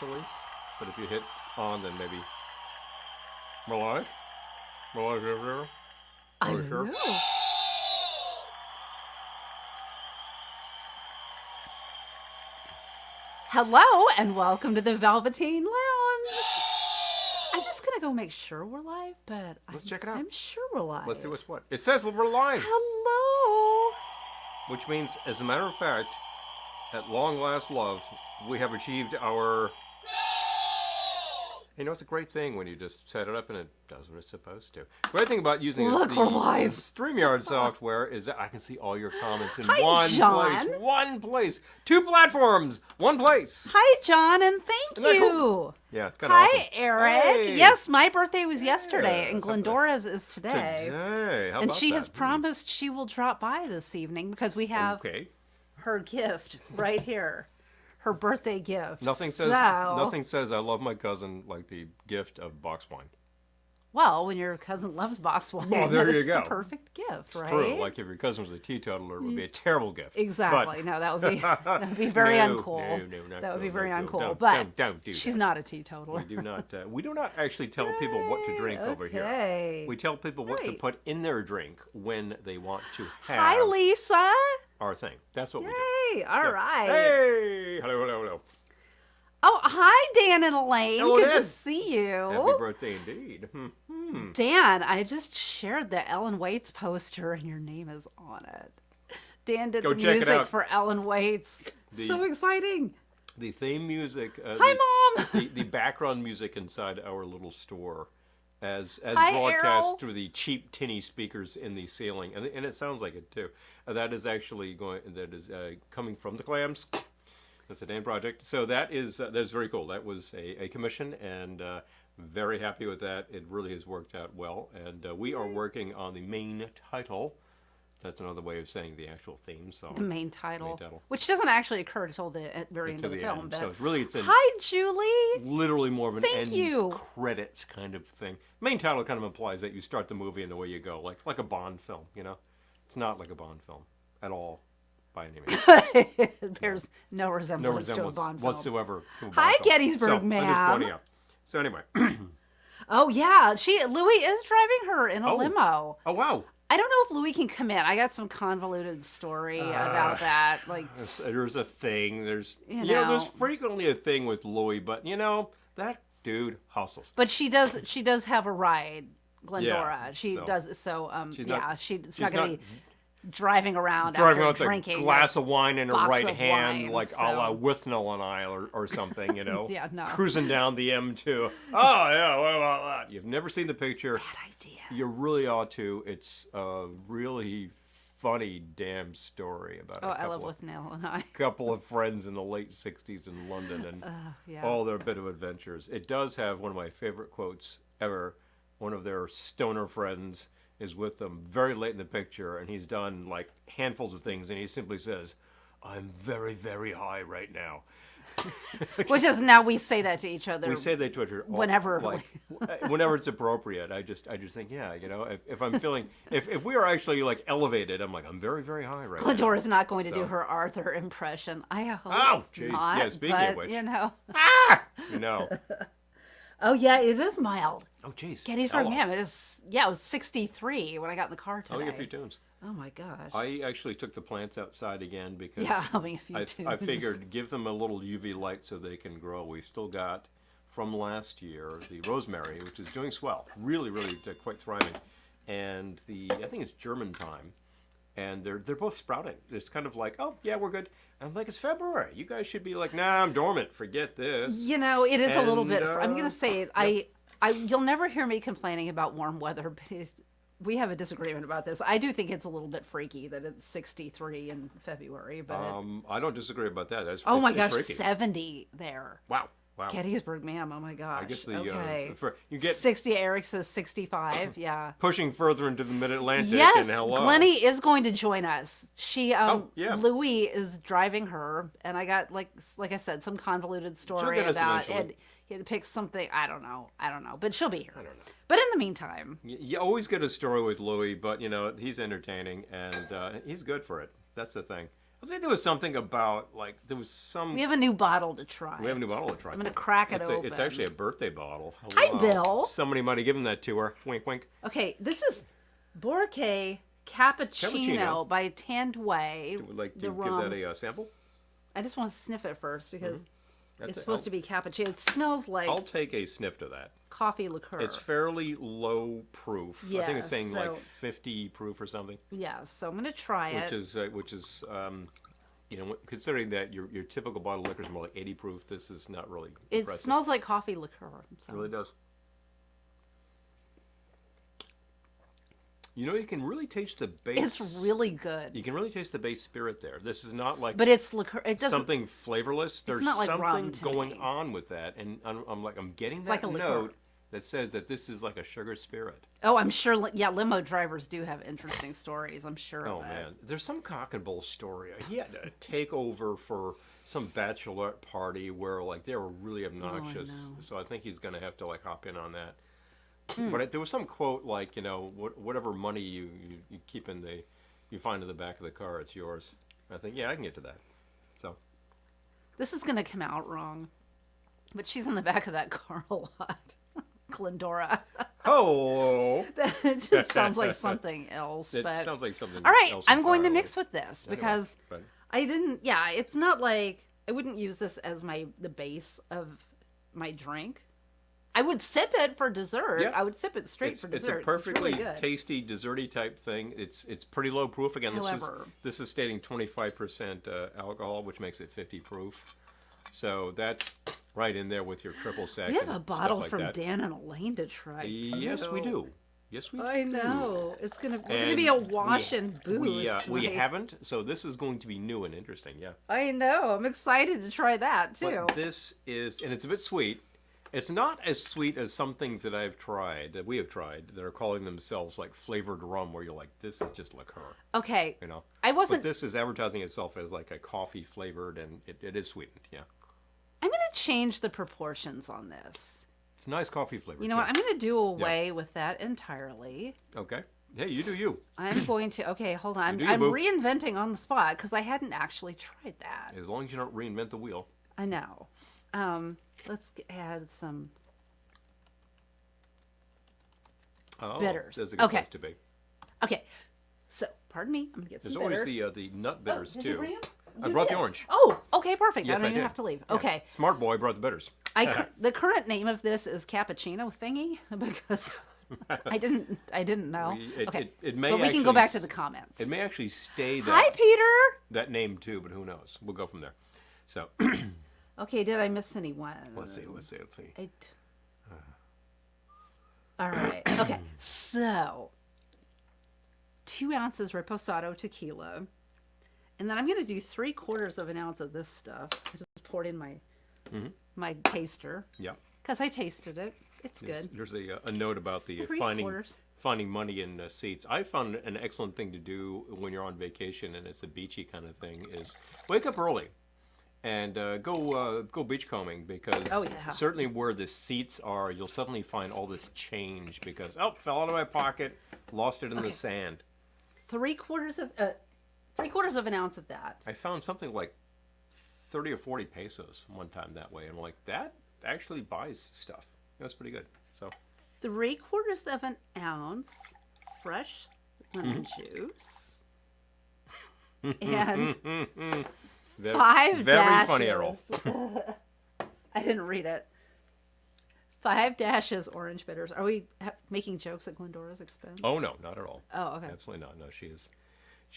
actually, but if you hit on, then maybe we're live. We're live, zero. I Are we don't sure? know. Hello and welcome to the Velveteen Lounge. I'm just gonna go make sure we're live, but Let's check it out. I'm sure we're live. Let's see what's what. It says we're live, Hello. which means, as a matter of fact, at long last, love, we have achieved our. You know, it's a great thing when you just set it up and it does what it's supposed to. Great thing about using Look, the we're live. StreamYard software is that I can see all your comments in Hi, one John. place. One place. Two platforms. One place. Hi, John, and thank Isn't that you. cool? Yeah, it's kind of Hi, awesome. Eric. Hey. Yes, my birthday was yesterday, Yeah, and something. Glendora's is today. Today. How And about she that? has promised she will drop by this evening because we have Okay. her gift right here. Her birthday gift. Nothing says I love my cousin like the gift of box wine. Well, when your cousin loves box wine, Well, there you it's go. the perfect gift, It's right? true. Like if your cousin was a teetotaler, it would be a terrible gift. Exactly. No, that would be very No, uncool. no, not That would be cool, very not cool. uncool. Don't But do she's that. not a teetotaler. We do not actually tell people what to drink over here. Okay. We tell people what to Right. put in their drink when they want to have Hi, Lisa. our thing. That's what we do. Hey. All right. Hey! Hello. Oh, hi, Dan and Elaine. Hello, Good Dan. to see you. Happy birthday indeed. Dan, I just shared the Ellen Waits poster, and your name is on it. Dan did Go the check it music out. for Ellen Waits. So exciting. The theme music. Hi, Mom. The background music inside our little store, as Hi, broadcast Errol. through the cheap tinny speakers in the ceiling, and it sounds like it too. That is actually coming from the Clams. That's a Dan project. So that is very cool. That was a commission, and very happy with that. It really has worked out well, and we are working on the main title. That's another way of saying the actual theme song. The main title, Main title. which doesn't actually occur until the very end To of the the film. end. But So really, it's hi, Julie. literally more of an Thank end you. credits kind of thing. Main title kind of implies that you start the movie and away you go, like a Bond film. You know, it's not like a Bond film at all by any means. It bears no resemblance, to a Bond film. whatsoever. To a Bond Hi, film. Gettysburg, so, I'm just ma'am. pointing out. So anyway, Oh yeah, Louis is driving her in a limo. oh wow, I don't know if Louis can come in. I got some convoluted story about that. Like, there's a thing. There's You there's know. frequently a thing with Louis, but that dude hustles. but she does have a ride, Glendora. Yeah, she so. does. So She's yeah, not- she's she's not gonna not be driving around Driving after out drinking a glass of wine in her box right of hand, wine, like so. a la Withnell and I, or something, you know. Yeah, no. Cruising down the M2. Oh, yeah, what about that? You've never seen the picture. Bad idea. You really ought to. It's a really funny damn story about Oh, a I love couple, with Neil and I. couple of friends in the late 60s in London and Yeah. all their bit of adventures. It does have one of my favorite quotes ever. One of their stoner friends is with them very late in the picture, and he's done like handfuls of things, and he simply says, "I'm very, very high right now." Which is now we say that to each other. We say that to each other Whenever. whenever it's appropriate. I just think, yeah, if I'm feeling, if we are actually like elevated, I'm like, I'm very, very high right now. Glendora's not going to So. do her Arthur impression. I hope Oh, jeez. not. Yeah, speaking but, of which. you know. You know. Oh yeah, it is mild. Oh, jeez. Gettysburg, Hello. ma'am. It is. Yeah, it was 63 when I got in the car Oh, today. a few tunes. Oh my gosh. I actually took the plants outside again because Yeah, having a few I tunes. figured give them a little UV light so they can grow. We've still got from last year the rosemary, which is doing swell, really, really quite thriving, and I think it's German time, and they're both sprouting. It's kind of like, oh yeah, we're good. I'm like, it's February. You guys should be like, nah, I'm dormant. Forget this. You know, it is a little And, bit. I'm gonna say it. You'll never hear me complaining about warm weather, but we have a disagreement about this. I do think it's a little bit freaky that it's 63 in February, but I don't disagree about that. oh my it's gosh, freaky. 70 there. Wow. Gettysburg, ma'am. Oh my gosh. I guess the okay. you get 60. Eric says 65. Yeah. pushing further into the Mid-Atlantic. Yes, and hello. Glennie is going to join us. She, yeah. Louis is driving her, and I got like I said, some convoluted story get us about eventually. it. He had to pick something. I don't know, but she'll be here. I don't know. But in the meantime, You always get a story with Louis, but he's entertaining and he's good for it. That's the thing. I think there was something about like there was some. We have a new bottle to try. We have a new bottle to try. I'm gonna crack it open. It's actually a birthday bottle. Hi, Wow. Bill. Somebody might have given that to her. Wink, wink. Okay, this is Boracay Cappuccino, Cappuccino. by Tandway. Would like to the give rum. that a sample? I just want to sniff it first because That's it's it. supposed to be cappuccino. It smells like I'll take a sniff to that. coffee liqueur. It's fairly low proof. I think it's Yeah, saying like so- 50 proof or something, Yes, so I'm gonna try it. which is you know, considering that your typical bottle of liquor is more like 80 proof, this is not really It impressive. smells like coffee liqueur. So. It really does. You know, you can really taste the base. It's really good, You can really taste the base spirit there. This is not like but it's liqueur. It doesn't. something flavorless. There's not like something rum to going me. on with that, and I'm getting It's that like a liqueur. note that says that this is like a sugar spirit. Oh, I'm sure. Yeah, limo drivers do have interesting stories. I'm sure. Oh of it. man, there's some cock and bull story. He had a takeover for some bachelorette party where like they were really obnoxious. know. So I think he's gonna have to like hop in on that. Hmm. But there was some quote like, you know, whatever money you keep in you find in the back of the car, it's yours. I think yeah, I can get to that. So This is gonna come out wrong, but she's in the back of that car a lot. Glendora. oh, That just sounds like something else. it but sounds like something. all right, else I'm going to entirely. mix with this Anyway, because but- I didn't. Yeah, it's not like I wouldn't use this as the base of my drink. I would sip it for dessert. Yeah. I would sip it straight It's, for it's dessert. a perfectly really good. tasty, desserty type thing. It's pretty low proof. Again, However- this is stating 25% alcohol, which makes it 50 proof. So that's right in there with your triple sec. We have and a bottle stuff like from that. Dan and Elaine to try. Yes, we too. do. Yes, we I do. know. We're gonna And be a wash and booze we tonight. haven't, so this is going to be new and interesting. Yeah. I know. I'm excited to try that too. But this is, and it's a bit sweet. It's not as sweet as some things that we have tried, that are calling themselves like flavored rum, where you're like, this is just liqueur, Okay. you know. I But wasn't. this is advertising itself as like a coffee flavored, and it is sweetened. Yeah, I'm gonna change the proportions on this. it's a nice coffee flavor. You know too. what? I'm gonna do away with that entirely. Okay. Hey, you do you. I'm going to. Okay, hold on. do you, I'm boo. reinventing on the spot because I hadn't actually tried that. As long as you don't reinvent the wheel. I know. Let's add some. Oh, Bitters. That's a good Okay. place to be. Okay, so pardon me. I'm gonna get some There's always bitters. the nut bitters did too. you bring 'em? I You brought did. the orange. Oh, okay, perfect. Yes, I don't I even did. have to leave. Yeah. Okay. Smart boy brought the bitters. The current name of this is cappuccino thingy because I didn't know. Okay, it may but we can go actually back to the comments. It may actually stay Hi, that Peter. that name too, but who knows? We'll go from there. So Okay, did I miss anyone? let's see. All right. Okay. So, 2 ounces reposado tequila, and then I'm going to do 3/4 of an ounce of this stuff. I just poured in my taster Yeah. because I tasted it. It's good. There's a note about the 3/4. finding money in seats. I found an excellent thing to do when you're on vacation and it's a beachy kind of thing is wake up early and go beachcombing, because Oh, yeah. certainly where the seats are, you'll suddenly find all this change because fell out of my pocket, lost it in the sand. 3/4 of an ounce of that. I found something like 30 or 40 pesos one time that way, and I'm like, that actually buys stuff. That's pretty good. So 3/4 of an ounce fresh lemon Mm-hmm. juice. And very, 5 very dashes. funny, Errol. I didn't read it. 5 dashes orange bitters. Are we making jokes at Glendora's expense? Oh no, not at all. Oh, okay. Absolutely not. No, she is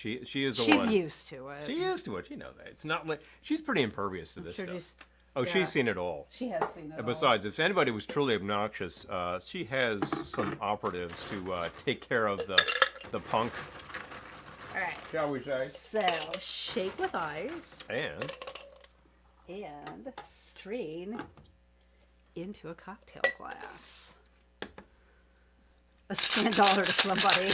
the She's one. used to it. She is to it. You know that. It's not like she's pretty impervious to this Sure stuff. she's- Oh, yeah. she's seen it all. She has seen it And all. besides, if anybody was truly obnoxious, she has some operatives to take care of the punk, All right. shall we say? So shake with ice And and strain into a cocktail glass. Let's send $1 to somebody.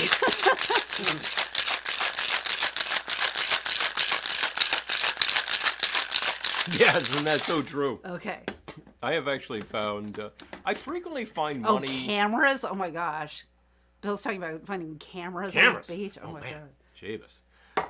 yes, and that's so true. Okay. I have actually found. I frequently find Oh, money. cameras! Oh my gosh. Bill's talking about finding cameras, Cameras. on the beach. Oh, Oh, my man. god. Jeebus.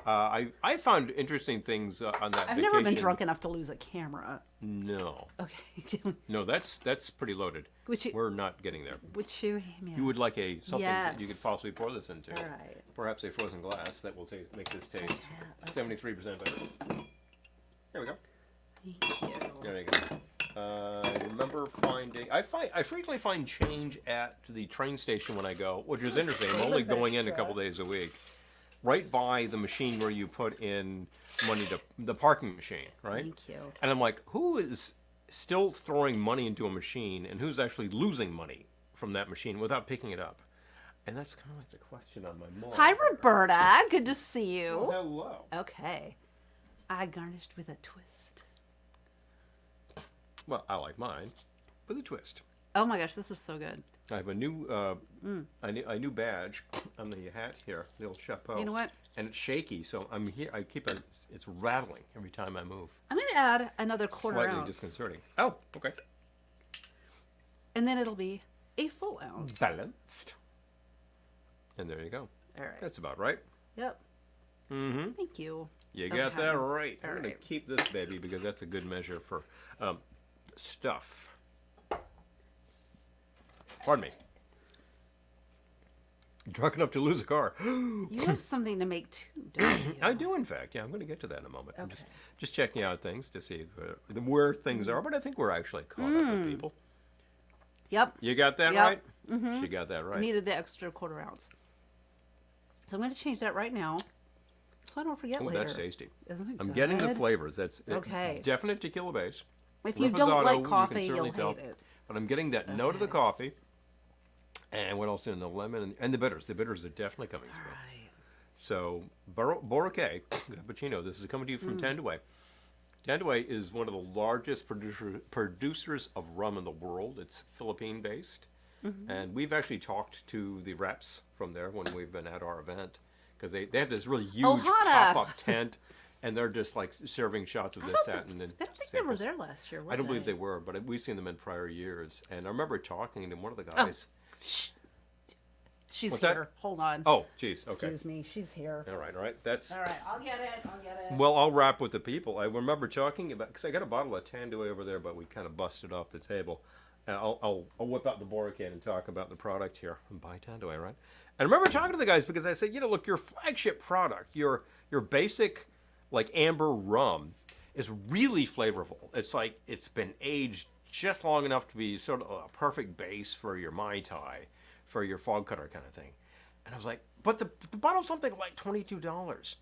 I found interesting things on that I've vacation. never been drunk enough to lose a camera. No. Okay. No, that's pretty loaded. Would you? We're not getting there. Would you? Yeah. You would like a something that you Yes. could possibly pour this into. All right. Perhaps a frozen glass that will make this taste Okay. 73% better. There we go. Thank you. There you go. I remember I frequently find change at the train station when I go, which is interesting. I'm only going in a couple days a week. Right by the machine where you put in money to the parking machine, right? Thank you. And I'm like, who is still throwing money into a machine and who's actually losing money from that machine without picking it up? And that's kind of like the question on my mind. Hi, Roberta. Good to see you. Oh, hello. Okay. I garnished with a twist. Well, I like mine with a twist. Oh my gosh, this is so good. I have a new a new badge on the hat here, the old chapeau. You know what? And it's shaky, so I'm here. It's rattling every time I move. I'm going to add another quarter Slightly ounce. disconcerting. Oh, okay. And then it'll be a full ounce. Balanced. And there you go. All right. That's about right. Yep. Mm-hmm. Thank you. You got Okay. that right. I'm All going to right. keep this baby because that's a good measure for stuff. Pardon me. Drunk enough to lose a car. You have something to make too, don't you? I do, in fact. Yeah, I'm going to get to that in a moment. I'm Okay. just checking out things to see where things are, but I think we're actually caught up with people. Yep. You got that Yep. right? She got that right. Needed the extra quarter ounce. So I'm going to change that right now, so I don't forget Oh, later. that's tasty. Isn't it I'm good? getting the flavors. That's Okay. definite tequila base. If you Reposado, don't like you can coffee, certainly you'll tell. hate it. But I'm getting that note of the Okay. coffee. And what else in the lemon and the bitters? The bitters are definitely coming through. Right. So, Boracay cappuccino. This is coming to you from Tandaway. Tandaway is one of the largest producers of rum in the world. It's Philippine-based. And we've actually talked to the reps from there when we've been at our event. Because they have this really huge Ohana. pop-up tent. And they're just like serving shots of I this, don't that, think, and then I don't think they were samples. there last year, were I don't believe they were, but we've seen them in prior years. And I remember talking to one of the Oh. guys. She's What's that? here. Hold on. Oh, geez. Okay. Excuse me. She's here. All right. That's All right. I'll get it. well. I'll wrap with the people. I remember talking about because I got a bottle of Tandaway over there, but we kind of busted off the table. And I'll whip out the Boracay and talk about the product here and buy Tandaway, right? And I remember talking to the guys because I said, look, your flagship product, your basic like amber rum, is really flavorful. It's like it's been aged just long enough to be sort of a perfect base for your Mai Tai, for your fog cutter kind of thing. And I was like, but the bottle's something like $22.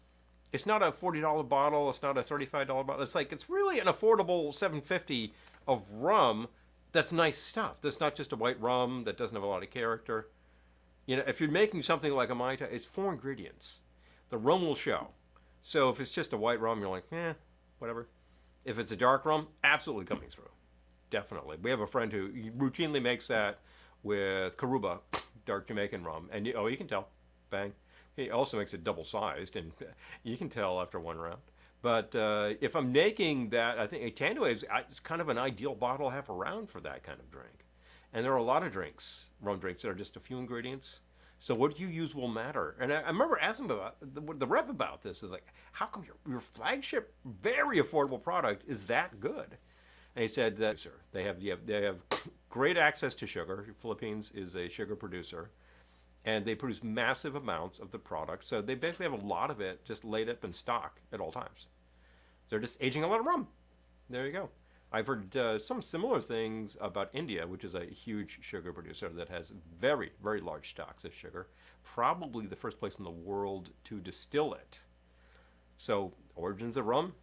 It's not a $40 bottle. It's not a $35 bottle. It's really an affordable $7.50 of rum. That's nice stuff. That's not just a white rum that doesn't have a lot of character. If you're making something like a Mai Tai, it's 4 ingredients. The rum will show. So if it's just a white rum, you're like, whatever. If it's a dark rum, absolutely coming through. Definitely. We have a friend who routinely makes that with Karuba, dark Jamaican rum. And you can tell. Bang. He also makes it double-sized, and you can tell after one round. But if I'm making that, I think a Tandaway is kind of an ideal bottle to have around for that kind of drink. And there are a lot of rum drinks that are just a few ingredients. So what you use will matter. And I remember asking about the rep about this is like, how come your flagship, very affordable product is that good? And he said that sir, they have great access to sugar. Philippines is a sugar producer, and they produce massive amounts of the product. So they basically have a lot of it just laid up in stock at all times. They're just aging a lot of rum. There you go. I've heard some similar things about India, which is a huge sugar producer that has very, very large stocks of sugar. Probably the first place in the world to distill it. So, origins of rum,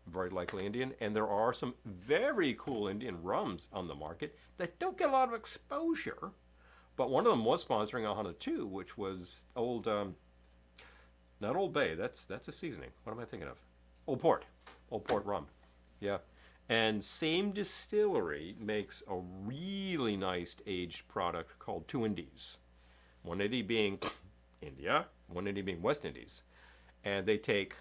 very likely Indian. And there are some very cool Indian rums on the market that don't get a lot of exposure. But one of them was sponsoring Ohana too, which was not Old Bay, that's a seasoning. What am I thinking of? Old Port rum. Yeah. And same distillery makes a really nice aged product called 2 Indies. 180 being India, 180 being West Indies. And they take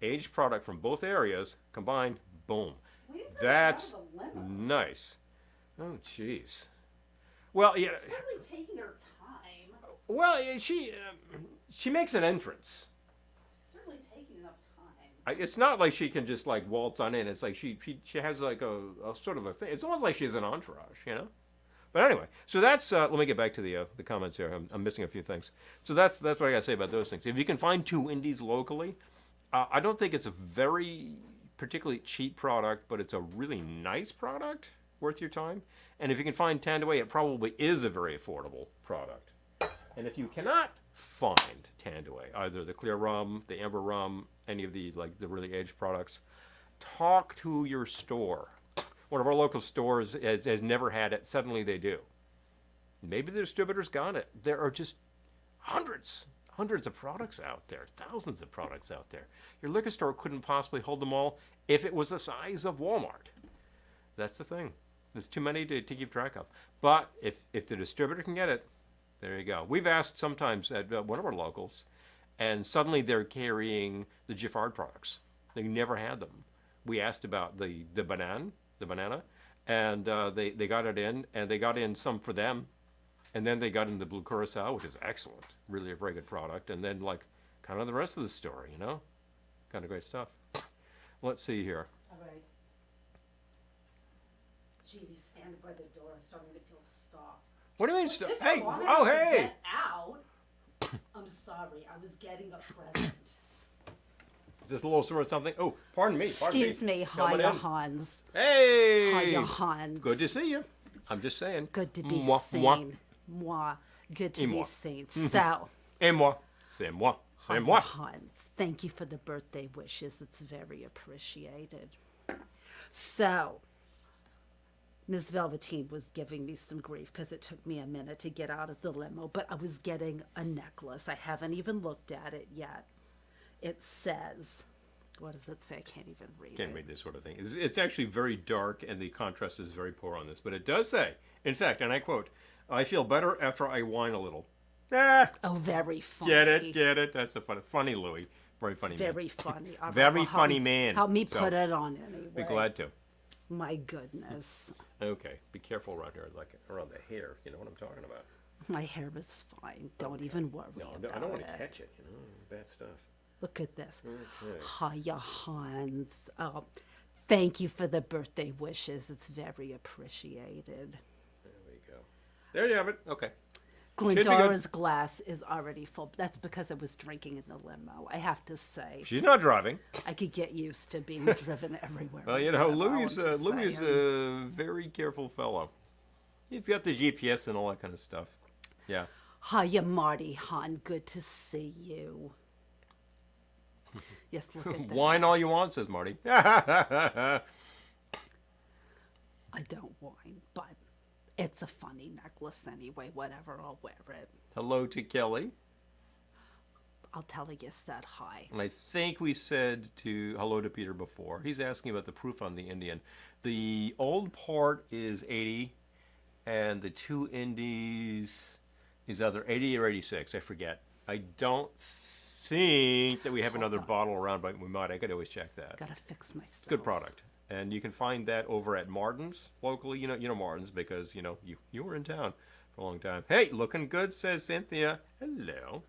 aged product from both areas, combine, boom. That's nice. Oh, jeez. Well, yeah. Certainly taking her time. Well, she makes an entrance. Certainly taking enough it's not like she can just like waltz on in. It's like she has like a sort of a thing. It's almost like she's an entourage, you know. But anyway, so that's let me get back to the comments here. I'm missing a few things. So that's what I got to say about those things. If you can find two indies locally, I don't think it's a very particularly cheap product, but it's a really nice product worth your time. And if you can find Tandaway, it probably is a very affordable product. And if you cannot find Tandaway, either the clear rum, the amber rum, any of the like the really aged products, talk to your store. One of our local stores has never had it. Suddenly they do. Maybe the distributor's got it. There are just hundreds of products out there, thousands of products out there. Your liquor store couldn't possibly hold them all if it was the size of Walmart. That's the thing. There's too many to keep track of. But if the distributor can get it, there you go. We've asked sometimes at one of our locals, and suddenly they're carrying the Giffard products. They never had them. We asked about the banana, and they got it in, and they got in some for them, and then they got in the Blue Curacao, which is excellent, really a very good product, and then like kind of the rest of the story, you know, kind of great stuff. Let's see here. All right. Jeez, he's standing by the door. I'm starting to feel stalked. What do you mean? Hey! Long Oh, enough to hey! Get out. I'm sorry. I was getting a present. Is this a little sort of something? Oh, pardon me. Excuse me. Coming Hiya, in. Hans. Hey! Hiya, Hans. Good to see you. I'm just saying. Good to be Moi, seen. moi. Moi. Good to Et be moi. seen. So, Et moi. C'est moi. C'est hiya, moi. Hans. Thank you for the birthday wishes. It's very appreciated. So, Ms. Velveteen was giving me some grief because it took me a minute to get out of the limo, but I was getting a necklace. I haven't even looked at it yet. It says, what does it say? I can't even read Can't it. read this sort of thing. It's actually very dark, and the contrast is very poor on this. But it does say, in fact, and I quote, "I feel better after I whine a little." Ah, Oh, very funny. get it. That's a funny Louis. Very funny man. Very funny. All right, Very well, help funny me- man. Help me So, put it on anyway. Be glad to. My goodness. Okay, be careful around here, like around the hair. You know what I'm talking about. My hair is fine. Don't even worry No, about I don't want it. to catch it. You know, bad stuff. Look at this. Okay. Hiya, Hans. Oh, thank you for the birthday wishes. It's very appreciated. There we go. There you have it. Okay. Glendora's glass is already full. That's because I was drinking in the limo. I have to say, She's not driving. I could get used to being driven everywhere. Well, you in know, the limo, Louis I'm just is saying. a very careful fellow. He's got the GPS and all that kind of stuff. Yeah. Hiya, Marty Han. Good to see you. Yes, look at that. Whine all you want, says Marty. I don't whine, but it's a funny necklace anyway. Whatever, I'll wear it. Hello to Kelly. I'll tell her you said hi. And I think we said hello to Peter before. He's asking about the proof on the Indian. The old part is 80, and the two Indies is either 80 or 86. I forget. I don't think that we have another on. bottle around, but we might. I could always check that. Gotta fix myself. Good product. And you can find that over at Martin's locally. You know Martin's because, you know, you were in town for a long time. Hey, looking good, says Cynthia. Hello.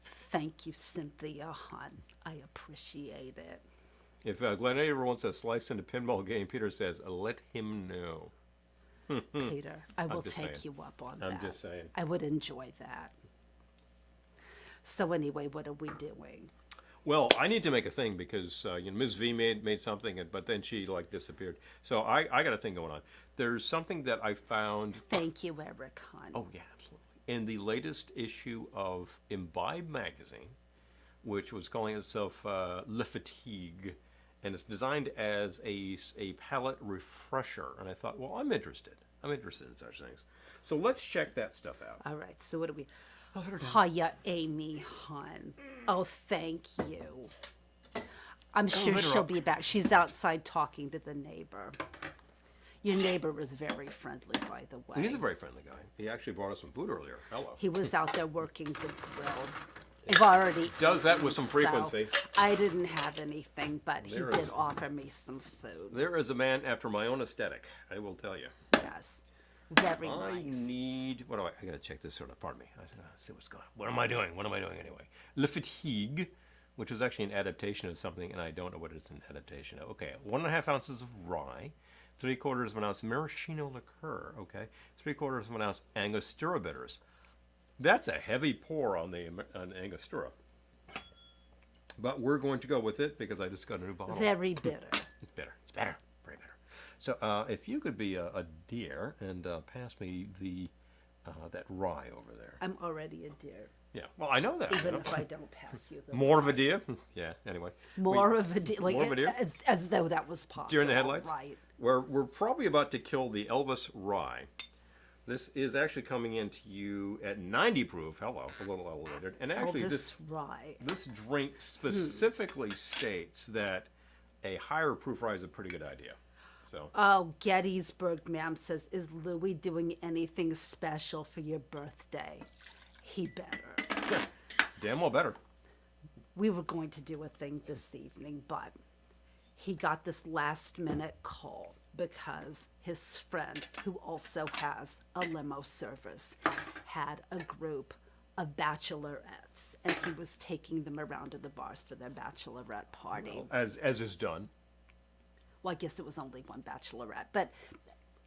Thank you, Cynthia Han. I appreciate it. If Glenn ever wants a slice in the pinball game, Peter says, let him know. Peter, I will just take saying. you up on that. I'm just saying. I would enjoy that. So anyway, what are we doing? Well, I need to make a thing because Ms. V made something, but then she like disappeared. So I got a thing going on. There's something that I found. Thank you, Eric Han. Oh yeah, absolutely. In the latest issue of Imbibe magazine, which was calling itself Le Fatigue, and it's designed as a palate refresher. And I thought, well, I'm interested. I'm interested in such things. So let's check that stuff out. All right, so what do we... Hiya, Amy Han. Oh, thank you. I'm sure let her she'll up. be back. She's outside talking to the neighbor. Your neighbor was very friendly, by the way. He's a very friendly guy. He actually brought us some food earlier. Hello. He was out there working the grill. I've already Does that eaten, with some so frequency. I didn't have anything, but he There did is- offer me some food. There is a man after my own aesthetic, I will tell you. Yes. Very I nice. need. What do I gotta check this sort of. Pardon me. I see what's going on. What am I doing? What am I doing anyway? Le Fatigue, which is actually an adaptation of something, and I don't know what it's an adaptation of. Okay, 1.5 ounces of rye, 3/4 of an ounce maraschino liqueur. Okay, 3/4 of an ounce Angostura bitters. That's a heavy pour on the Angostura, but we're going to go with it because I just got a new bottle. Very bitter. It's bitter. It's better. Very bitter. So if you could be a dear and pass me the that rye over there. I'm already a dear. Yeah. Well, I know that. Even you know. if I don't pass you the More of a deer? Yeah, anyway. more of a deer, like more of a deer? as though that was possible. Deer in the headlights? Right. We're probably about to kill the Elvis rye. This is actually coming into you at 90 proof. Hello, a little elevated. And actually, Elvis rye. this drink specifically states that a higher proof rye is a pretty good idea. So Oh, Gettysburg, ma'am, says, is Louis doing anything special for your birthday? He better. damn well better. We were going to do a thing this evening, but he got this last minute call because his friend, who also has a limo service, had a group of bachelorettes, and he was taking them around to the bars for their bachelorette party. As is done. Well, I guess it was only one bachelorette, but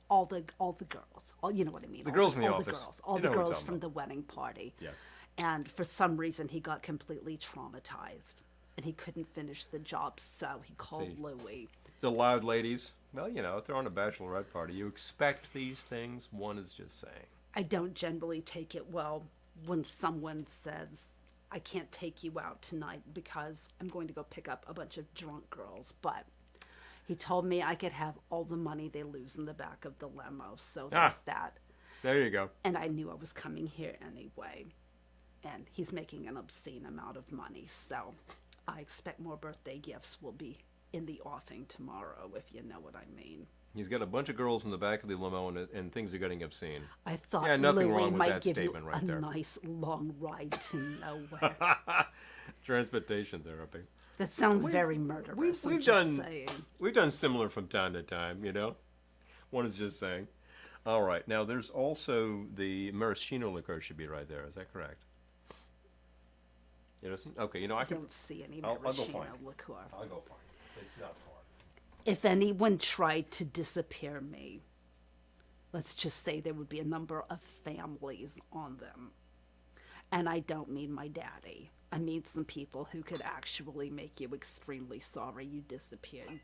all the girls, you know what I mean. The girls from the all office. The girls, all You the know what I'm girls talking from about. the wedding party. Yeah. And for some reason, he got completely traumatized, and he couldn't finish the job, so he called See. Louis. The loud ladies. Well, you know, if they're on a bachelorette party, you expect these things. One is just saying. I don't generally take it well when someone says, I can't take you out tonight because I'm going to go pick up a bunch of drunk girls, but he told me I could have all the money they lose in the back of the limo, so there's that. There you go. And I knew I was coming here anyway. And he's making an obscene amount of money, so I expect more birthday gifts will be in the offing tomorrow, if you know what I mean. He's got a bunch of girls in the back of the limo, and things are getting obscene. I thought Yeah, nothing Louis wrong with might that give you statement right a there. nice long ride to nowhere. Transportation therapy. That sounds very murderous. I'm we've just done- saying. We've done similar from time to time, you know. One is just saying. All right. Now, there's also the maraschino liqueur should be right there. Is that correct? You know, okay. You know, I can. Don't see any I'll go maraschino find it. liqueur. I'll go find it. It's not far. If anyone tried to disappear me, let's just say there would be a number of families on them. And I don't mean my daddy. I mean some people who could actually make you extremely sorry you disappeared.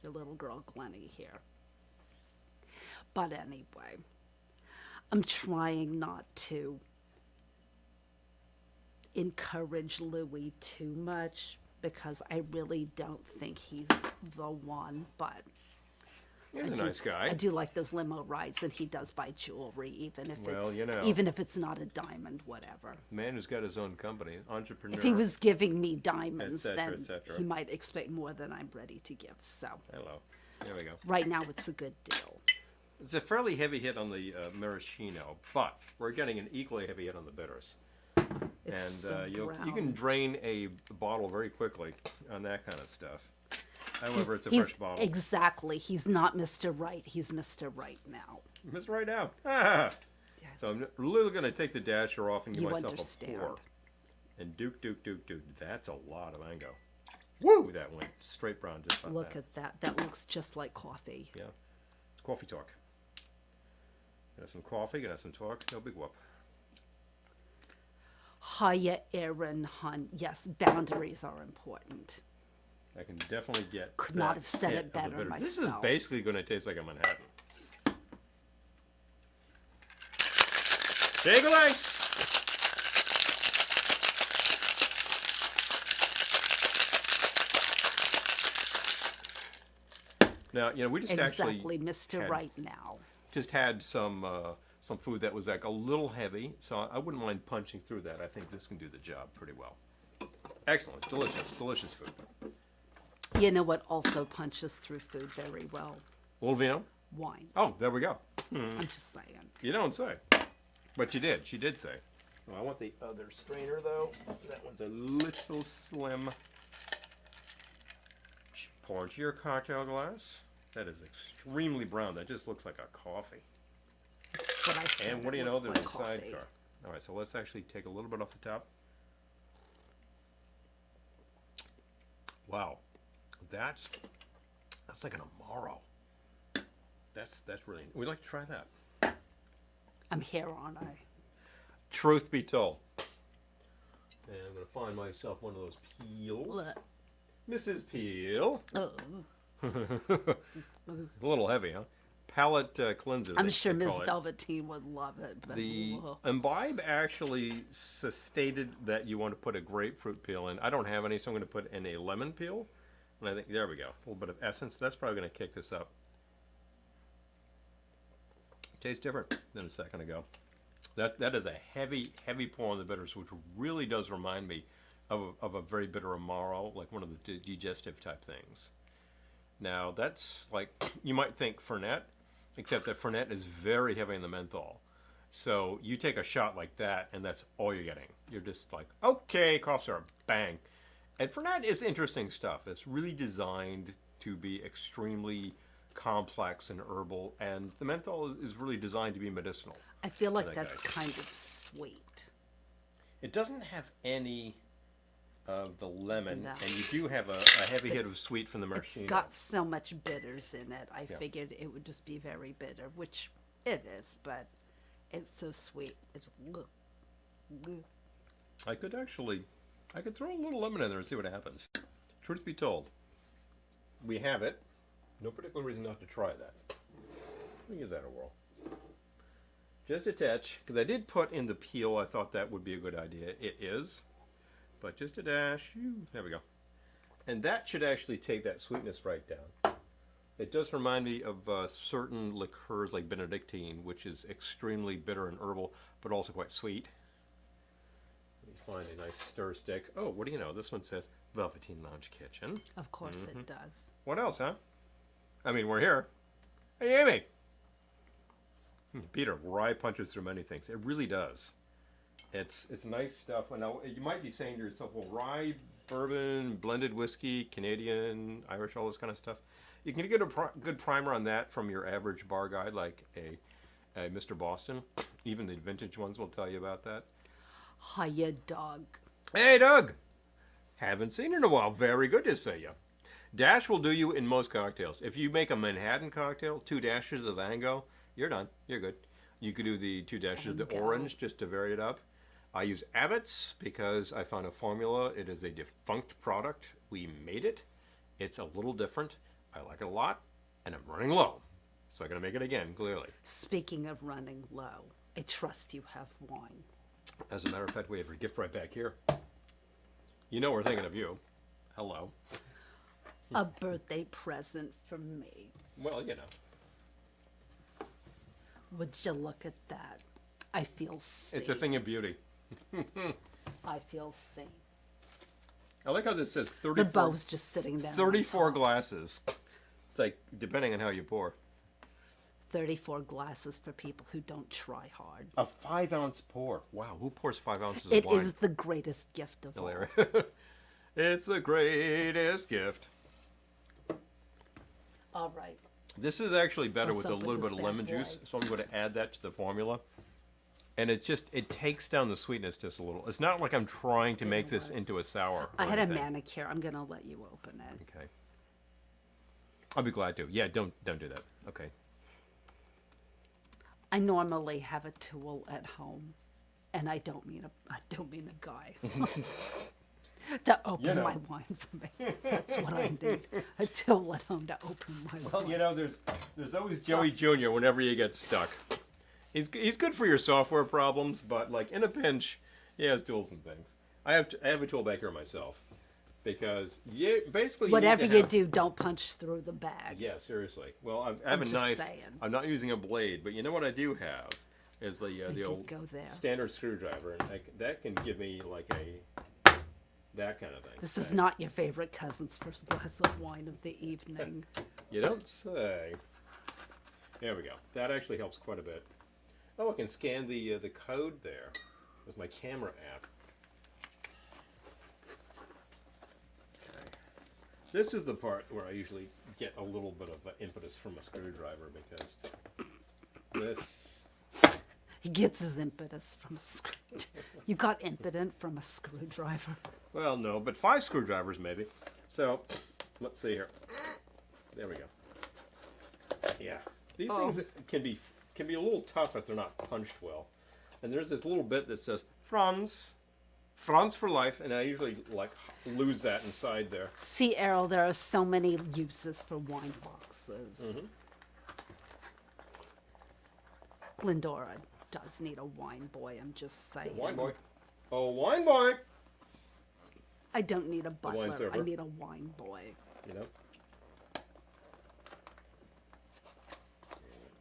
Your little girl Glennie here. But anyway, I'm trying not to encourage Louis too much because I really don't think he's the one, but He's a nice guy. I do like those limo rides, and he does buy jewelry, even if Well, it's you know. even if it's not a diamond, whatever. Man who's got his own company, entrepreneur. If he was giving me diamonds, Et cetera, then et cetera. he might expect more than I'm ready to give. So Hello. There we go. right now, it's a good deal. It's a fairly heavy hit on the maraschino, but we're getting an equally heavy hit on the bitters. It's And so you can brown. drain a bottle very quickly on that kind of stuff. However, it's a He's fresh bottle. exactly. He's not Mr. Right. He's Mr. Right now. Mr. Right now. Ah! Yes. So I'm literally going to take the dasher off and give You myself understand. a pour. And duke. That's a lot of mango. Woo! That went straight brown just like Look that. at that. That looks just like coffee. Yeah. It's coffee talk. Got some coffee, got some talk. No big whoop. Hiya, Aaron Hunt. Yes, boundaries are important. I can definitely get. Could not that have said hit it of the better bitter. This is myself. basically going to taste like a Manhattan. Bagel ice. Now you know we just Exactly, actually Mr. had- Right now. just had some food that was like a little heavy, so I wouldn't mind punching through that. I think this can do the job pretty well. Excellent, delicious food. You know what also punches through food very well? Little vino. Wine. Oh, there we go. I'm just saying. You don't say, but you did. She did say. Oh, I want the other strainer though. That one's a little slim. Pour into your cocktail glass. That is extremely brown. That just looks like a coffee. That's what I said. And what do it you know? looks There's like a coffee. sidecar. All right, so let's actually take a little bit off the top. Wow, that's like an Amaro. That's really. We'd like to try that. I'm here, aren't I? Truth be told, and I'm gonna find myself one of those peels. Look. Mrs. Peel. Oh. A little heavy, huh? Palate cleanser. I'm sure Ms. Velveteen would love it. But The Imbibe actually stated that you want to put a grapefruit peel in. I don't have any, so I'm going to put in a lemon peel. And I think, there we go. A little bit of essence. That's probably going to kick this up. Tastes different than a second ago. That is a heavy, heavy pour on the bitters, which really does remind me of a very bitter Amaro, like one of the digestive type things. Now, that's like, you might think Fernet, except that Fernet is very heavy in the menthol. So you take a shot like that, and that's all you're getting. You're just like, okay, cough syrup, bang. And Fernet is interesting stuff. It's really designed to be extremely complex and herbal, and the menthol is really designed to be medicinal. I feel like that that's guy's. kind of sweet. It doesn't have any of the lemon, No. and you do have a heavy hit of sweet from the It's maraschino. got so much bitters in it. I Yeah. figured it would just be very bitter, which it is, but it's so sweet. It's I could throw a little lemon in there and see what happens. Truth be told, we have it. No particular reason not to try that. Let me give that a whirl. Just a touch, because I did put in the peel. I thought that would be a good idea. It is, but just a dash. There we go. And that should actually take that sweetness right down. It does remind me of certain liqueurs like Benedictine, which is extremely bitter and herbal, but also quite sweet. Let me find a nice stir stick. Oh, what do you know? This one says Velveteen Lounge Kitchen. Of course it does. What else, huh? I mean, we're here. Hey, Amy. Peter, rye punches through many things. It really does. It's nice stuff. And now you might be saying to yourself, well, rye, bourbon, blended whiskey, Canadian, Irish, all this kind of stuff. You can get a good primer on that from your average bar guide, like a Mr. Boston. Even the vintage ones will tell you about that. Hiya, dog. Hey, Doug. Haven't seen you in a while. Very good to see you. Dash will do you in most cocktails. If you make a Manhattan cocktail, 2 dashes of Ango, you're done. You're good. You could do the 2 dashes of the Ango. orange just to vary it up. I use Abbott's because I found a formula. It is a defunct product. We made it. It's a little different. I like it a lot, and I'm running low. So I'm going to make it again, clearly. Speaking of running low, I trust you have wine. As a matter of fact, we have your gift right back here. You know we're thinking of you. Hello. A birthday present for me. Well, you know. Would you look at that? I feel seen. It's a thing of beauty. I feel seen. I like how this says The 34, bow's just sitting there. 34 glasses. It's like, depending on how you pour. 34 glasses for people who don't try hard. A 5-ounce pour. Wow, who pours 5 ounces It of wine? is the greatest gift of all. Hilarious. It's the greatest gift. All right. This is actually better What's with a up with little bit this of lemon bad juice, boy? so I'm going to add that to the formula. And it takes down the sweetness just a little. It's not like I'm trying to make this into a sour. or I had a anything. manicure. I'm going to let you open it. Okay. I'll be glad to. Yeah, don't do that. Okay. I normally have a tool at home, and I don't mean a guy. To open You know. my wine for me. That's what I need. A tool at home to open my Well, wine. you know, there's always Joey Jr. whenever you get stuck. He's good for your software problems, but like in a pinch, he has tools and things. I have a tool back here myself because basically Whatever you, need to you have, do, don't punch through the bag. Yeah, seriously. Well, I have I'm a just knife. saying. I'm not using a blade, but you know what I do have is the did old go there. standard screwdriver, and that can give me like that kind of thing. This is not your favorite cousin's first glass of wine of the evening. You don't say. There we go. That actually helps quite a bit. Oh, I can scan the code there with my camera app. Okay. This is the part where I usually get a little bit of impetus from a screwdriver because this. He gets his impetus from a screw. You got impotent from a screwdriver. Well, no, but 5 screwdrivers maybe. So, let's see here. There we go. Yeah, these things can be a little tough if they're not punched well. And there's this little bit that says Franz for life, and I usually like lose that inside there. See, Errol, there are so many uses for wine boxes. Mm-hmm. Glendora does need a wine boy, I'm just saying. Wine boy. Oh, wine boy. I don't need a butler, I server. need a wine boy. You know.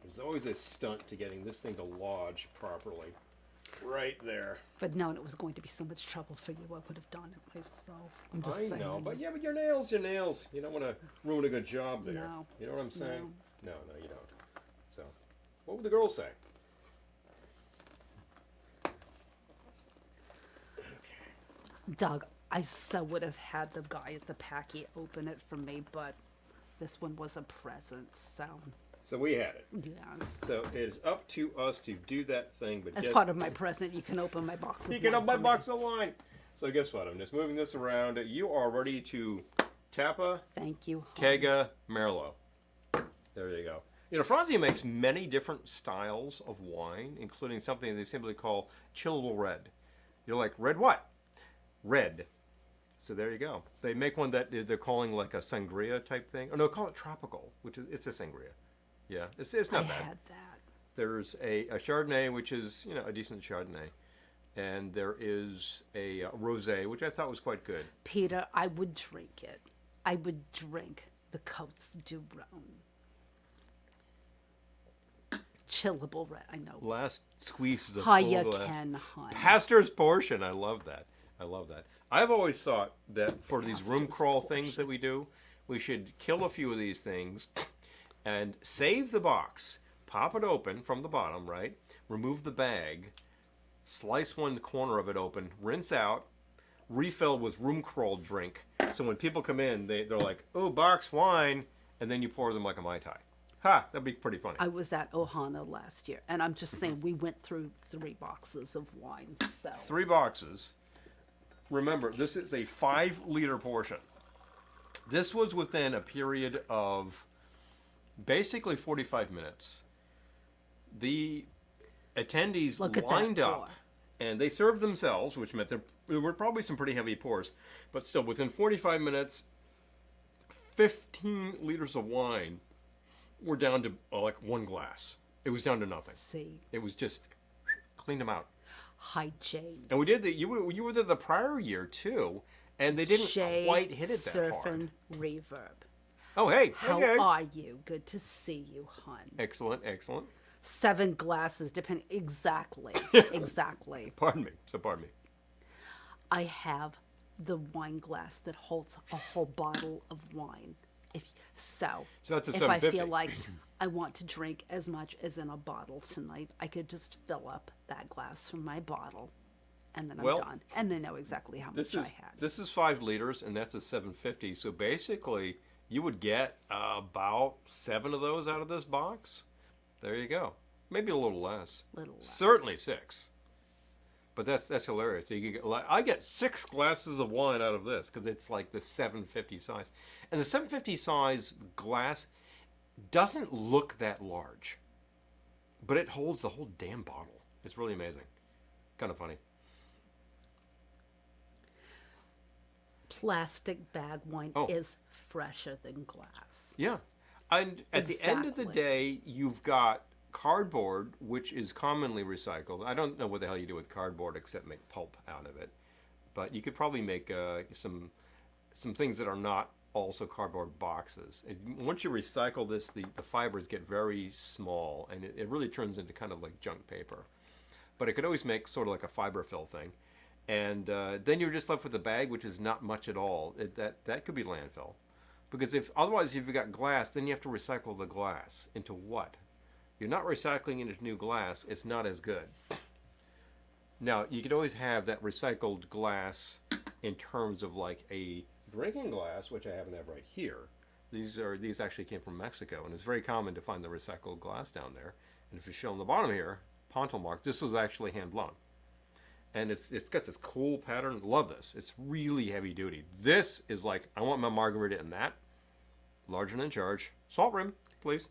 There's always a stunt to getting this thing to lodge properly. Right there. But knowing it was going to be so much trouble for you, I would have done it myself. I'm just saying. I know, but yeah, but your nails, your nails. You don't want to ruin a good job there. No. You know what I'm saying? No, you don't. So, what would the girls say? Doug, I so would have had the guy at the packy open it for me, but this one was a present, so So we had it. yes. So it is up to us to do that thing. But As guess, part of my present, you can open my box of you can wine up my for me. box of wine. So guess what? I'm just moving this around. You are ready to Tappa, Thank you. hon. Kega, Merlot. There you go. You know, Franzia makes many different styles of wine, including something they simply call chillable red. You're like, red what? Red. So there you go. They make one that they're calling like a sangria type thing. Oh no, call it tropical, which is it's a sangria. Yeah, it's I not bad. had that. There's a Chardonnay, which is a decent Chardonnay, and there is a rosé, which I thought was quite good. Peter, I would drink it. I would drink the Cotes du Rhone. Chillable red, I know. Last squeeze is a How full you glass. can, hon. Pastor's portion. I love that. I love that. I've always thought that for these room Pastor's crawl portion. things that we do, we should kill a few of these things and save the box, pop it open from the bottom, right? Remove the bag, slice one corner of it open, rinse out, refill with room crawl drink. So when people come in, they're like, oh, box wine, and then you pour them like a Mai Tai. Ha, that'd be pretty funny. I was at Ohana last year, and I'm just saying we went through 3 boxes of wine, so 3 boxes. Remember, this is a 5-liter portion. This was within a period of basically 45 minutes. The attendees Look at that lined up pour. and they served themselves, which meant there were probably some pretty heavy pours. But still, within 45 minutes, 15 liters of wine were down to like 1 glass. It was down to nothing. see. It was just cleaned them out. Hi, James. And we did that. You were there the prior year too, and they didn't Jay quite hit it that Surfing hard. Reverb. Oh, hey, How okay. are you? Good to see you, hon. Excellent, excellent. 7 glasses, depending. Exactly. Exactly. Pardon me. So pardon me. I have the wine glass that holds a whole bottle of wine. So that's a if I 750. feel like I want to drink as much as in a bottle tonight, I could just fill up that glass from my bottle, and then I'm Well, done. And I know exactly how much I had. This is 5 liters, and that's a 750. So basically, you would get about 7 of those out of this box. There you go. Maybe a little less. Little less. Certainly 6. But that's hilarious. You can get, like, I get 6 glasses of wine out of this because it's like the 750 size, and the 750 size glass doesn't look that large, but it holds the whole damn bottle. It's really amazing. Kind of funny. Plastic bag wine Oh. is fresher than glass. Yeah, and at the end of the Exactly. day, you've got cardboard, which is commonly recycled. I don't know what the hell you do with cardboard except make pulp out of it, but you could probably make some things that are not also cardboard boxes. Once you recycle this, the fibers get very small, and it really turns into kind of like junk paper. But it could always make sort of like a fiber fill thing, and then you're just left with a bag, which is not much at all. That could be landfill, because otherwise if you've got glass, then you have to recycle the glass into what? You're not recycling into new glass. It's not as good. Now, you could always have that recycled glass in terms of like a drinking glass, which I happen to have right here. These actually came from Mexico, and it's very common to find the recycled glass down there. And if you show on the bottom here, Pontel mark, this was actually hand blown. and it's got this cool pattern. Love this. It's really heavy duty. This is like, I want my margarita in that. Large and in charge. Salt rim, please.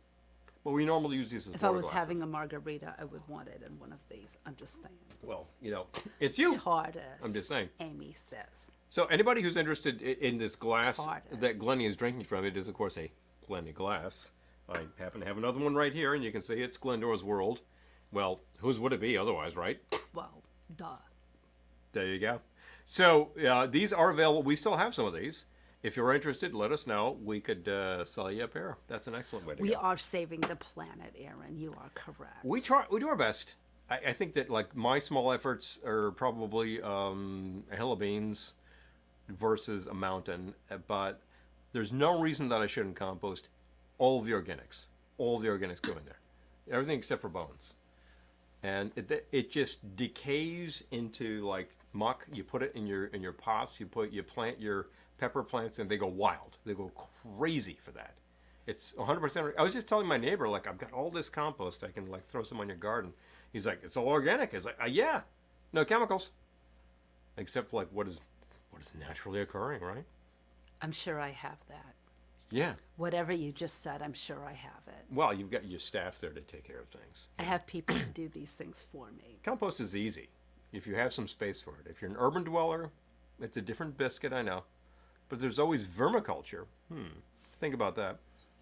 Well, we normally use these as If I water was glasses. having a margarita, I would want it in one of these. I'm just saying. Well, you know, it's you. TARDIS. I'm just saying. Amy says. So anybody who's interested in this glass TARDIS. that Glennie is drinking from, it is, of course, a Glennie glass. I happen to have another one right here, and you can see it's Glendora's World. Well, whose would it be otherwise, right? Well, duh. There you go. So these are available. We still have some of these. If you're interested, let us know. We could sell you a pair. That's an excellent way to We go. are saving the planet, Aaron. You are correct. We do our best. I think that like my small efforts are probably a hill of beans versus a mountain, but there's no reason that I shouldn't compost all the organics. All the organics go in there, everything except for bones, and it just decays into like muck. You put it in your pots. You plant your pepper plants, and they go wild. They go crazy for that. It's 100%. I was just telling my neighbor, like, I've got all this compost. I can like throw some on your garden. He's like, it's all organic. It's like, yeah, no chemicals, except for like what is naturally occurring, right? I'm sure I have that. Yeah. Whatever you just said, I'm sure I have it. Well, you've got your staff there to take care of things. I have people to do these things for me. Compost is easy if you have some space for it. If you're an urban dweller, it's a different biscuit, I know. But there's always vermiculture. Think about that.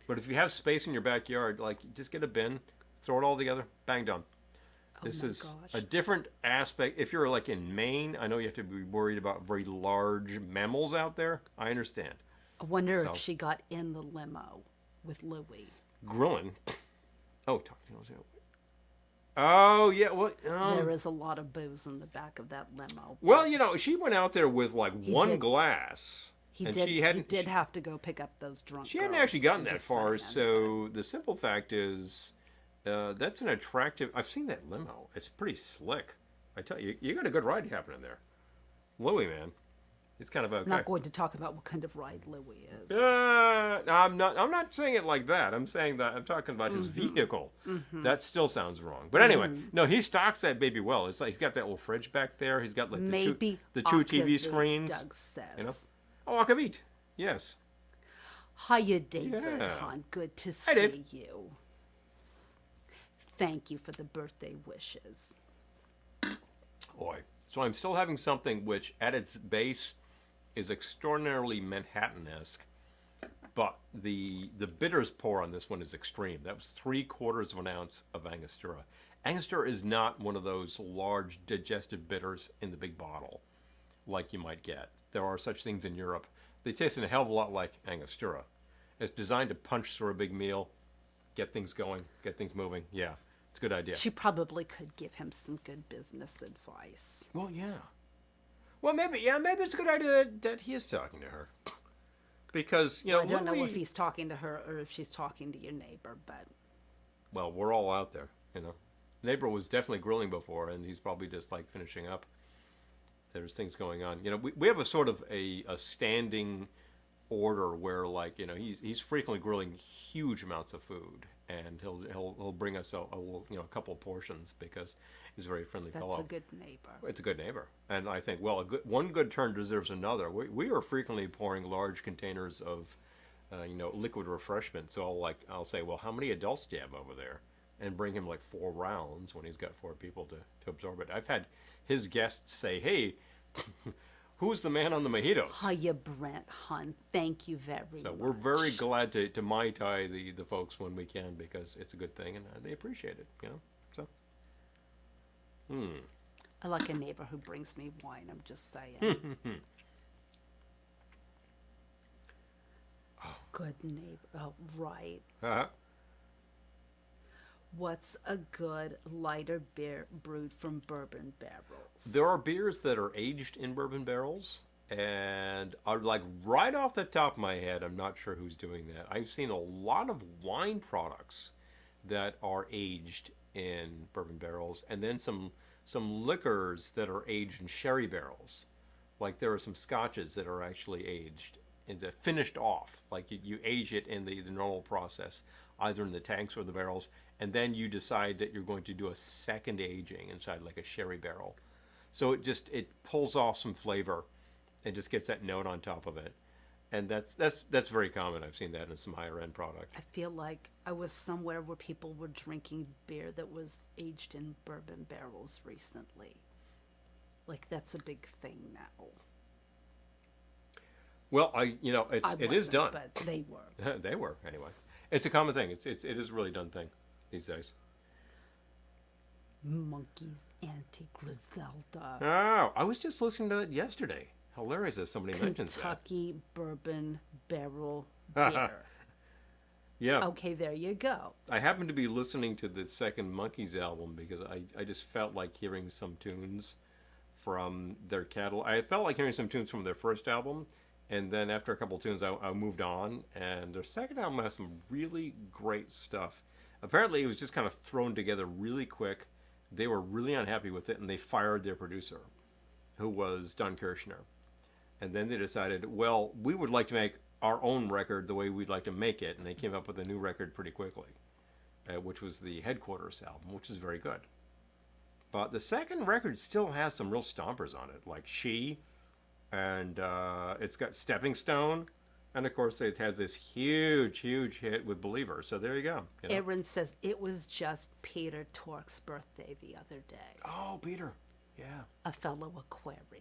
But if you have space in your backyard, like just get a bin, throw it all together, bang, done. This my is gosh. a different aspect. If you're like in Maine, I know you have to be worried about very large mammals out there. I understand. I wonder So- if she got in the limo with Louie. Grilling. Oh, oh yeah. Well, There is a lot of booze in the back of that limo. well, you know, she went out there with like one did- glass, He and did. she hadn't. He did have to go pick up those drunk. She hadn't girls. actually gotten I'm that just far. saying. So the simple fact is, that's an attractive. I've seen that limo. It's pretty slick. I tell you, you got a good ride happening there. Louie, man, it's kind of okay. I'm not going to talk about what kind of ride Louie is. No, I'm not. I'm not saying it like that. I'm saying that I'm talking about his vehicle. That still sounds wrong. But anyway, no, he stocks that baby well. It's like he's got that little fridge back there. He's got like Maybe the two TV Akavit, screens. Doug says. You know? Oh, Akavit. Yes. Hiya, David Yeah. Hahn. Good to Hi, see Dave. you. Thank you for the birthday wishes. Boy. So I'm still having something which, at its base, is extraordinarily Manhattan-esque, but the bitters pour on this one is extreme. That was 3/4 of an ounce of Angostura. Angostura is not one of those large digestive bitters in the big bottle, like you might get. There are such things in Europe. They taste a hell of a lot like Angostura. It's designed to punch through a big meal, get things going, get things moving. Yeah, it's a good idea. She probably could give him some good business advice. Well, yeah. Well, maybe it's a good idea that he is talking to her. Because, you know, I don't know Louie- if he's talking to her or if she's talking to your neighbor, but Well, we're all out there, you know. Neighbor was definitely grilling before, and he's probably just like finishing up. There's things going on. You know, we have a sort of a standing order where, like, you know, he's frequently grilling huge amounts of food, and he'll bring us a couple of portions because he's a very friendly that's fellow. a good neighbor. It's a good neighbor, and I think, well, one good turn deserves another. We are frequently pouring large containers of, liquid refreshment. So I'll say, well, how many adults do you have over there? And bring him like 4 rounds when he's got 4 people to absorb it. I've had his guests say, hey, who's the man on the mojitos? Hiya, Brent Hunt. Thank you very much. So we're very glad to Mai Tai the folks when we can, because it's a good thing, and they appreciate it, you know. So, I like a neighbor who brings me wine, I'm just saying. Good neighbor. Oh, right. uh What's a good lighter beer brewed from bourbon barrels? There are beers that are aged in bourbon barrels, and are like right off the top of my head, I'm not sure who's doing that. I've seen a lot of wine products that are aged in bourbon barrels, and then some liquors that are aged in sherry barrels. Like there are some scotches that are actually aged and finished off. Like you age it in the normal process, either in the tanks or the barrels, and then you decide that you're going to do a second aging inside like a sherry barrel. So it pulls off some flavor, and just gets that note on top of it, and that's very common. I've seen that in some higher end product. I feel like I was somewhere where people were drinking beer that was aged in bourbon barrels recently. Like that's a big thing now. Well, it is done. But they were. They were anyway. It's a common thing. It is a really done thing these days. Monkeys Anti-Griselda. Oh, I was just listening to it yesterday. Hilarious that somebody mentions that. Kentucky bourbon barrel beer. Yeah. Okay, there you go. I happened to be listening to the second Monkeys album because I just felt like hearing some tunes from their catalog. I felt like hearing some tunes from their first album, and then after a couple tunes, I moved on, and their second album has some really great stuff. Apparently, it was just kind of thrown together really quick. They were really unhappy with it, and they fired their producer, who was Don Kirshner. And then they decided, well, we would like to make our own record the way we'd like to make it, and they came up with a new record pretty quickly, which was the Headquarters album, which is very good. But the second record still has some real stompers on it, like She, and it's got Stepping Stone, and of course it has this huge hit with Believer. So there you go. You know? Aaron says it was just Peter Tork's birthday the other day. Oh, Peter. Yeah. A fellow Aquarian.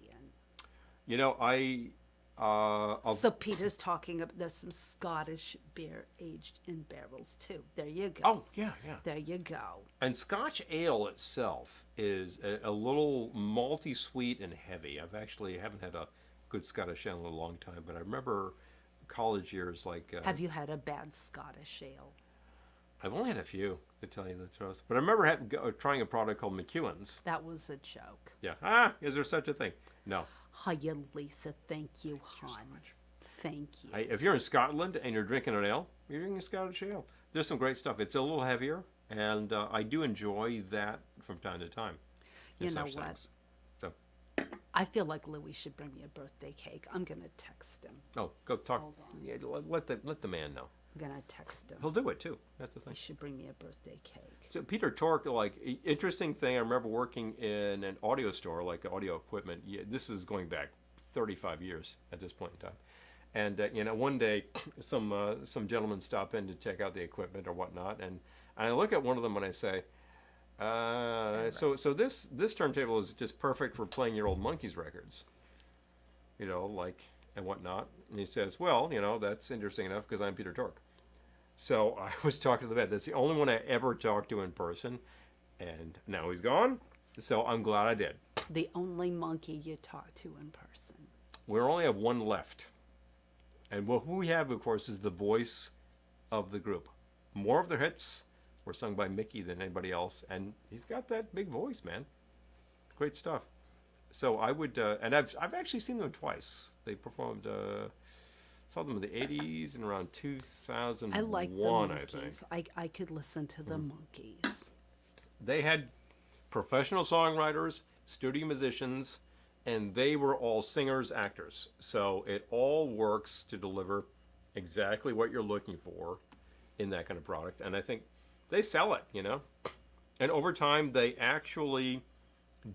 You know, So Peter's talking about there's some Scottish beer aged in barrels too. There you go. Oh, yeah. There you go. And Scotch ale itself is a little malty, sweet, and heavy. I haven't had a good Scottish ale in a long time, but I remember college years like... Have you had a bad Scottish ale? I've only had a few, to tell you the truth. But I remember trying a product called McEwen's. That was a joke. Yeah. Is there such a thing? No. Hiya, Lisa. Thank you, hon. Thank you. If you're in Scotland and you're drinking an ale, you're drinking a Scottish ale. There's some great stuff. It's a little heavier, and I do enjoy that from time to time. You know what? So, I feel like Louis should bring me a birthday cake. I'm gonna text him. oh, go talk. Hold on. Yeah, let the man know. I'm gonna text him. He'll do it too. That's the He thing. should bring me a birthday cake. So Peter Tork, interesting thing. I remember working in an audio store, like audio equipment. Yeah, this is going back 35 years at this point in time. And one day, some gentleman stopped in to check out the equipment or whatnot, and I look at one of them and I say, so this turntable is just perfect for playing your old Monkees records, and whatnot. And he says, well, that's interesting enough because I'm Peter Tork. So I was talking to the man. That's the only one I ever talked to in person, and now he's gone. So I'm glad I did. The only monkey you talk to in person. We only have one left. And who we have, of course, is the voice of the group. More of their hits were sung by Mickey than anybody else, and he's got that big voice, man. Great stuff. So I would, and I've actually seen them twice. They performed, saw them in the 80s and around 2001, I like the I think. monkeys. I could listen to the monkeys. They had professional songwriters, studio musicians, and they were all singers, actors. So it all works to deliver exactly what you're looking for in that kind of product. And I think they sell it, And over time, they actually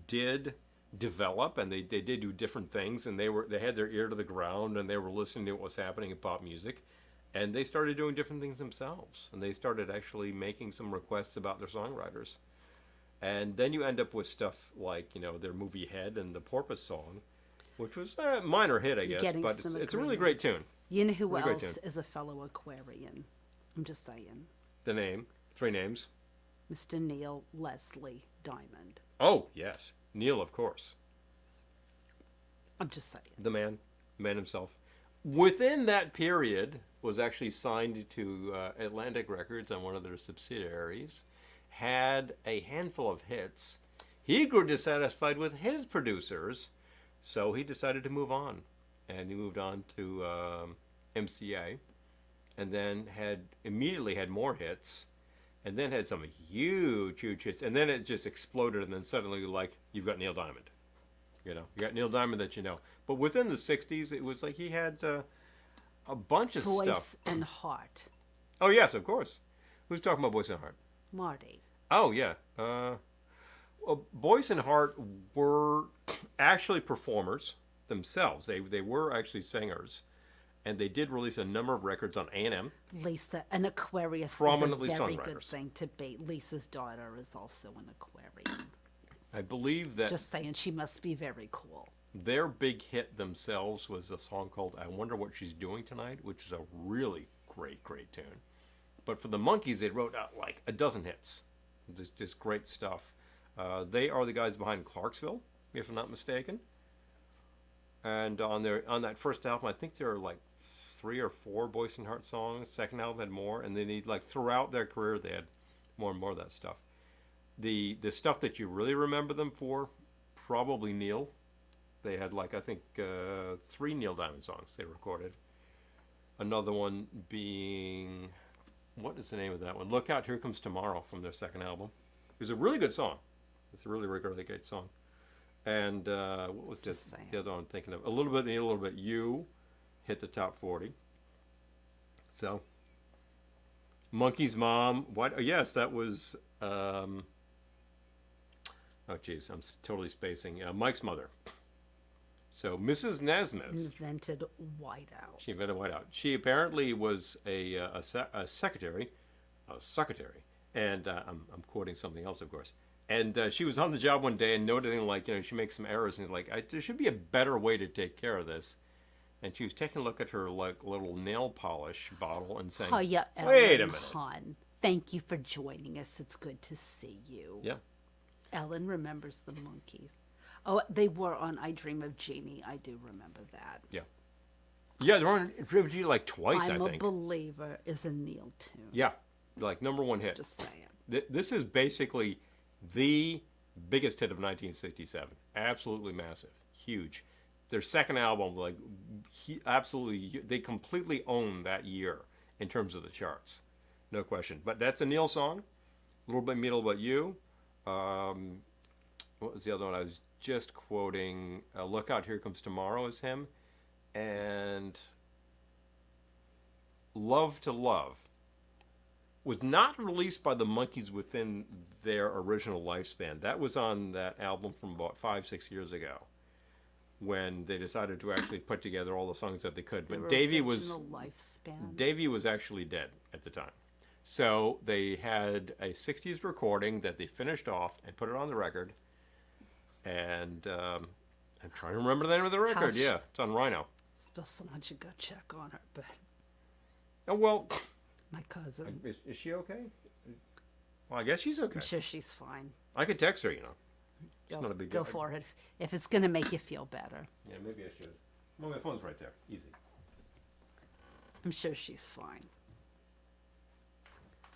did develop, and they did do different things, and they had their ear to the ground, and they were listening to what was happening in pop music, and they started doing different things themselves, and they started actually making some requests about their songwriters. And then you end up with stuff like, their movie Head and the Porpoise song, which was a minor hit, I guess, but it's a really great tune. You know who else is a fellow Aquarian? I'm just saying. The name, 3 names. Mr. Neil Leslie Diamond. Oh, yes. Neil, of course. I'm just saying. The man himself. Within that period, was actually signed to Atlantic Records on one of their subsidiaries, had a handful of hits. He grew dissatisfied with his producers, so he decided to move on. And he moved on to MCA, and then immediately had more hits, and then had some huge hits, and then it just exploded, and then suddenly, you've got Neil Diamond. You got Neil Diamond that you know. But within the 60s, it was like he had a bunch of Voice stuff. and Heart. Oh, yes, of course. Who's talking about Voice and Heart? Marty. Oh, yeah. Well, Voice and Heart were actually performers themselves. They were actually singers, and they did release a number of records on A&M. Lisa, an Aquarius Prominently is a very good songwriters. thing to be. Lisa's daughter is also an Aquarian. I believe that Just saying, she must be very cool. their big hit themselves was a song called "I Wonder What She's Doing Tonight," which is a really great tune. But for the Monkees, they wrote out like a dozen hits. Just great stuff. They are the guys behind Clarksville, if I'm not mistaken. And on that first album, I think there are like 3 or 4 Boyce and Hart songs. Second album had more, and they need like throughout their career they had more and more of that stuff. The stuff that you really remember them for, probably Neil. They had like I think 3 Neil Diamond songs they recorded. Another one being, what is the name of that one? Look Out, Here Comes Tomorrow from their second album. It was a really good song. It's a really great song. And what was this? The other one I'm thinking of? A Little Bit Me, A Little Bit You hit the top 40. So, Monkey's Mom. What? Oh, yes, that was. Oh, geez, I'm totally spacing. Mike's mother. So, Mrs. Nesmith. Invented Whiteout. She invented Whiteout. She apparently was a secretary, and I'm quoting something else, of course. And she was on the job one day and noting, like, she makes some errors, and like, there should be a better way to take care of this. And she was taking a look at her like little nail polish bottle and saying, Hiya, "Wait a Ellen minute." Hahn. Thank you for joining us. It's good to see you. Yeah. Ellen remembers the Monkees. Oh, they were on I Dream of Jeannie. I do remember that. Yeah. Yeah, they're on Dream like twice, I'm I a think. Believer is a Neil tune. Yeah, like #1 hit. Just saying. This is basically the biggest hit of 1967. Absolutely massive, huge. Their second album, like, absolutely, they completely own that year in terms of the charts, no question. But that's a Neil song. A Little Bit Me, A Little Bit You. What was the other one? I was just quoting. Look Out, Here Comes Tomorrow is him, and Love to Love was not released by the Monkees within their original lifespan. That was on that album from about 5-6 years ago, when they decided to actually put together all the songs that they could. But Davey was actually dead at the time. So they had a 60s recording that they finished off and put it on the record. And I'm trying to remember the name of the record. Yeah, it's on Rhino. Still someone should go check on her, but Oh, well, my cousin. is she okay? Well, I guess she's okay. I'm sure she's fine. I could text her, It's not a big Go deal. for it. If it's going to make you feel better. Yeah, maybe I should. Well, my phone's right there. Easy. I'm sure she's fine.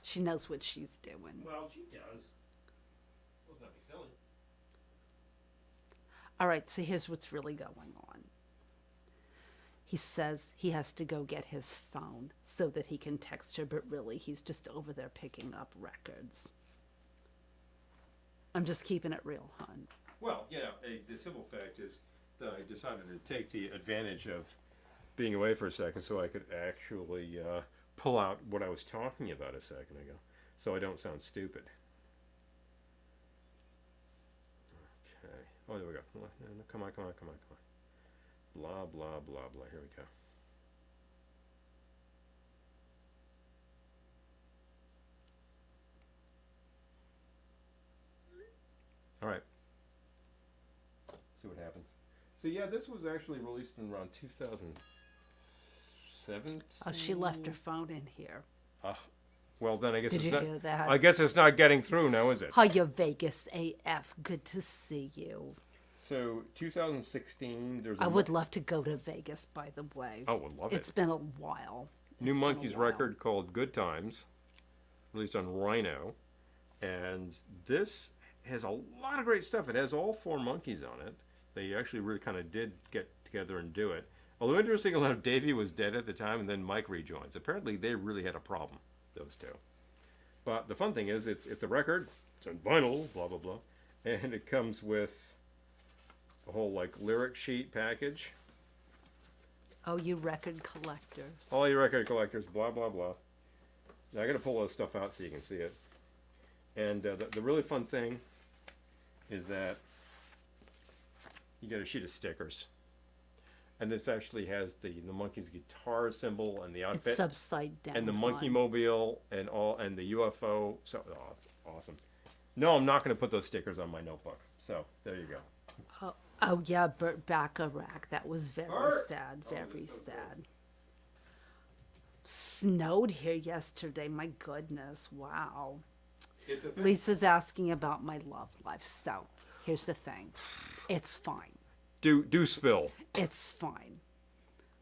She knows what she's doing. Well, she does. Let's not be silly. All right, so here's what's really going on. He says he has to go get his phone so that he can text her, but really he's just over there picking up records. I'm just keeping it real, hon. Well, the simple fact is that I decided to take the advantage of being away for a second so I could actually pull out what I was talking about a second ago, so I don't sound stupid. Okay. Oh, there we go. No, come on. Blah, blah, blah, blah. Here we go. All right. See what happens. So yeah, this was actually released in around 2007. Oh, she left her phone in here. Well, then I guess Did it's you not. hear that? I guess it's not getting through now, is it? Hiya, Vegas AF. Good to see you. So 2016. There's. I would love to go to Vegas, by the way. Oh, would love It's it. been a while. New It's been a Monkees while. record called "Good Times," released on Rhino, and this has a lot of great stuff. It has all 4 Monkees on it. They actually really kind of did get together and do it. Although interesting enough, Davey was dead at the time, and then Mike rejoins. Apparently, they really had a problem, those two. But the fun thing is, it's a record. It's on vinyl, blah blah blah, and it comes with a whole like lyric sheet package. Oh, you record collectors. All you record collectors, blah blah blah. Now I got to pull all this stuff out so you can see it. And the really fun thing is that you get a sheet of stickers. And this actually has the monkey's guitar symbol and the outfit. It's upside down. And the monkey hon. mobile and the UFO. So, it's awesome. No, I'm not going to put those stickers on my notebook. So, there you go. Oh yeah, Burt Bacharach. That was very Burt! sad. Oh, Very that's so sad. Snowed here yesterday. My goodness. Wow. It's a thing. Lisa's asking about my love life. So here's the thing. It's fine. Do spill. It's fine.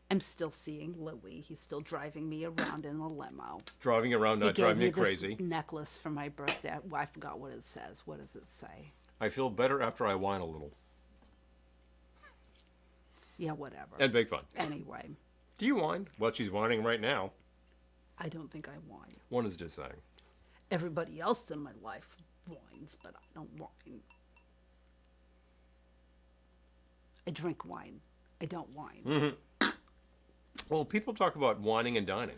I'm still seeing Louis. He's still driving me around in a limo. Driving around, not He gave driving me you crazy. this necklace for my birthday. Well, I forgot what it says. What does it say? I feel better after I whine a little. Yeah, whatever. And big fun. Anyway, Do you whine? Well, she's whining right now. I don't think I whine. One is just saying. Everybody else in my life whines, but I don't whine. I drink wine. I don't whine. Well, people talk about whining and dining.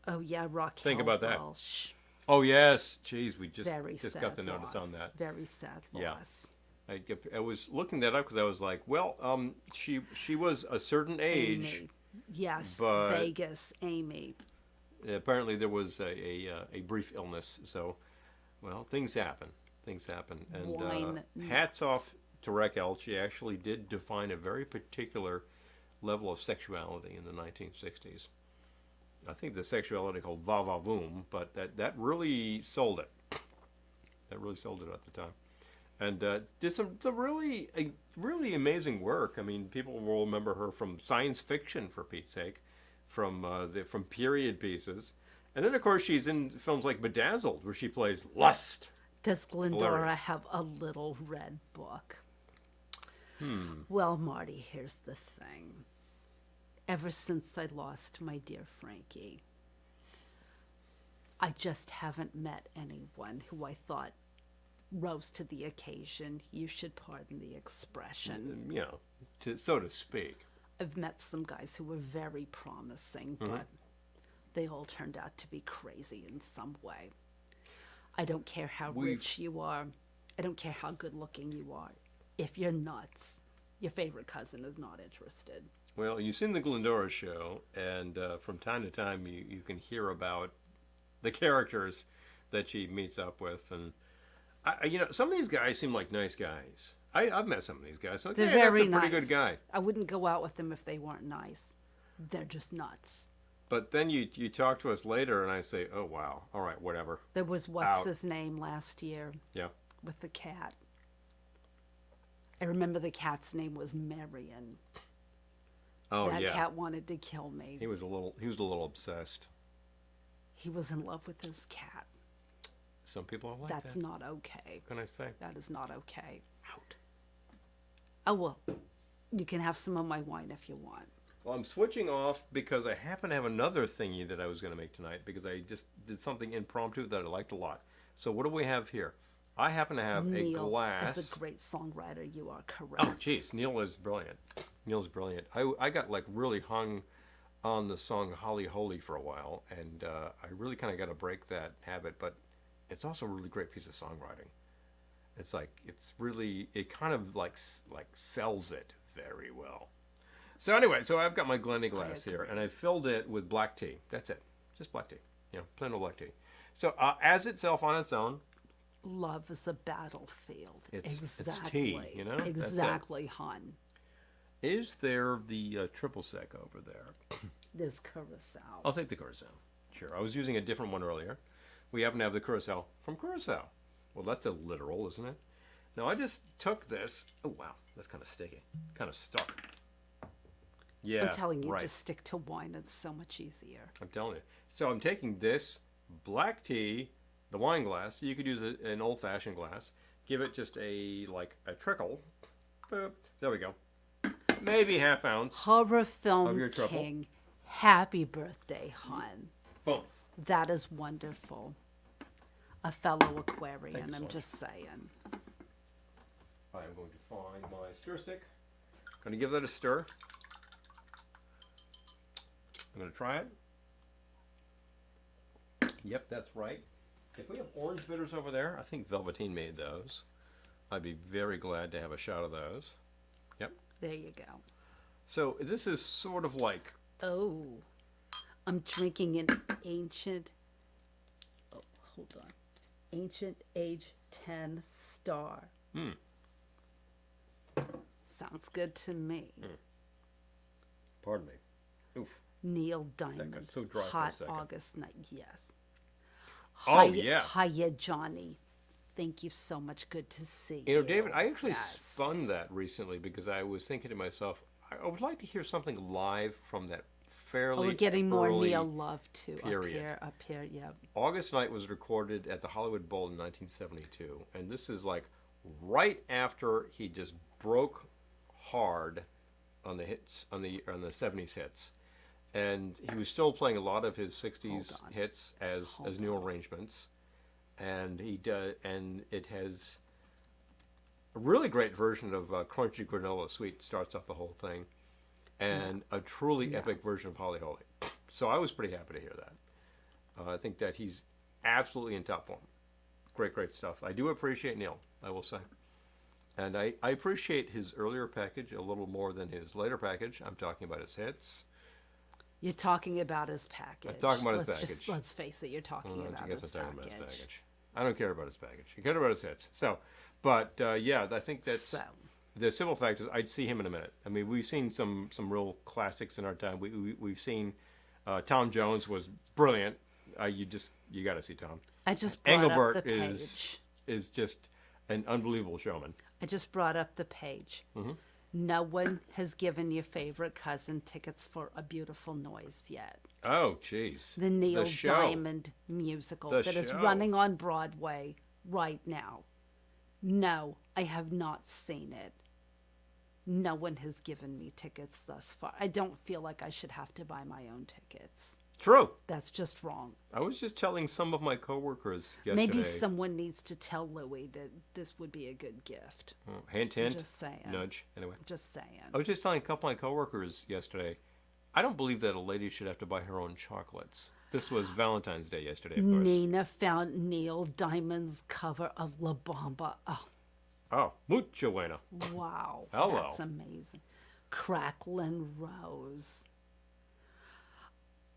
Oh yeah, Raquel Think about that. Welch. Oh, yes. Jeez, we just Very sad got the notice loss. on that. Very sad Yeah. loss. I was looking that up because I was like, well, she was a certain age. Amy. Yes, but- Vegas, Amy. Apparently, there was a brief illness. So, well, things happen. Things happen. And Wine hats off to Raquel. She actually did define a very particular level of sexuality in the 1960s. I think the sexuality called va va voom, but that really sold it. That really sold it at the time. And did some really amazing work. I mean, people will remember her from science fiction, for Pete's sake, from period pieces, and then of course she's in films like Bedazzled, where she plays lust. Does Glendora Hilarious. have a little red book? Well, Marty, here's the thing. Ever since I lost my dear Frankie, I just haven't met anyone who I thought rose to the occasion. You should pardon the expression. You know, so to speak. I've met some guys who were very promising, but they all turned out to be crazy in some way. I don't care how rich you are. I don't care how good looking you are. If you're nuts, your favorite cousin is not interested. Well, you've seen the Glendora show, and from time to time you can hear about the characters that she meets up with, and some of these guys seem like nice guys. I've met some of these guys. Like, They're hey, very that's a pretty nice. good guy. I wouldn't go out with them if they weren't nice. They're just nuts. But then you talk to us later, and I say, oh wow, all right, whatever. There was what's Out. his name last year Yeah. with the cat. I remember the cat's name was Marion. Oh That yeah. cat wanted to kill me. He was a little obsessed. He was in love with his cat. Some people are like That's that. not okay. What can I say? That is not okay. Out. Oh, well, you can have some of my wine if you want. Well, I'm switching off because I happen to have another thingy that I was going to make tonight because I just did something impromptu that I liked a lot. So what do we have here? I happen to have a Neil glass. is a great songwriter. You are correct. Oh, jeez, Neil is brilliant. Neil's brilliant. I got like really hung on the song Holly Holy for a while, and I really kind of got to break that habit. But it's also a really great piece of songwriting. It's like it kind of like sells it very well. So anyway, I've got my Glendy glass here, and I filled it with black tea. That's it, just black tea. Plain old black tea. So as itself on its own, Love is a battlefield. It's exactly. tea, you know? That's it. Exactly, hon. is there the triple sec over there? There's Curacao. I'll take the Curacao. Sure, I was using a different one earlier. We happen to have the Curacao from Curacao. Well, that's a literal, isn't it? Now, I just took this. Oh, wow, that's kind of sticky. Kind of stuck. Yeah, I'm telling you, right. just stick to wine. It's so much easier. I'm telling you. So I'm taking this black tea, the wine glass. You could use an old-fashioned glass. Give it just a trickle. Boop. There we go. Maybe half ounce. Horror Of film your trouble. king. Happy birthday, hon. Boom. That is wonderful. A fellow Aquarian, Thank you so I'm much. just saying. I'm going to find my stir stick. Going to give that a stir. I'm going to try it. Yep, that's right. If we have orange bitters over there, I think Velveteen made those. I'd be very glad to have a shot of those. Yep. There you go. So this is sort of like, Oh, I'm drinking an ancient. Oh, hold on. Ancient Age 10 Star. Sounds good to me. pardon me. Oof. Neil Diamond. got so dry for a Hot second. August night. Yes. Oh, yeah. Hiya, Johnny. Thank you so much. Good to see you. You know, David, I actually Yes. spun that recently because I was thinking to myself, I would like to hear something live from that fairly Oh, we're getting more early Neil love too. period. Up here, yeah. August Night was recorded at the Hollywood Bowl in 1972, and this is like right after he just broke hard on the hits on the 70s hits, and he was still playing a lot of his 60s Hold on. hits as new arrangements, and it has a really great version of Crunchy Granola Sweet starts off the whole thing, and a truly epic version of Holly Holy. So I was pretty happy to hear that. I think that he's absolutely in top form. Great stuff. I do appreciate Neil, I will say. And I appreciate his earlier package a little more than his later package. I'm talking about his hits. You're talking about his package. I'm talking about his let's package. let's face it, you're talking about I guess his I'm talking package. about his package. I don't care about his package. I care about his hits. So, but yeah, I think that's So, the simple fact is I'd see him in a minute. I mean, we've seen some real classics in our time. We've seen Tom Jones was brilliant. You got to see Tom. I just brought up Engelbert the page. is just an unbelievable showman. I just brought up the page. Mm-hmm. No one has given your favorite cousin tickets for A Beautiful Noise yet. Oh, jeez. The Neil show. Diamond musical The that is show. running on Broadway right now. No, I have not seen it. No one has given me tickets thus far. I don't feel like I should have to buy my own tickets. True. That's just wrong. I was just telling some of my coworkers yesterday. Maybe someone needs to tell Louis that this would be a good gift. Hint, Just saying. nudge. Anyway, Just saying. I was just telling a couple of my coworkers yesterday. I don't believe that a lady should have to buy her own chocolates. This was Valentine's Day yesterday, of course. Nina found Neil Diamond's cover of La Bamba. Oh, Oh, mucho bueno. wow. Hello. That's amazing. Cracklin' Rose.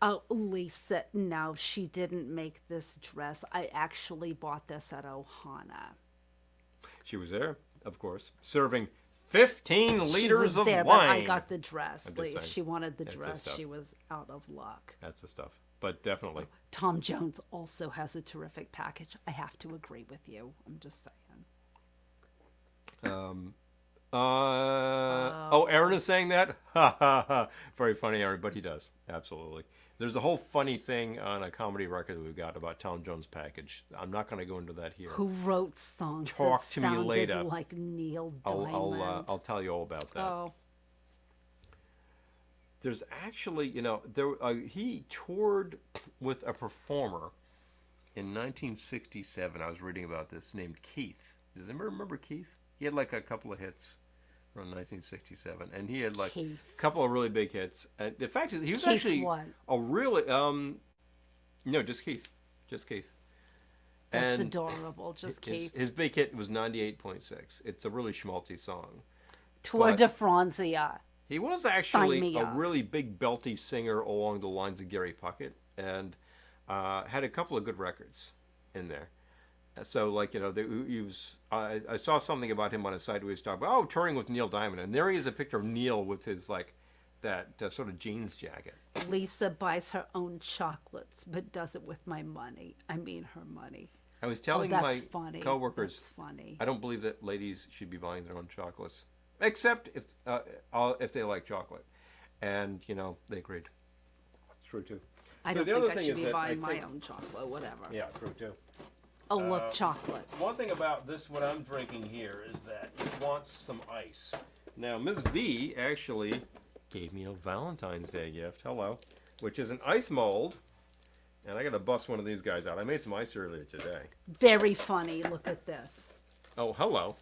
Oh, Lisa, no, she didn't make this dress. I actually bought this at Ohana. She was there, of course, serving 15 liters she was of there, wine. but I got the dress. I'm just Like, if saying. she wanted the That's the dress, stuff. she was out of luck. That's the stuff. But definitely. Tom Jones also has a terrific package. I have to agree with you. I'm just saying. Aaron is saying that? Ha ha ha. Very funny, Aaron, but he does. Absolutely. There's a whole funny thing on a comedy record that we've got about Tom Jones' package. I'm not going to go into that here. Who wrote songs Talk that to me sounded later. like Neil Diamond? I'll tell you all about that. Oh, There's actually, he toured with a performer in 1967. I was reading about this, named Keith. Does anybody remember Keith? He had like a couple of hits around 1967, and he had like Keith. a couple of really big hits. And the fact is, he was Keith actually what? a really no, just Keith. That's And adorable. Just Keith. His big hit was 98.6. It's a really schmaltzy song. Tour but- de Franzia. He was Sign actually me a up. really big belty singer along the lines of Gary Puckett, and had a couple of good records in there. So, like, he was. I saw something about him on his site where he was talking about, touring with Neil Diamond, and there he is, a picture of Neil with his that sort of jeans jacket. Lisa buys her own chocolates, but does it with my money. I mean, her money. I was telling that's my funny. coworkers, That's funny. I don't believe that ladies should be buying their own chocolates, except if they like chocolate, and they agreed. It's true too. I So don't the other think I thing should is be that buying I my think- own chocolate. Whatever. Yeah, true too. Oh, look, chocolates. One thing about this, what I'm drinking here, is that it wants some ice. Now, Ms. V actually gave me a Valentine's Day gift, hello, which is an ice mold. And I got to bust one of these guys out. I made some ice earlier today. Very funny. Look at this. Oh, hello.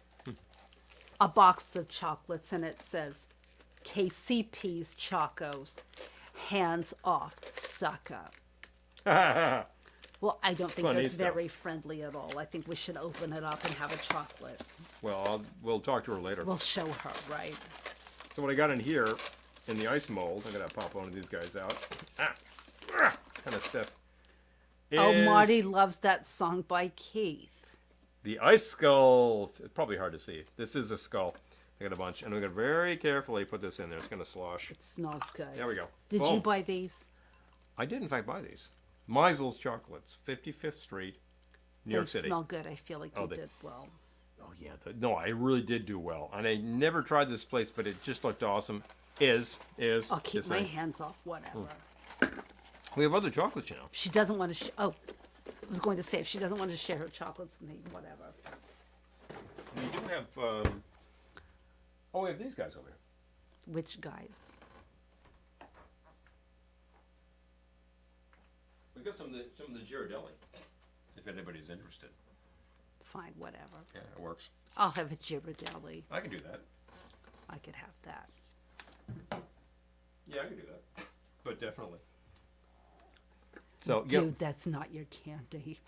A box of chocolates, and it says, KCP's Chocos. Hands off, sucker. Well, I don't think Funny that's stuff. very friendly at all. I think we should open it up and have a chocolate. Well, we'll talk to her later. We'll show her, right? So what I got in here, in the ice mold, I'm going to pop one of these guys out. Kind of stiff. Oh, is Marty loves that song by Keith. The ice skulls. It's probably hard to see. This is a skull. I got a bunch. And I'm going to very carefully put this in there. It's going to slosh. It smells good. There we go. Did Boom. you buy these? I did, in fact, buy these. Meisel's Chocolates, 55th Street, New York They City. smell good. I feel like you they- did well. Oh, yeah. No, I really did do well. And I never tried this place, but it just looked awesome. I'll keep just my saying. hands off. Whatever. We have other chocolates, you know. She doesn't want to. I was going to say if she doesn't want to share her chocolates with me, whatever. We do have, we have these guys over here. Which guys? We got some of the Ghirardelli, if anybody's interested. Fine, whatever. Yeah, it works. I'll have a Ghirardelli. I can do that. I could have that. Yeah, I can do that. But definitely. So, Dude, that's not your candy.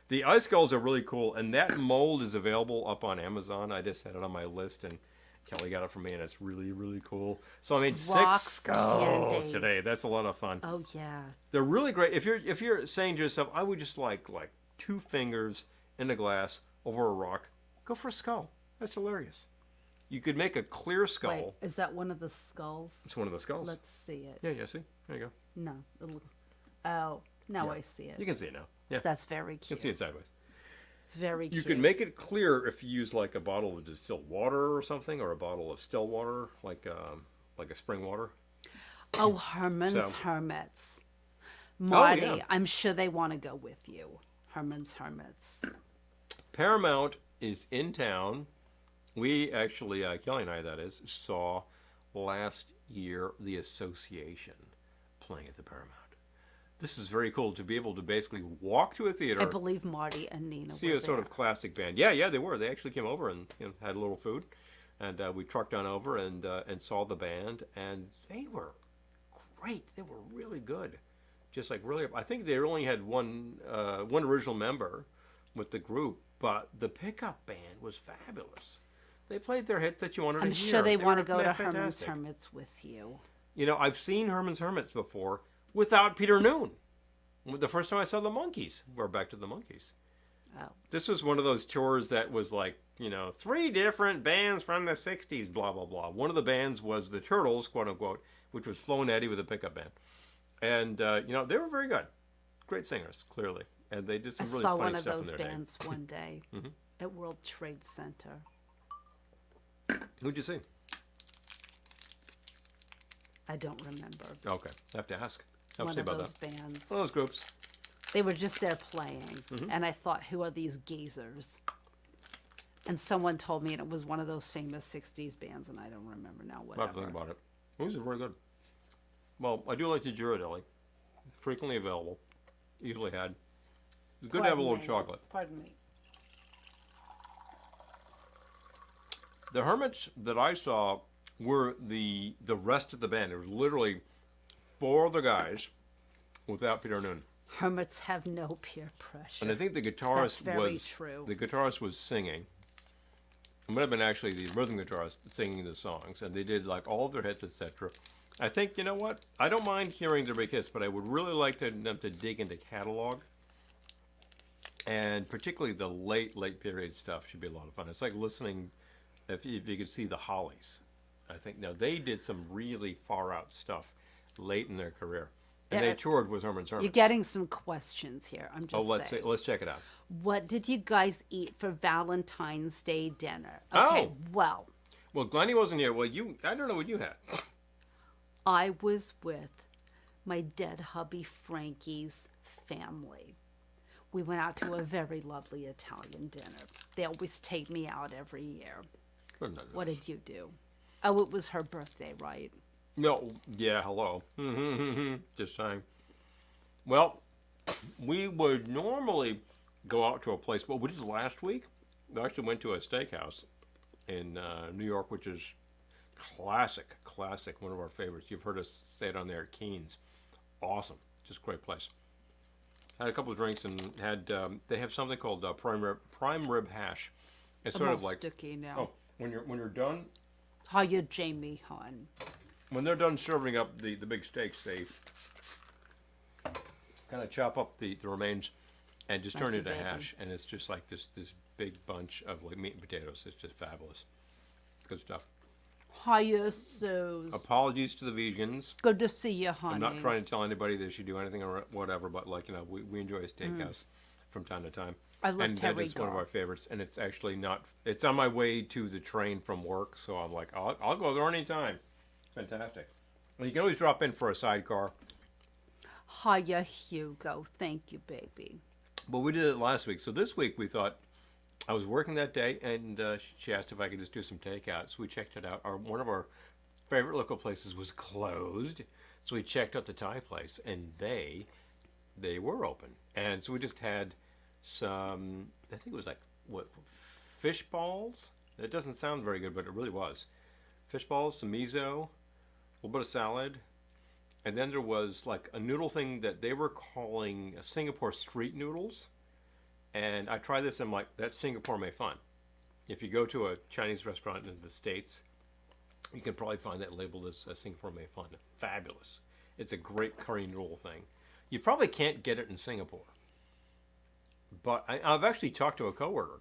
The ice skulls are really cool, and that mold is available up on Amazon. I just had it on my list, and Kelly got it for me, and it's really, really cool. So I made Rock 6 skulls candy. today. That's a lot of fun. Oh yeah. They're really great. If you're saying to yourself, I would just like 2 fingers in a glass over a rock, go for a skull. That's hilarious. You could make a clear skull. Wait, is that one of the skulls? It's one of the skulls. Let's see it. Yeah, see? There you go. No. Oh, now Yeah. I see it. You can see it now. Yeah. That's very You cute. can see it sideways. It's very You cute. could make it clear if you use like a bottle of distilled water or something, or a bottle of still water, like a spring water. Oh, Herman's So- Hermits. Marty, yeah. I'm sure they want to go with you. Herman's Hermits. Paramount is in town. We actually, Kelly and I, that is, saw last year the Association playing at the Paramount. This is very cool to be able to basically walk to a theater, I believe Marty and Nina see were a sort there. of classic band. Yeah, they were. They actually came over and had a little food, and we trucked on over and saw the band, and they were great. They were really good. Just like really, I think they only had one original member with the group, but the pickup band was fabulous. They played their hits that you wanted I'm to hear. sure they want to were go to Herman's fantastic. Hermits with you. You know, I've seen Herman's Hermits before without Peter Noon. The first time I saw the Monkees, we're back to the Monkees. Oh. This was one of those tours that was like, 3 different bands from the 60s, blah, blah, blah. One of the bands was the Turtles, quote unquote, which was Flo and Eddie with a pickup band. And, they were very good. Great singers, clearly. And they did I some really saw funny one of stuff those in their day. bands one day at World Trade Center. Who'd you see? I don't remember. Okay, I have to ask. I'll One see of about those that. bands. One of those groups. They were just there playing, Mm-hmm. and I thought, who are these geezers? And someone told me it was one of those famous 60s bands, and I don't remember now I'll have to think whatever. about it. Those are very good. Well, I do like the Ghirardelli. Frequently available. Easily had. It's good to have a little chocolate. Pardon me. The Hermits that I saw were the rest of the band. It was literally 4 other guys without Peter Noon. Hermits have no peer pressure. And I think the guitarist That's very true. The guitarist was singing. It might have been actually the rhythm guitarist singing the songs, and they did like all of their hits, etc. I think, you know what? I don't mind hearing their big hits, but I would really like them to dig into catalog. And particularly the late period stuff should be a lot of fun. It's like listening, if you could see the Hollies. I think, now they did some really far out stuff late in their career. And Yeah, they toured with Herman's Hermits. You're getting some questions here. I'm just saying. let's check it out. What did you guys eat for Valentine's Day dinner? Oh. Okay, well, Well, Glennie wasn't here. Well, I don't know what you had. I was with my dead hubby Frankie's family. We went out to a very lovely Italian dinner. They always take me out every year. What did you do? Oh, it was her birthday, right? No, yeah, hello. Just saying. Well, we would normally go out to a place. What we did last week, we actually went to a steakhouse in New York, which is classic, one of our favorites. You've heard us say it on there, Keen's. Awesome, just a great place. Had a couple of drinks and had, they have something called prime rib hash. It's I'm sort all of like, sticky now. oh, when you're done, Hiya, Jamie, hon. when they're done serving up the big steaks, they kind of chop up the remains and just turn it into baby. hash, and it's just like this big bunch of like meat and potatoes. It's just fabulous. Good stuff. Hiya, Suze. Apologies to the vegans. Good to see you, honey. I'm not trying to tell anybody they should do anything or whatever, but like, you know, we enjoy a steakhouse from time to time. I love and Terry it's one of Gar. our favorites, and it's actually not. It's on my way to the train from work, so I'm like, I'll go there anytime. Fantastic. And you can always drop in for a sidecar. Hiya, Hugo. Thank you, baby. But we did it last week, so this week we thought I was working that day, and she asked if I could just do some takeout. So we checked it out. One of our favorite local places was closed, so we checked out the Thai place, and they were open. And so we just had some, I think it was like, what, fish balls? It doesn't sound very good, but it really was. Fish balls, some miso, a little bit of salad, and then there was like a noodle thing that they were calling Singapore street noodles. And I tried this, and I'm like, that's Singapore made fun. If you go to a Chinese restaurant in the States, you can probably find that labeled as Singapore made fun. Fabulous. It's a great curry noodle thing. You probably can't get it in Singapore. But I've actually talked to a coworker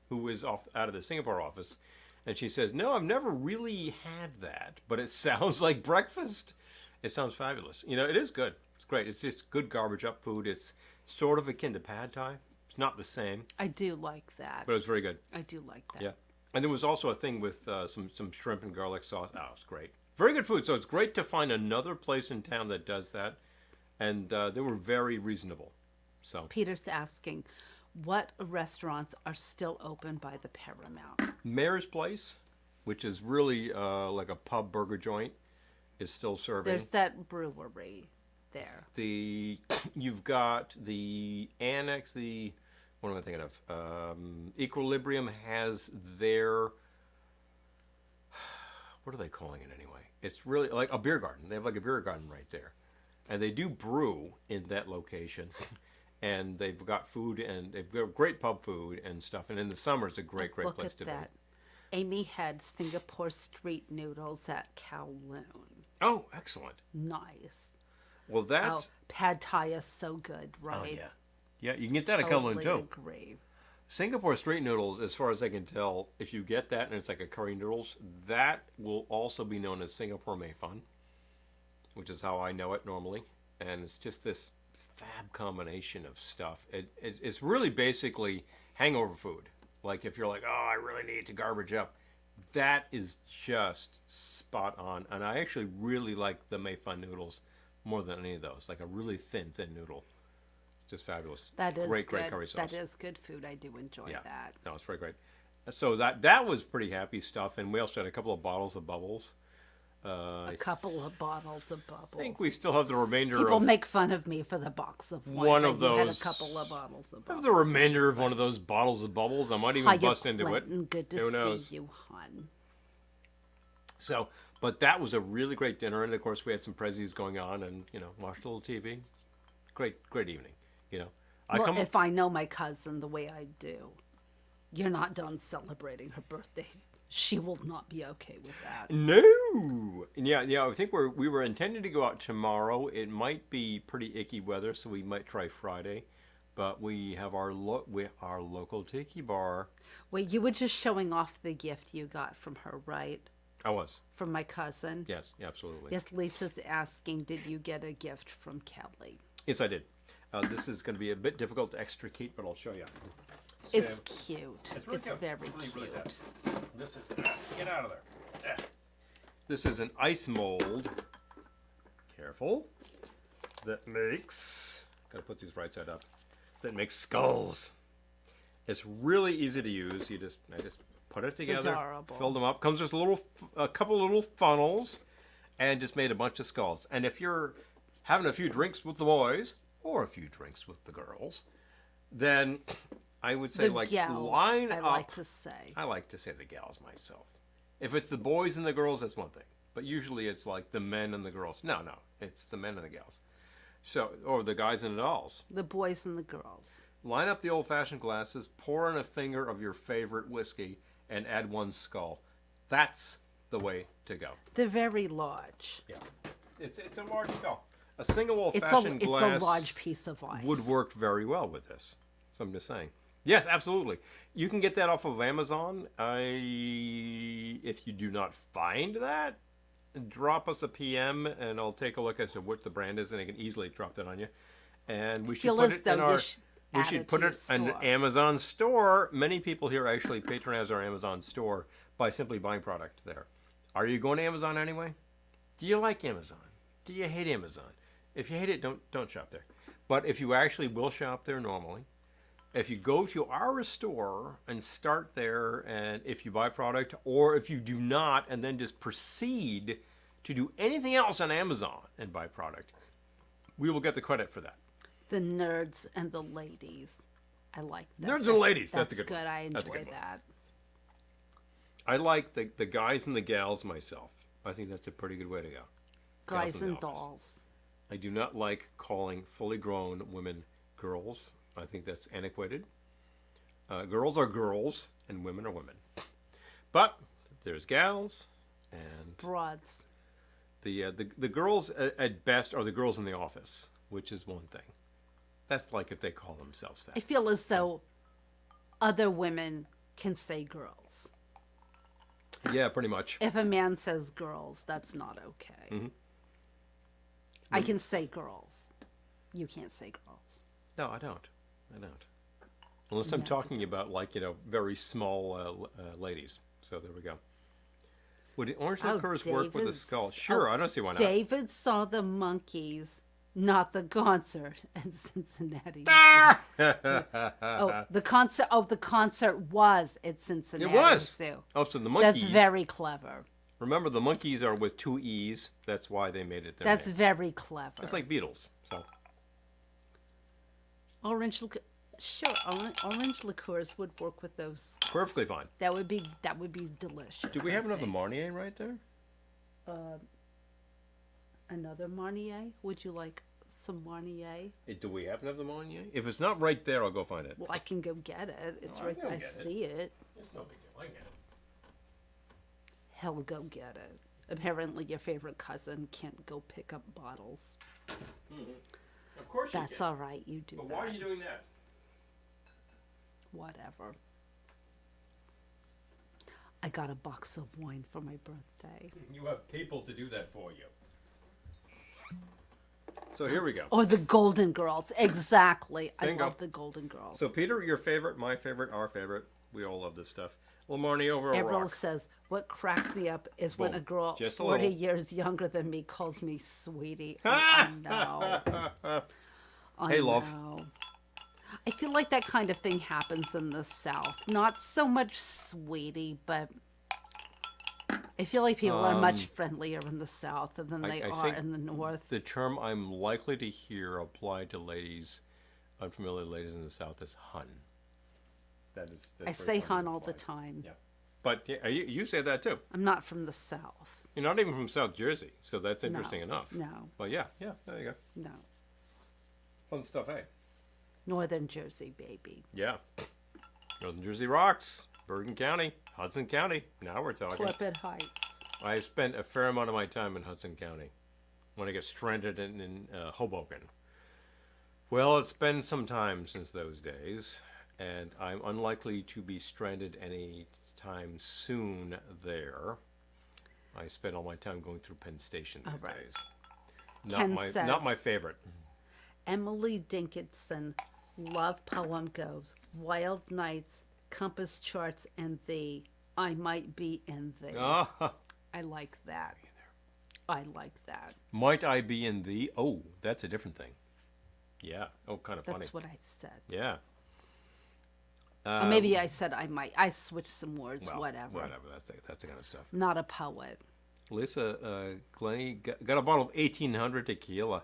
who is out of the Singapore office, and she says, no, I've never really had that, but it sounds like breakfast. It sounds fabulous. You know, it is good. It's great. It's just good garbage up food. It's sort of akin to pad thai. It's not the same, I do like that. but it was very good. I do like that. Yeah. And there was also a thing with some shrimp and garlic sauce. Oh, it's great. Very good food. So it's great to find another place in town that does that. And they were very reasonable. So Peter's asking, what restaurants are still open by the Paramount? Mayor's Place, which is really like a pub burger joint, is still serving. There's that brewery there. You've got the Annex, what am I thinking of? Equilibrium has their, what are they calling it anyway? It's really like a beer garden. They have like a beer garden right there. And they do brew in that location. And they've got food, and they've got great pub food and stuff. And in the summer, it's a great Look place at to that. Amy had Singapore street noodles at Kowloon. be. Oh, excellent. Nice. Well, that's... Oh, pad thai is so good, right? Oh, yeah. Yeah, you can get that at Totally Kowloon, too. agree. Singapore street noodles, as far as I can tell, if you get that and it's like a curry noodles, that will also be known as Singapore mei fun, which is how I know it normally. And it's just this fab combination of stuff. It's really basically hangover food. Like if you're like, oh, I really need to garbage up, that is just spot on. And I actually really like the mei fun noodles more than any of those. Like a really thin noodle. Just fabulous. That is great good. curry sauce. That is good food. I do enjoy that. No, it's very great. So that was pretty happy stuff, and we also had a couple of bottles of bubbles. A couple of bottles of bubbles. I think we still have the remainder People of make fun of me for the box of wine. one but of you had a those- couple of bottles of I have bubbles. the remainder of one of those bottles of bubbles. I might even Hiya, bust into Clinton. it. Good to Who knows? see you, hon. So, but that was a really great dinner, and of course we had some prezzies going on, and watched a little TV. Great evening. Well, if I know my cousin the way I do, you're not done celebrating her birthday. She will not be okay with that. No. Yeah. I think we were intending to go out tomorrow. It might be pretty icky weather, so we might try Friday. But we have our local tiki bar. Wait, you were just showing off the gift you got from her, right? I was. From my cousin? Yes, absolutely. Yes, Lisa's asking, did you get a gift from Kelly? Yes, I did. This is going to be a bit difficult to extricate, but I'll show you. It's cute. really It's cute. very Really, cute. really good. This is get out of there. This is an ice mold. Careful. That makes. Gotta put these right side up. That makes skulls. It's really easy to use. I just put it together, adorable. fill them up. Comes with a couple little funnels, and just made a bunch of skulls. And if you're having a few drinks with the boys or a few drinks with the girls, then I would say The gals, line I up. like to say. I like to say the gals myself. If it's the boys and the girls, that's one thing. But usually it's like the men and the girls. No, it's the men and the gals. So, or the guys and the dolls. The boys and the girls. Line up the old-fashioned glasses, pour in a finger of your favorite whiskey, and add one skull. That's the way to go. They're very large. Yeah, it's a large skull. A single It's old-fashioned a glass large piece of ice. would work very well with this. So I'm just saying. Yes, absolutely. You can get that off of Amazon. If you do not find that, drop us a PM and I'll take a look as to what the brand is, and I can easily drop that on you. And we should Feel put as it though in you our. should We add should it put to it your in an store. Amazon store. Many people here actually patronize our Amazon store by simply buying product there. Are you going to Amazon anyway? Do you like Amazon? Do you hate Amazon? If you hate it, don't shop there. But if you actually will shop there normally, if you go to our store and start there, and if you buy product, or if you do not, and then just proceed to do anything else on Amazon and buy product, we will get the credit for that. The nerds and the ladies. I like that. Nerds and ladies. That's a That's good one. I That's a enjoy good one. that. I like the guys and the gals myself. I think that's a pretty good way to go. Gals Guys in the and office. dolls. I do not like calling fully grown women girls. I think that's antiquated. Girls are girls and women are women. But there's gals and Broads. the girls at best are the girls in the office, which is one thing. That's like if they call themselves I that. feel as though other women can say girls. Yeah, pretty much. If a man says girls, that's not okay. Mm-hmm. I can say girls. You can't say girls. No, I don't. Unless I'm talking about very small ladies. So there we go. Would orange liqueurs work with a David's- skull? Sure, I don't see why not. David saw the monkeys, not the concert in Cincinnati. The concert. Oh, the concert was at Cincinnati. It was. Too. Oh, so the monkeys. That's very clever. Remember, the monkeys are with two E's. That's why they made it their That's name. very clever. It's like Beatles. So Orange liqueurs would work with those. Skulls. perfectly fine. That would be delicious. Do we have I another think. Marnier right there? Another Marnier? Would you like some Marnier? Do we happen to have the Marnier? If it's not right there, I'll go find it. Well, I can go get it. It's No, I right. can go I get it. see it. It's no big deal. I get it. He'll go get it. Apparently, your favorite cousin can't go pick up bottles. Of course you That's can. all right. You do But that. why are you doing that? Whatever. I got a box of wine for my birthday. You have people to do that for you. So here we go. Or the Golden Girls. Exactly. Bingo. I love the Golden Girls. So Peter, your favorite, my favorite, our favorite. We all love this stuff. Marnier over a Everyone rock. says, what cracks me up is when Boom. a girl Just a 40 little. years younger than me calls me sweetie. I know. Hey, love. know. I feel like that kind of thing happens in the South. Not so much sweetie, but I feel like people are much friendlier in the South than they I are think in the North. The term I'm likely to hear applied to ladies, unfamiliar ladies in the South, is hun. That's I very say common hun all the applied. time. Yeah. But yeah, you say that too. I'm not from the South. You're not even from South Jersey, so that's interesting No, enough. no. But yeah, there you go. No. Fun stuff, eh? Northern Jersey, baby. Yeah. Northern Jersey rocks. Bergen County, Hudson County. Now we're talking. Corporate Heights. I spent a fair amount of my time in Hudson County when I got stranded in Hoboken. Well, it's been some time since those days, and I'm unlikely to be stranded any time soon there. I spent all my time going through Penn Station these right. days. Ken Not my says- favorite. Emily Dinkinson, love poem goes, Wild Nights, Compass Charts, and Thee. I might be in thee. Ah, I like that. I like that. might I be in thee? Oh, that's a different thing. Yeah. Oh, kind of funny. That's what I said. Yeah. Or maybe I said I might. I switched some words, Well, whatever. That's the kind of stuff. Not a poet. Lisa, Glennie got a bottle of 1800 tequila.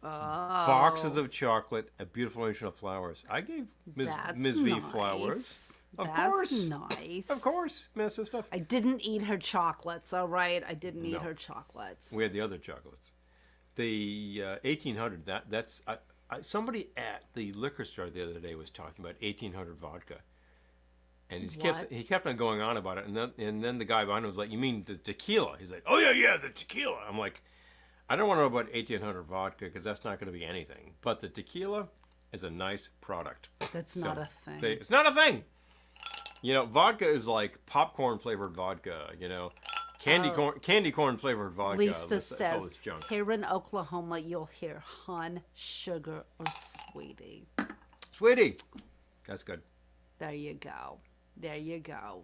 Oh, Boxes of chocolate, a beautiful arrangement of flowers. I gave that's Ms. V nice. flowers. Of That's course. nice. Of course, Miss and stuff. I didn't eat her chocolates, all right? I didn't eat No. her chocolates. We had the other chocolates. The 1800, that's... somebody at the liquor store the other day was talking about 1800 vodka. And What? he kept on going on about it, and then the guy behind him was like, "You mean the tequila?" He's like, "Oh yeah, the tequila." I'm like, I don't want to know about 1800 vodka because that's not going to be anything. But the tequila is a nice product. That's So, not a thing. it's not a thing. You know, vodka is like popcorn flavored vodka. You know, candy corn flavored vodka. Lisa That's all says, this junk. here in Oklahoma, you'll hear hun, sugar, or sweetie. Sweetie, that's good. There you go. There you go.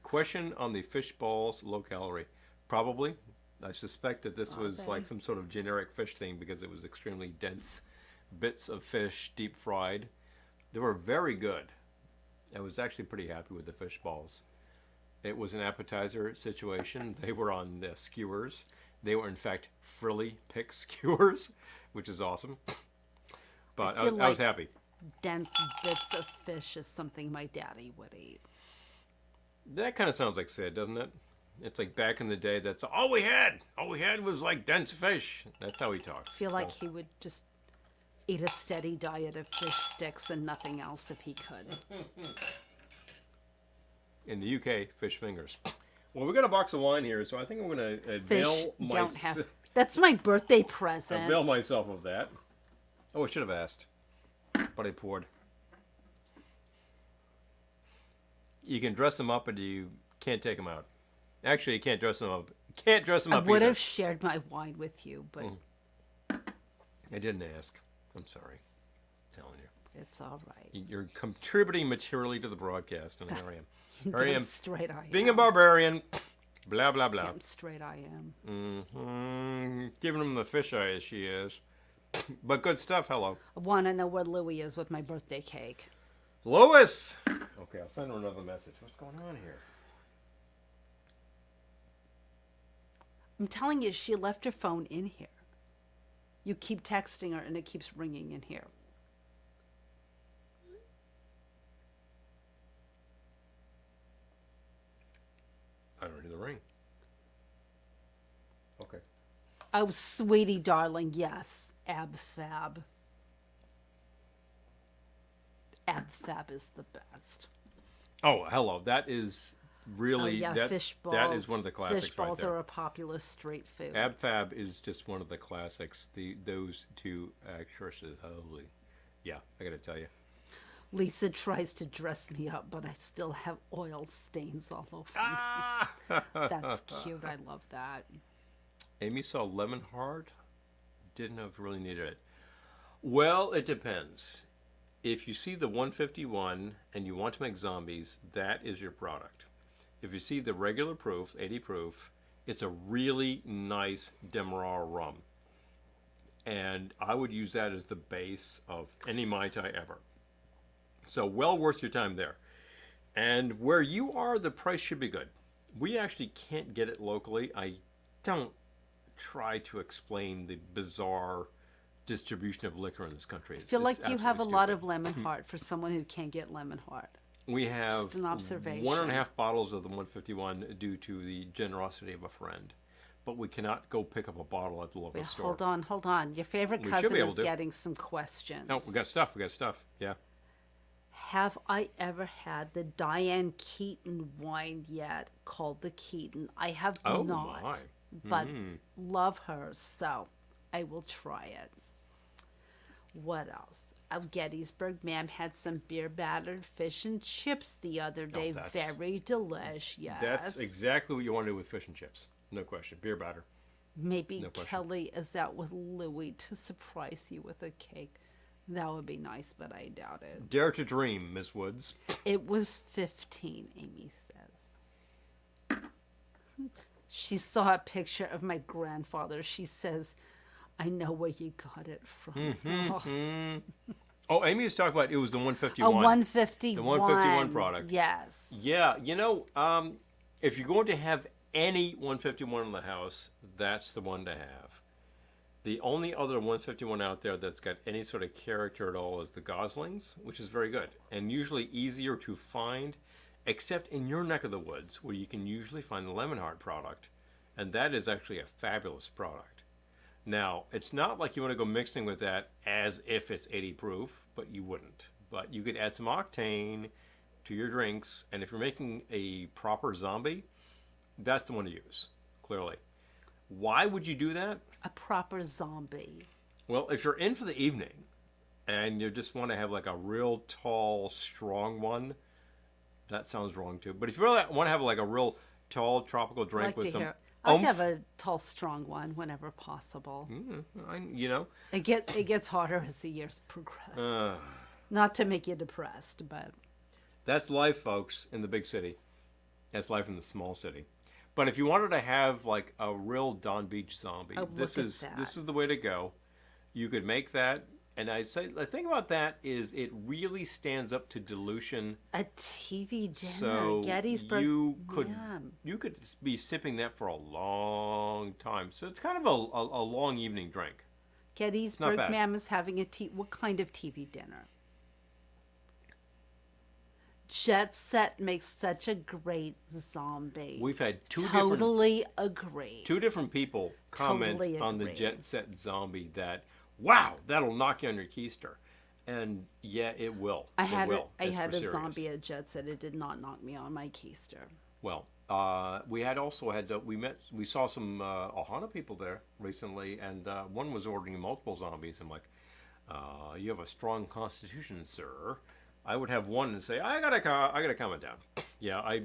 Question on the fish balls low calorie. Probably. I suspect that this was they? like some sort of generic fish thing because it was extremely dense bits of fish, deep fried. They were very good. I was actually pretty happy with the fish balls. It was an appetizer situation. They were on the skewers. They were, in fact, frilly pick skewers, which is awesome. But I was happy. Dense bits of fish is something my daddy would eat. That kind of sounds like Sid, doesn't it? It's like back in the day, that's all we had. All we had was like dense fish. That's how he talks. I feel like he would just eat a steady diet of fish sticks and nothing else if he could. In the UK, fish fingers. Well, we got a box of wine here, so I think I'm going to Fish don't have. That's my birthday present. avail myself of that. Oh, I should have asked, but I poured. You can dress them up, and you can't take them out. Actually, you can't dress them up. Can't dress them I up would either. have shared my wine with you, but I didn't ask. I'm sorry. I'm telling you. it's all right. You're contributing materially to the broadcast, and here I am. Here I Damn am, straight I am. being a barbarian. Blah, blah, blah. Damn straight I am. Giving him the fish eye as she is. But good stuff. Hello. I want to know where Louie is with my birthday cake. Lois! Okay, I'll send her another message. What's going on here? I'm telling you, she left her phone in here. You keep texting her and it keeps ringing in here. I don't hear the ring. Okay. Oh, sweetie darling, yes. Ab Fab. Ab Fab is the best. Oh, hello. That is really yeah, fish balls. that is one of the classics Fish balls right there. are a popular street food. Ab Fab is just one of the classics. Those two actresses, holy, yeah, I gotta tell you. Lisa tries to dress me up, but I still have oil stains all over me. That's cute. I love that. Amy saw Lemon Heart. Didn't know if you really needed it. Well, it depends. If you see the 151 and you want to make zombies, that is your product. If you see the regular proof, 80 proof, it's a really nice Demerara rum. And I would use that as the base of any Mai Tai ever. So well worth your time there. And where you are, the price should be good. We actually can't get it locally. I don't try to explain the bizarre distribution of liquor in this country. I feel like you have a lot of lemon heart for someone who can't get lemon heart. We have Just an observation. 1.5 bottles of the 151 due to the generosity of a friend. But we cannot go pick up a bottle at the local Wait, store. hold on. Your favorite We should cousin be able is to. getting some questions. Oh, we got stuff. Yeah. Have I ever had the Diane Keaton wine yet called the Keaton? I have Oh, not, my. but love her, so I will try it. What else? Of Gettysburg, ma'am had some beer battered fish and chips the other day. that's- Very delicious. Yes. That's exactly what you want to do with fish and chips. No question. Beer batter. Maybe no question. Kelly is out with Louie to surprise you with a cake. That would be nice, but I doubt it. Dare to dream, Miss Woods. It was 15, Amy says. She saw a picture of my grandfather. She says, I know where you got it from. Oh, Amy was talking about it was the 151. A 151. The 151 product. Yes. Yeah, if you're going to have any 151 in the house, that's the one to have. The only other 151 out there that's got any sort of character at all is the Goslings, which is very good and usually easier to find, except in your neck of the woods where you can usually find the Lemon Heart product, and that is actually a fabulous product. Now, it's not like you want to go mixing with that as if it's 80 proof, but you wouldn't. But you could add some octane to your drinks, and if you're making a proper zombie, that's the one to use, clearly. Why would you do that? A proper zombie. Well, if you're in for the evening and you just want to have like a real tall, strong one, that sounds wrong too. But if you really want to have like a real tall tropical I drink like with to some hear. I like to oomph, have a tall, strong one whenever possible. you know, It gets harder as the years progress. Not to make you depressed, but that's life, folks, in the big city. That's life in the small city. But if you wanted to have like a real Don Beach zombie, Oh, this look at is that. this is the way to go. You could make that, and I say the thing about that is it really stands up to dilution. a TV dinner, So Gettysburg. Yeah. you could be sipping that for a long time. So it's kind of a long evening drink. Gettysburg bad. Ma'am is having what kind of TV dinner? Jet Set makes such a great zombie. We've had Totally agree. two different people comment Totally on the agree. Jet Set zombie that, wow, that'll knock you on your keister. And yeah, it will. I It had will. I It's had for a serious. zombie at Jet Set. It did not knock me on my keister. Well, we had we saw some Ohana people there recently, and one was ordering multiple zombies. I'm like, you have a strong constitution, sir. I would have one and say, I gotta calm it down. Yeah,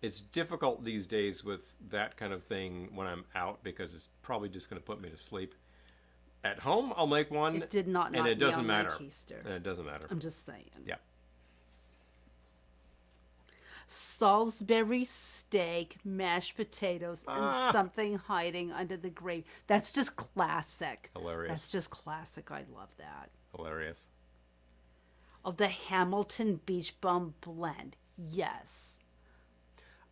it's difficult these days with that kind of thing when I'm out because it's probably just gonna put me to sleep. At home, I'll make one. It did not knock and it me doesn't on matter. my keister. And it doesn't matter. I'm just saying. Yeah. Salisbury steak, mashed potatoes, and something hiding under the gravy. That's just classic. Hilarious. That's just classic. I love that. Hilarious. Of the Hamilton Beach Bum blend. Yes.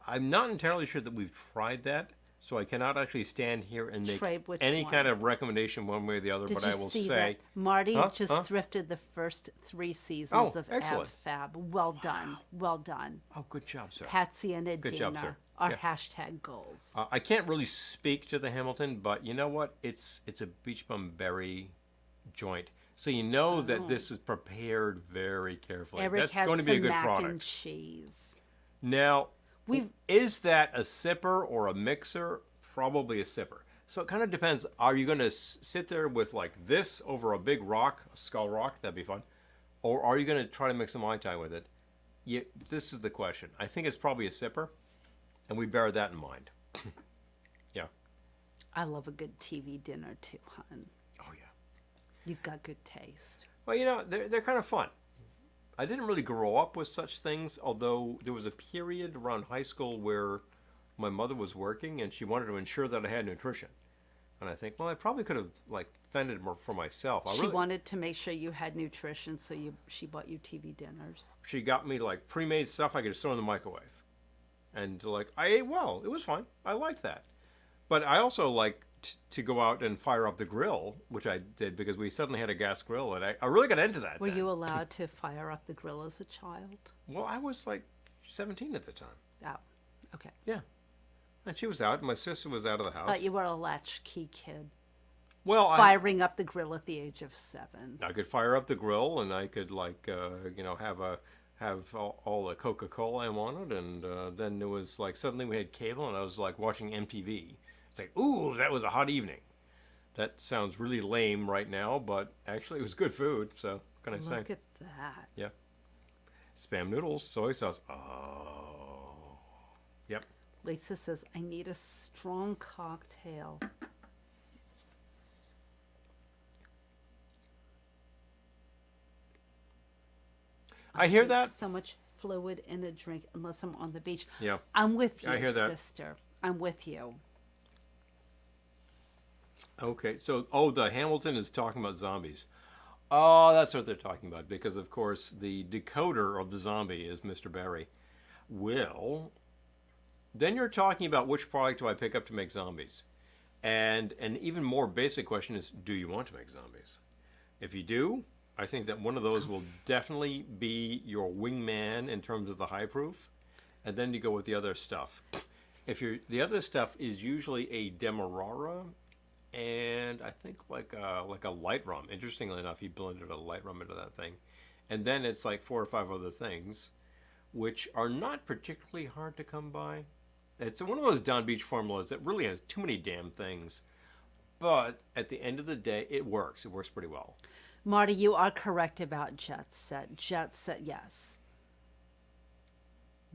I'm not entirely sure that we've tried that, so I cannot actually stand here and make Tried which any one? kind of recommendation one way or the other. Did but you I will see say, that? Marty Huh? just Huh? thrifted the first 3 seasons Oh, of excellent. Ab Fab. Well done. Well done. oh, good job, sir. Patsy and Good Adina job, sir. are Yeah. hashtag goals. I can't really speak to the Hamilton, but you know what? It's a beach bum berry joint, so you know that this is prepared very carefully. Eric That's had going to some be a good mac product. and cheese. Now, We've is that a sipper or a mixer? Probably a sipper. So it kind of depends. Are you going to sit there with like this over a big rock, a skull rock? That'd be fun. Or are you going to try to mix a Mai Tai with it? Yeah, this is the question. I think it's probably a sipper, and we bear that in mind. Yeah. I love a good TV dinner too, hon. Oh, yeah. You've got good taste. Well, you know, they're kind of fun. I didn't really grow up with such things, although there was a period around high school where my mother was working and she wanted to ensure that I had nutrition. And I think, well, I probably could have like fended more for myself. She wanted to make sure you had nutrition, so she bought you TV dinners. She got me like pre-made stuff I could just throw in the microwave. And like, I ate well. It was fine. I liked that. But I also like to go out and fire up the grill, which I did because we suddenly had a gas grill, and I really got into that. Were then. you allowed to fire up the grill as a child? Well, I was like 17 at the time. Oh, okay. Yeah. And she was out, and my sister was out of the house. Thought you were a latchkey kid. Well, Firing up the grill at the age of 7. I could fire up the grill, and I could like have all the Coca-Cola I wanted, and then there was like suddenly we had cable, and I was like watching MTV. It's like, ooh, that was a hot evening. That sounds really lame right now, but actually it was good food. So what can I say? Look at that. Yeah. Spam noodles, soy sauce. Oh. Yep. Lisa says, I need a strong cocktail. I hear hate that. So much fluid in a drink unless I'm on the beach. Yeah. I'm with you, I hear that. sister. I'm with you. Okay, so the Hamilton is talking about zombies. Oh, that's what they're talking about because of course the decoder of the zombie is Mr. Barry. Well, then you're talking about which product do I pick up to make zombies? And an even more basic question is, do you want to make zombies? If you do, I think that one of those will definitely be your wingman in terms of the high proof, and then you go with the other stuff. The other stuff is usually a Demerara, and I think like a light rum. Interestingly enough, he blended a light rum into that thing, and then it's like 4 or 5 other things. which are not particularly hard to come by. It's one of those Don Beach formulas that really has too many damn things. But at the end of the day, it works. It works pretty well. Marty, you are correct about Jet Set. Jet Set, yes.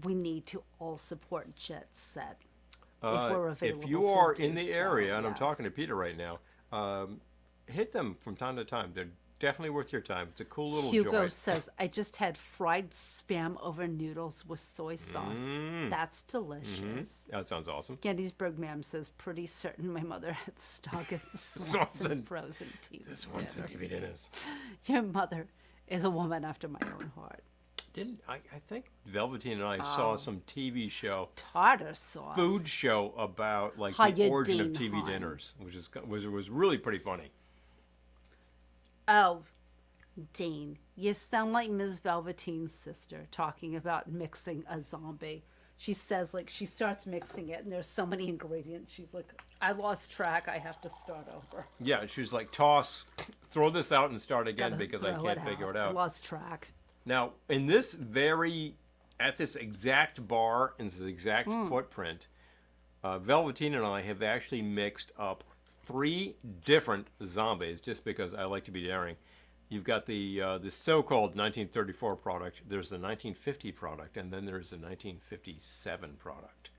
We need to all support Jet Set if we're available. If you to are do in the so, area, and I'm yes. talking to Peter right now, hit them from time to time. They're definitely worth your time. It's a cool little Hugo joint. says, I just had fried spam over noodles with soy sauce. That's delicious. That sounds awesome. Gettysburg Ma'am says, pretty certain my mother had Stockens, Swanson, Swanson. frozen TV This one's in dinners. TV dinners. Your mother is a woman after my own heart. Didn't I think Velveteen and I saw some TV show, Tartar sauce. food show about like How the you origin of doing, TV hon? dinners, which was really pretty funny. Oh, Dean, you sound like Ms. Velveteen's sister talking about mixing a zombie. She says, like, she starts mixing it, and there's so many ingredients. She's like, I lost track. I have to start over. Yeah, she was like, toss, throw this out and start again Gotta because I throw can't figure it I out. lost track. Now, at this exact bar, in this exact footprint, Velveteen and I have actually mixed up 3 different zombies just because I like to be daring. You've got the so-called 1934 product, there's the 1950 product, and then there's the 1957 product.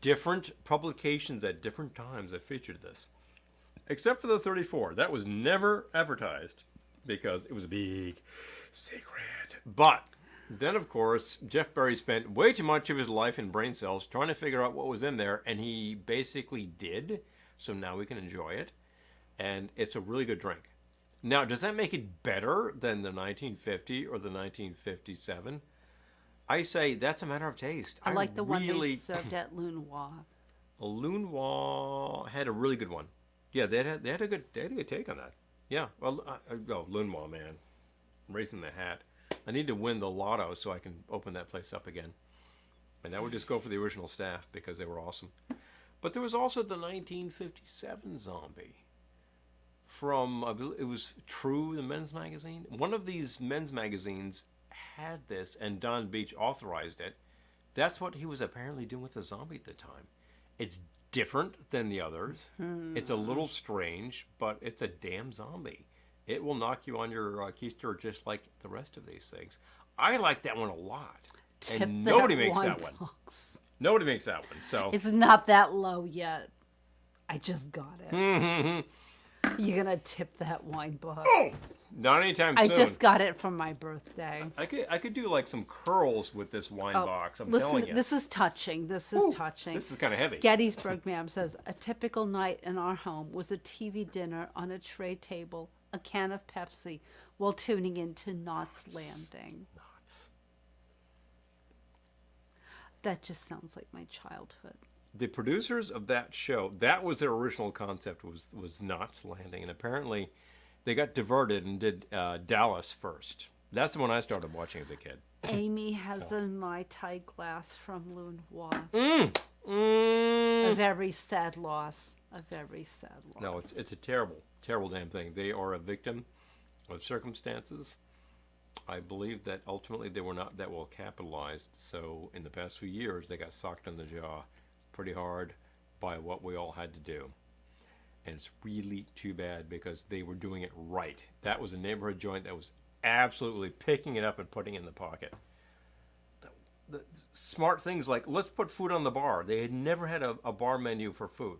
Different publications at different times have featured this. Except for the 34. That was never advertised because it was a big secret. But then, of course, Jeff Berry spent way too much of his life in brain cells trying to figure out what was in there, and he basically did. So now we can enjoy it, and it's a really good drink. Now, does that make it better than the 1950 or the 1957? I say that's a matter of taste. I like the one they served at Lunois. Lunois had a really good one. Yeah, they had a good take on that. Yeah, well, Lunois, man, I'm raising the hat. I need to win the lotto so I can open that place up again, and that would just go for the original staff because they were awesome. But there was also the 1957 zombie from, I believe it was True, the men's magazine. One of these men's magazines had this, and Don Beach authorized it. That's what he was apparently doing with the zombie at the time. It's different than the others. It's a little strange, but it's a damn zombie. It will knock you on your keister just like the rest of these things. I like that one a lot. Tip And nobody makes wine that one. box. Nobody makes that one. So It's not that low yet. I just got it. You're gonna tip that wine box. oh, not anytime soon. I just got it for my birthday. I could do like some curls with this wine box. I'm Listen, telling you. this is touching. This is touching. This is kind of heavy. Gettysburg Ma'am says, a typical night in our home was a TV dinner on a tray table, a can of Pepsi, while tuning into Knots Landing. Nuts. That just sounds like my childhood. The producers of that show, that was their original concept, was Knots Landing, and apparently they got diverted and did Dallas first. That's the one I started watching as a kid. Amy has a Mai Tai glass from Lunois. A very sad loss. A very sad loss. No, it's a terrible, terrible damn thing. They are a victim of circumstances. I believe that ultimately they were not that well capitalized. So in the past few years, they got socked in the jaw pretty hard by what we all had to do. And it's really too bad because they were doing it right. That was a neighborhood joint that was absolutely picking it up and putting it in the pocket. The smart things like, let's put food on the bar. They had never had a bar menu for food.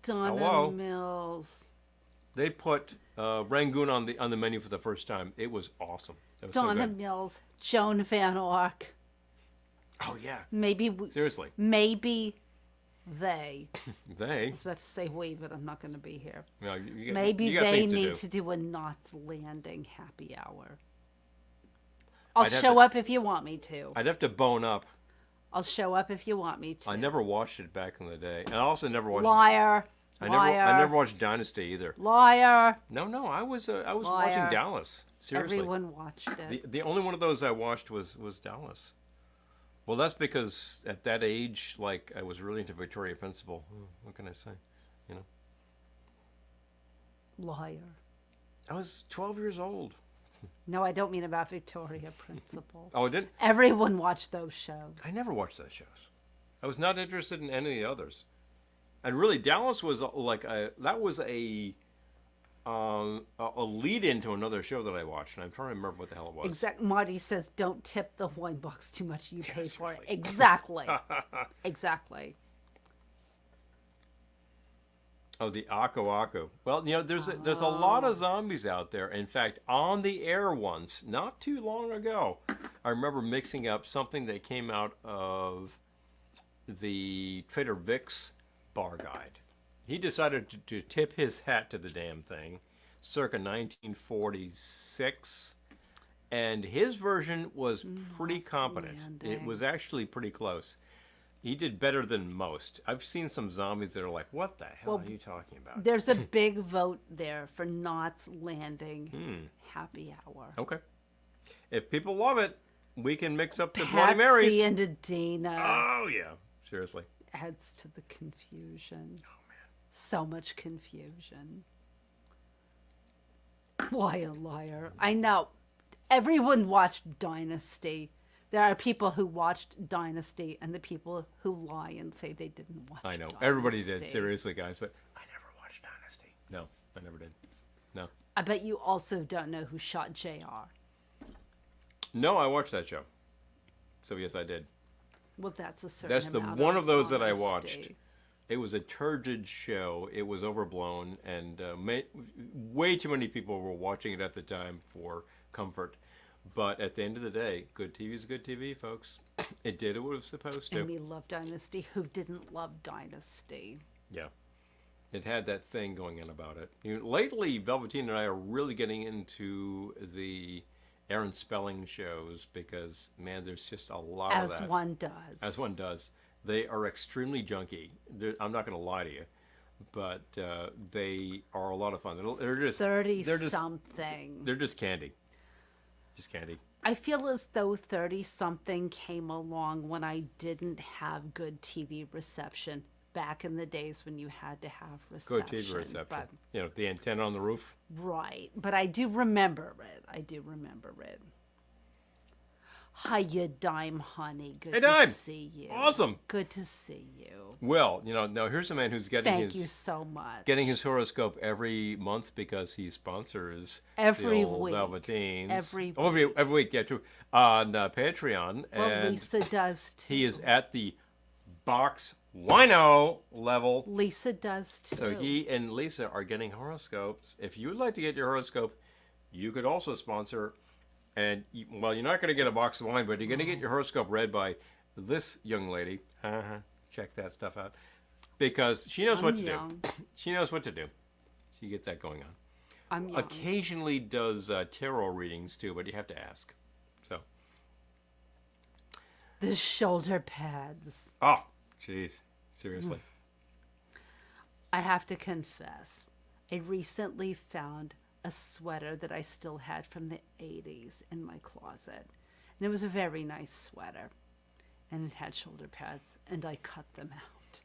Donna Hello? Mills. They put Rangoon on the menu for the first time. It was awesome. It was so Donna good. Mills. Joan Van Ark. Oh yeah. Maybe Seriously. maybe they. They. I was about to say we, but I'm not going to be here. No, you got, Maybe you got they things to need do. to do a Knots Landing happy hour. I'll I'd have show to- up if you want me to. I'd have to bone up. I'll show up if you want me to. I never watched it back in the day, and I also never watched. Liar. I Liar. never watched Dynasty either. Liar. No, I was watching Liar. Dallas. Seriously, Everyone watched it. the only one of those I watched was Dallas. Well, that's because at that age, like I was really into Victoria Principal. What can I say? You know, Liar. I was 12 years old. No, I don't mean about Victoria Principal. Oh, it didn't. Everyone watched those shows. I never watched those shows. I was not interested in any of the others. And really, Dallas was that was a lead into another show that I watched, and I'm trying to remember what the hell it was. Exact. Marty says, "Don't tip the wine box too much. You pay for it." seriously. Exactly. Exactly. Oh, the Aku Aku. Well, there's a lot of zombies out there. In fact, on the air once, not too long ago, I remember mixing up something that came out of the Trader Vic's bar guide. He decided to tip his hat to the damn thing, circa 1946, and his version was pretty competent. It landing. was actually pretty close. He did better than most. I've seen some zombies that are like, what the hell are you talking about? There's a big vote there for Knots Landing Happy Hour. Okay. If people love it, we can mix up the Bloody Marys. Patsy and Adina Oh, yeah. Seriously. adds to the confusion. Oh, man. So much confusion. Why a liar? I know. Everyone watched Dynasty. There are people who watched Dynasty and the people who lie and say they didn't watch I know. Dynasty. Everybody did. Seriously, guys. But I never watched Dynasty. No, I never did. No. I bet you also don't know who shot JR. No, I watched that show. So, yes, I did. Well, that's a certain That's the amount one of those that I honesty. watched. It was a turgid show. It was overblown, and way too many people were watching it at the time for comfort. But at the end of the day, good TV is good TV, folks. It did what it was supposed to. And we love Dynasty. Who didn't love Dynasty? Yeah. It had that thing going on about it. Lately, Velveteen and I are really getting into the Aaron Spelling shows because, man, there's just a lot of As that. one does. As one does. They are extremely junky. I'm not going to lie to you, but they are a lot of fun. They're just 30-something. They're just candy. Just candy. I feel as though 30-something came along when I didn't have good TV reception back in the days when you had to have reception. Good TV reception. But, The antenna on the roof. right. But I do remember it. Hiya, Dime, honey. Good Hey, to Dime. see you. Awesome. Good to see you. Well, now here's a man who's getting Thank you so much. getting his horoscope every month because he sponsors Every the old week. Velveteens. Every every week, yeah, true. On Patreon, Well, and Lisa does too. he is at the box wino level. Lisa does too. So he and Lisa are getting horoscopes. If you would like to get your horoscope, you could also sponsor. And, you're not going to get a box of wine, but you're going to get your horoscope read by this young lady. Check that stuff out. Because she knows what to young. do. She knows what to do. She gets that going on. I'm young. Occasionally does tarot readings, too, but you have to ask. So. The shoulder pads. Oh, jeez. Seriously. I have to confess, I recently found a sweater that I still had from the 80s in my closet. And it was a very nice sweater. And it had shoulder pads, and I cut them out.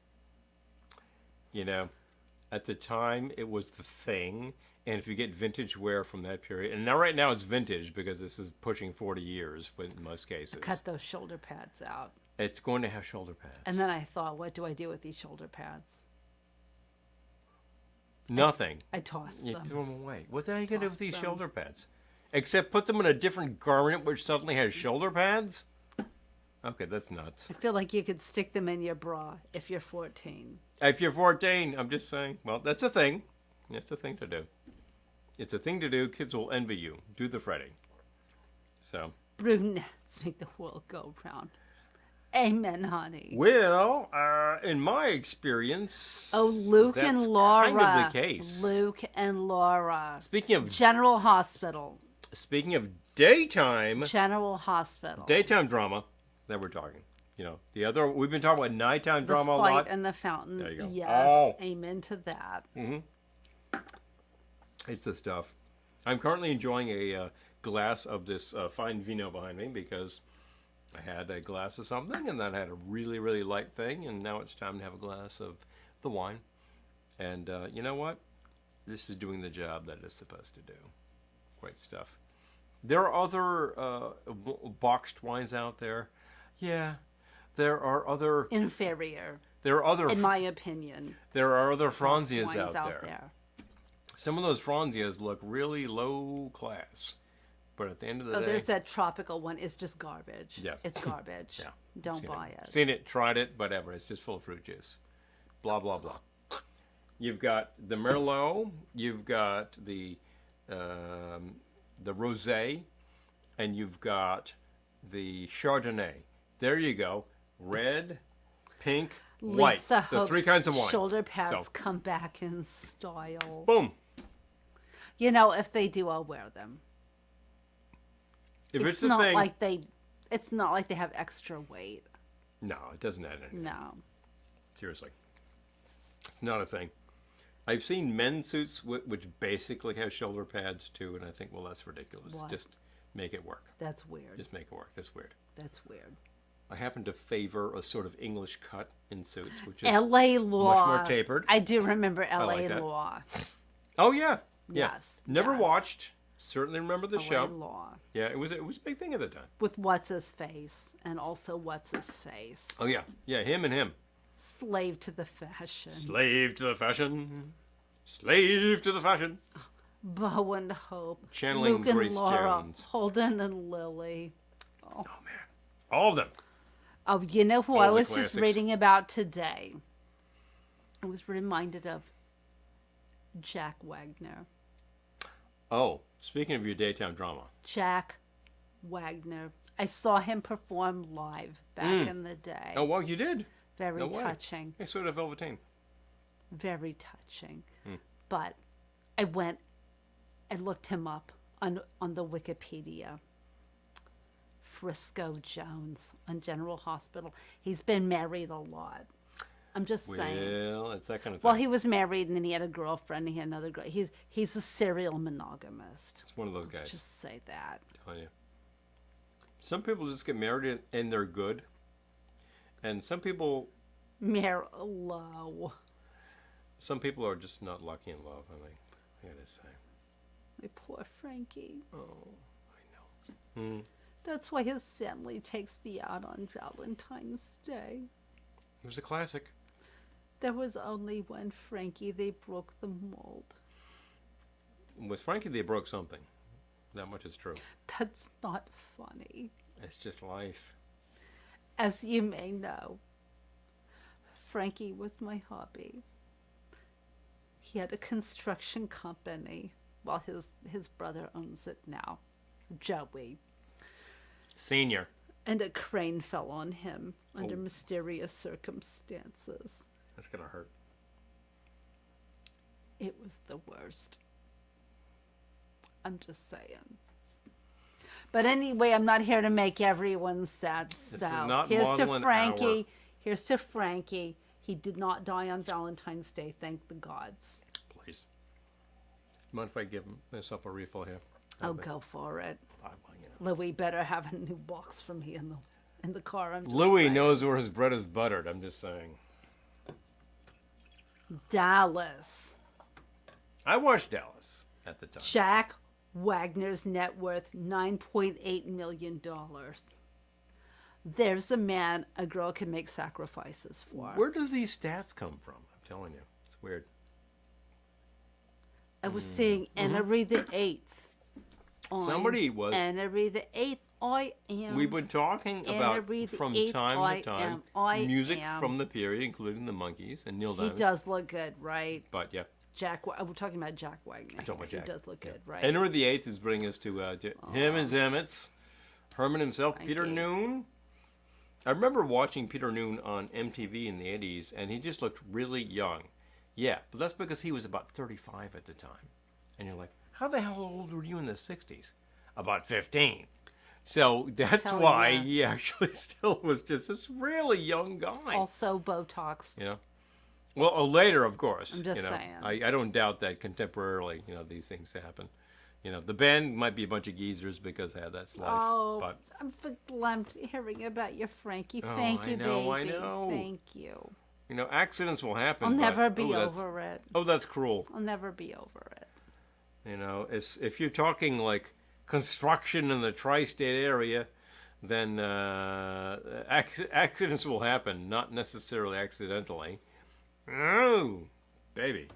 At the time, it was the thing. And if you get vintage wear from that period, and right now it's vintage because this is pushing 40 years in most cases. Cut those shoulder pads out. It's going to have shoulder pads. And then I thought, what do I do with these shoulder pads? Nothing. I tossed You them. throw them away. What are you going to do with Toss these them. shoulder pads? Except put them in a different garment which suddenly has shoulder pads? Okay, that's nuts. I feel like you could stick them in your bra if you're 14. If you're 14, I'm just saying. Well, that's a thing. That's a thing to do. It's a thing to do. Kids will envy you. Do the fretting. So. Brunettes make the world go round. Amen, honey. Well, in my experience. Oh, Luke and that's Laura. kind of the case. Luke and Laura. Speaking of General Hospital. daytime General Hospital. drama that we're talking. The other we've been talking about nighttime The drama a fight lot. and the fountain. There you go. Yes. Oh. Amen to that. It's the stuff. I'm currently enjoying a glass of this fine vino behind me because I had a glass of something and then I had a really, really light thing, and now it's time to have a glass of the wine. And you know what? This is doing the job that it's supposed to do. Great stuff. There are other boxed wines out there. Yeah, there are other. Inferior, There are other. in my opinion. There are other Boxed Franzias wines out there. Some of those Franzias look really low class, but at the end of the Oh, day, there's that tropical one. It's just garbage. Yeah. It's garbage. Yeah. Don't buy it. Seen it, tried it, whatever. It's just full of fruit juice. Blah blah blah. You've got the Merlot. You've got the Rosé, and you've got the Chardonnay. There you go. Red, pink, white. Lisa The hopes three kinds of wine. shoulder pads So. come back in style. Boom. You know, if they do, I'll wear them. If it's, It's a not thing, like they. It's not like they have extra weight. no, it doesn't add anything. No. Seriously, it's not a thing. I've seen men's suits which basically have shoulder pads too, and I think, well, that's ridiculous. What? Just make it work. That's weird. Just make it work. That's weird. That's weird. I happen to favor a sort of English cut in suits, which is L.A. law. more tapered. I do remember L.A. like that. law. Oh yeah, yeah. Yes, Never yes. watched. Certainly remember the L.A. show. law. Yeah, it was a big thing at the time. With what's his face, and also what's his face. Oh yeah, yeah. Him and him. Slave to the fashion. Slave to the fashion. Slave to the fashion. Bo and Hope. Channeling Luke and Grace Laura. Jones. Holden and Lily. Oh man, all of them. Oh, you know who All I the was just classics. reading about today? I was reminded of Jack Wagner. Oh, speaking of your daytime drama. Jack Wagner. I saw him perform live back in the day. Oh well, you did. Very no way. touching. I sort of Velveteen. Very touching. But I looked him up on the Wikipedia. Frisco Jones on General Hospital. He's been married a lot. I'm just saying. Well, it's that kind of thing. Well, he was married and then he had a girlfriend. And he had another girl. He's a serial monogamist. It's one of those guys. Let's just say that. Telling you. Some people just get married and they're good, and some people Low. are just not lucky in love. I gotta say. My poor Frankie. Oh, I know. That's why his family takes me out on Valentine's Day. It was a classic. There was only one Frankie. They broke the mold. With Frankie, they broke something. That much is true. That's not funny. It's just life. As you may know, Frankie was my hobby. He had a construction company. Well, his brother owns it now, Joey. Senior. And a crane fell on him under mysterious circumstances. That's gonna hurt. It was the worst. I'm just saying. But anyway, I'm not here to make everyone sad. So is not here's to Maudlin Frankie. Hour. Here's to Frankie. He did not die on Valentine's Day, thank the gods. Please. Mind if I give myself a refill here? Oh, go for it. Well, you know. Louis better have a new box for me in the car. I'm just Louis saying. knows where his bread is buttered. I'm just saying. Dallas. I watched Dallas at the time. Jack Wagner's net worth $9.8 million. There's a man a girl can make sacrifices for. Where do these stats come from? I'm telling you, it's weird. I was seeing Henry the Eighth. Somebody was. Henry the Eighth. I am. We've been talking about Henry the from Eighth, time to time music am. from the period, including the Monkees and Neil He Diamond. does look good, right? But yeah, We're talking about Jack Wagner. I'm talking about Jack. He does look good, right? Henry VIII is bringing us to him and Emmets, Herman himself, Thank Peter you. Noon. I remember watching Peter Noon on MTV in the 80s, and he just looked really young. Yeah, but that's because he was about 35 at the time. And you're like, how the hell old were you in the 60s? About 15. So that's Hell why yeah. he actually still was just this really young guy. Also Botox. You know? Well, later, of course. I'm just you know, saying. I don't doubt that contemporarily, you know, these things happen. You know, the band might be a bunch of geezers because that's life. Oh, But I'm glad hearing about your Frankie. Oh, Thank I you, know, I baby. know. Thank you. you know, accidents will happen. I'll but, never be that's- over it. Oh, that's cruel. I'll never be over it. You know, it's if you're talking like construction in the tri-state area, then accidents will happen, not necessarily accidentally. Oh, baby.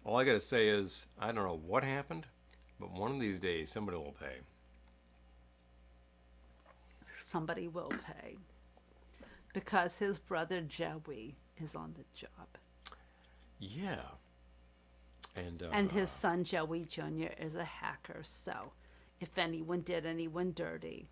All I got to say is, I don't know what happened, but one of these days somebody will pay. Somebody will pay. Because his brother Joey is on the job. Yeah. And his son Joey Jr. is a hacker, so if anyone did anyone dirty,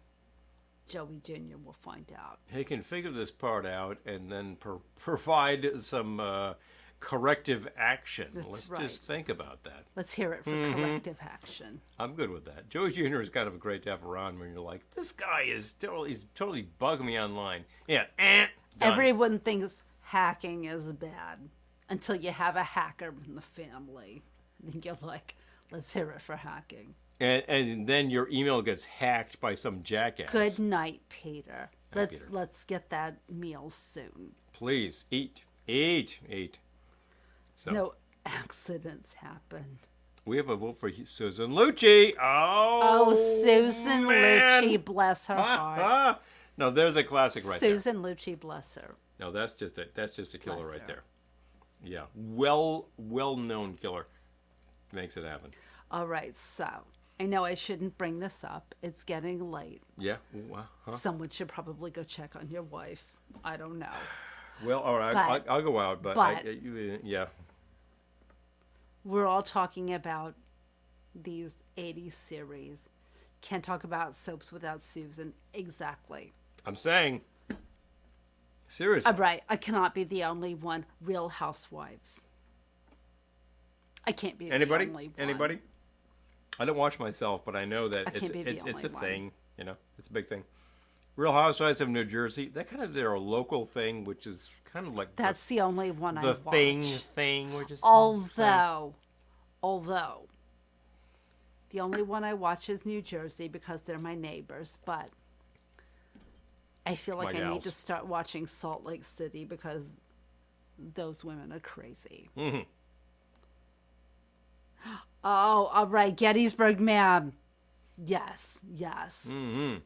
Joey Jr. will find out. He can figure this part out and then provide some corrective action. Let's just think about that. Let's hear it for corrective action. I'm good with that. Joey Jr. is kind of great to have around when you're like, this guy is totally bugging me online. Yeah, done. Everyone thinks hacking is bad until you have a hacker in the family. Then you're like, let's hear it for hacking. And then your email gets hacked by some jackass. Good night, Peter. Peter. Let's get that meal soon. Please eat. So No accidents happened. we have a vote for Susan Lucci. Oh, Susan man. Lucci, bless her heart. No, there's a classic right there. Susan Lucci, bless her. No, that's just a killer Bless right her. there. Yeah, well-known killer makes it happen. All right, so I know I shouldn't bring this up. It's getting late. Yeah. Huh? Someone should probably go check on your wife. I don't know. Well, all right. But- I'll go out, but yeah. We're all talking about these 80s series. Can't talk about soaps without Susan. Exactly. I'm saying. Seriously. Right. I cannot be the only one. Real Housewives. I can't be Anybody? the only one. Anybody? I don't watch myself, but I know that I can't be the it's a only one. thing. You know, it's a big thing. Real Housewives of New Jersey. That kind of they're a local thing, which is kind of like That's the only one I the watch. thing. We're just Although, the only one I watch is New Jersey because they're my neighbors, but I feel like My I need to gals. start watching Salt Lake City because those women are crazy. Mm-hmm. Oh, all right, Gettysburg Man. Yes. Mm-hmm.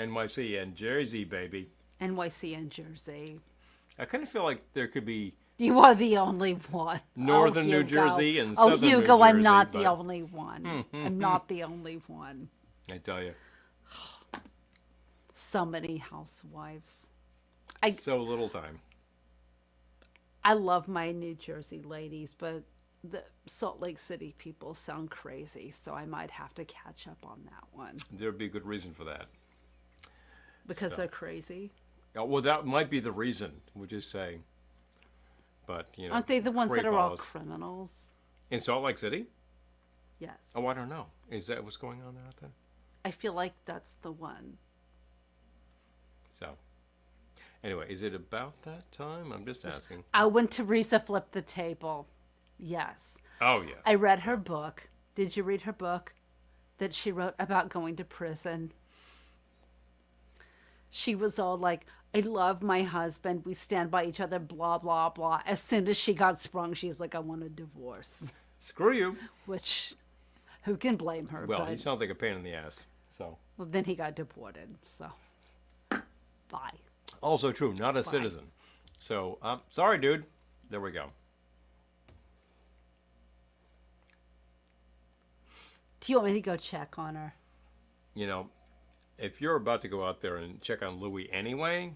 NYC and Jersey, baby. NYC and Jersey. I kind of feel like there could be You are the only one. Northern New Hugo. Jersey and Oh, Southern New Hugo, I'm Jersey, not the but- only one. I'm not the only one. I tell you, So many housewives. so little time. I love my New Jersey ladies, but the Salt Lake City people sound crazy, so I might have to catch up on that one There'd be a good reason for that. because So. they're crazy. Well, that might be the reason. We're just saying. But you know, Aren't they the ones that are all laws. criminals? In Salt Lake City? Yes. Oh, I don't know. Is that what's going on out there? I feel like that's the one. So, anyway, is it about that time? I'm just asking. I went to Teresa Flip the Table. Yes. Oh yeah. I read her book. Did you read her book that she wrote about going to prison? She was all like, I love my husband. We stand by each other, blah, blah, blah. As soon as she got sprung, she's like, I want a divorce. Screw you. Which, who can blame her? Well, but he sounds like a pain in the ass. So. well, then he got deported. So, bye. Also true, not a citizen. So, sorry, dude. There we go. Do you want me to go check on her? You know, if you're about to go out there and check on Louis anyway,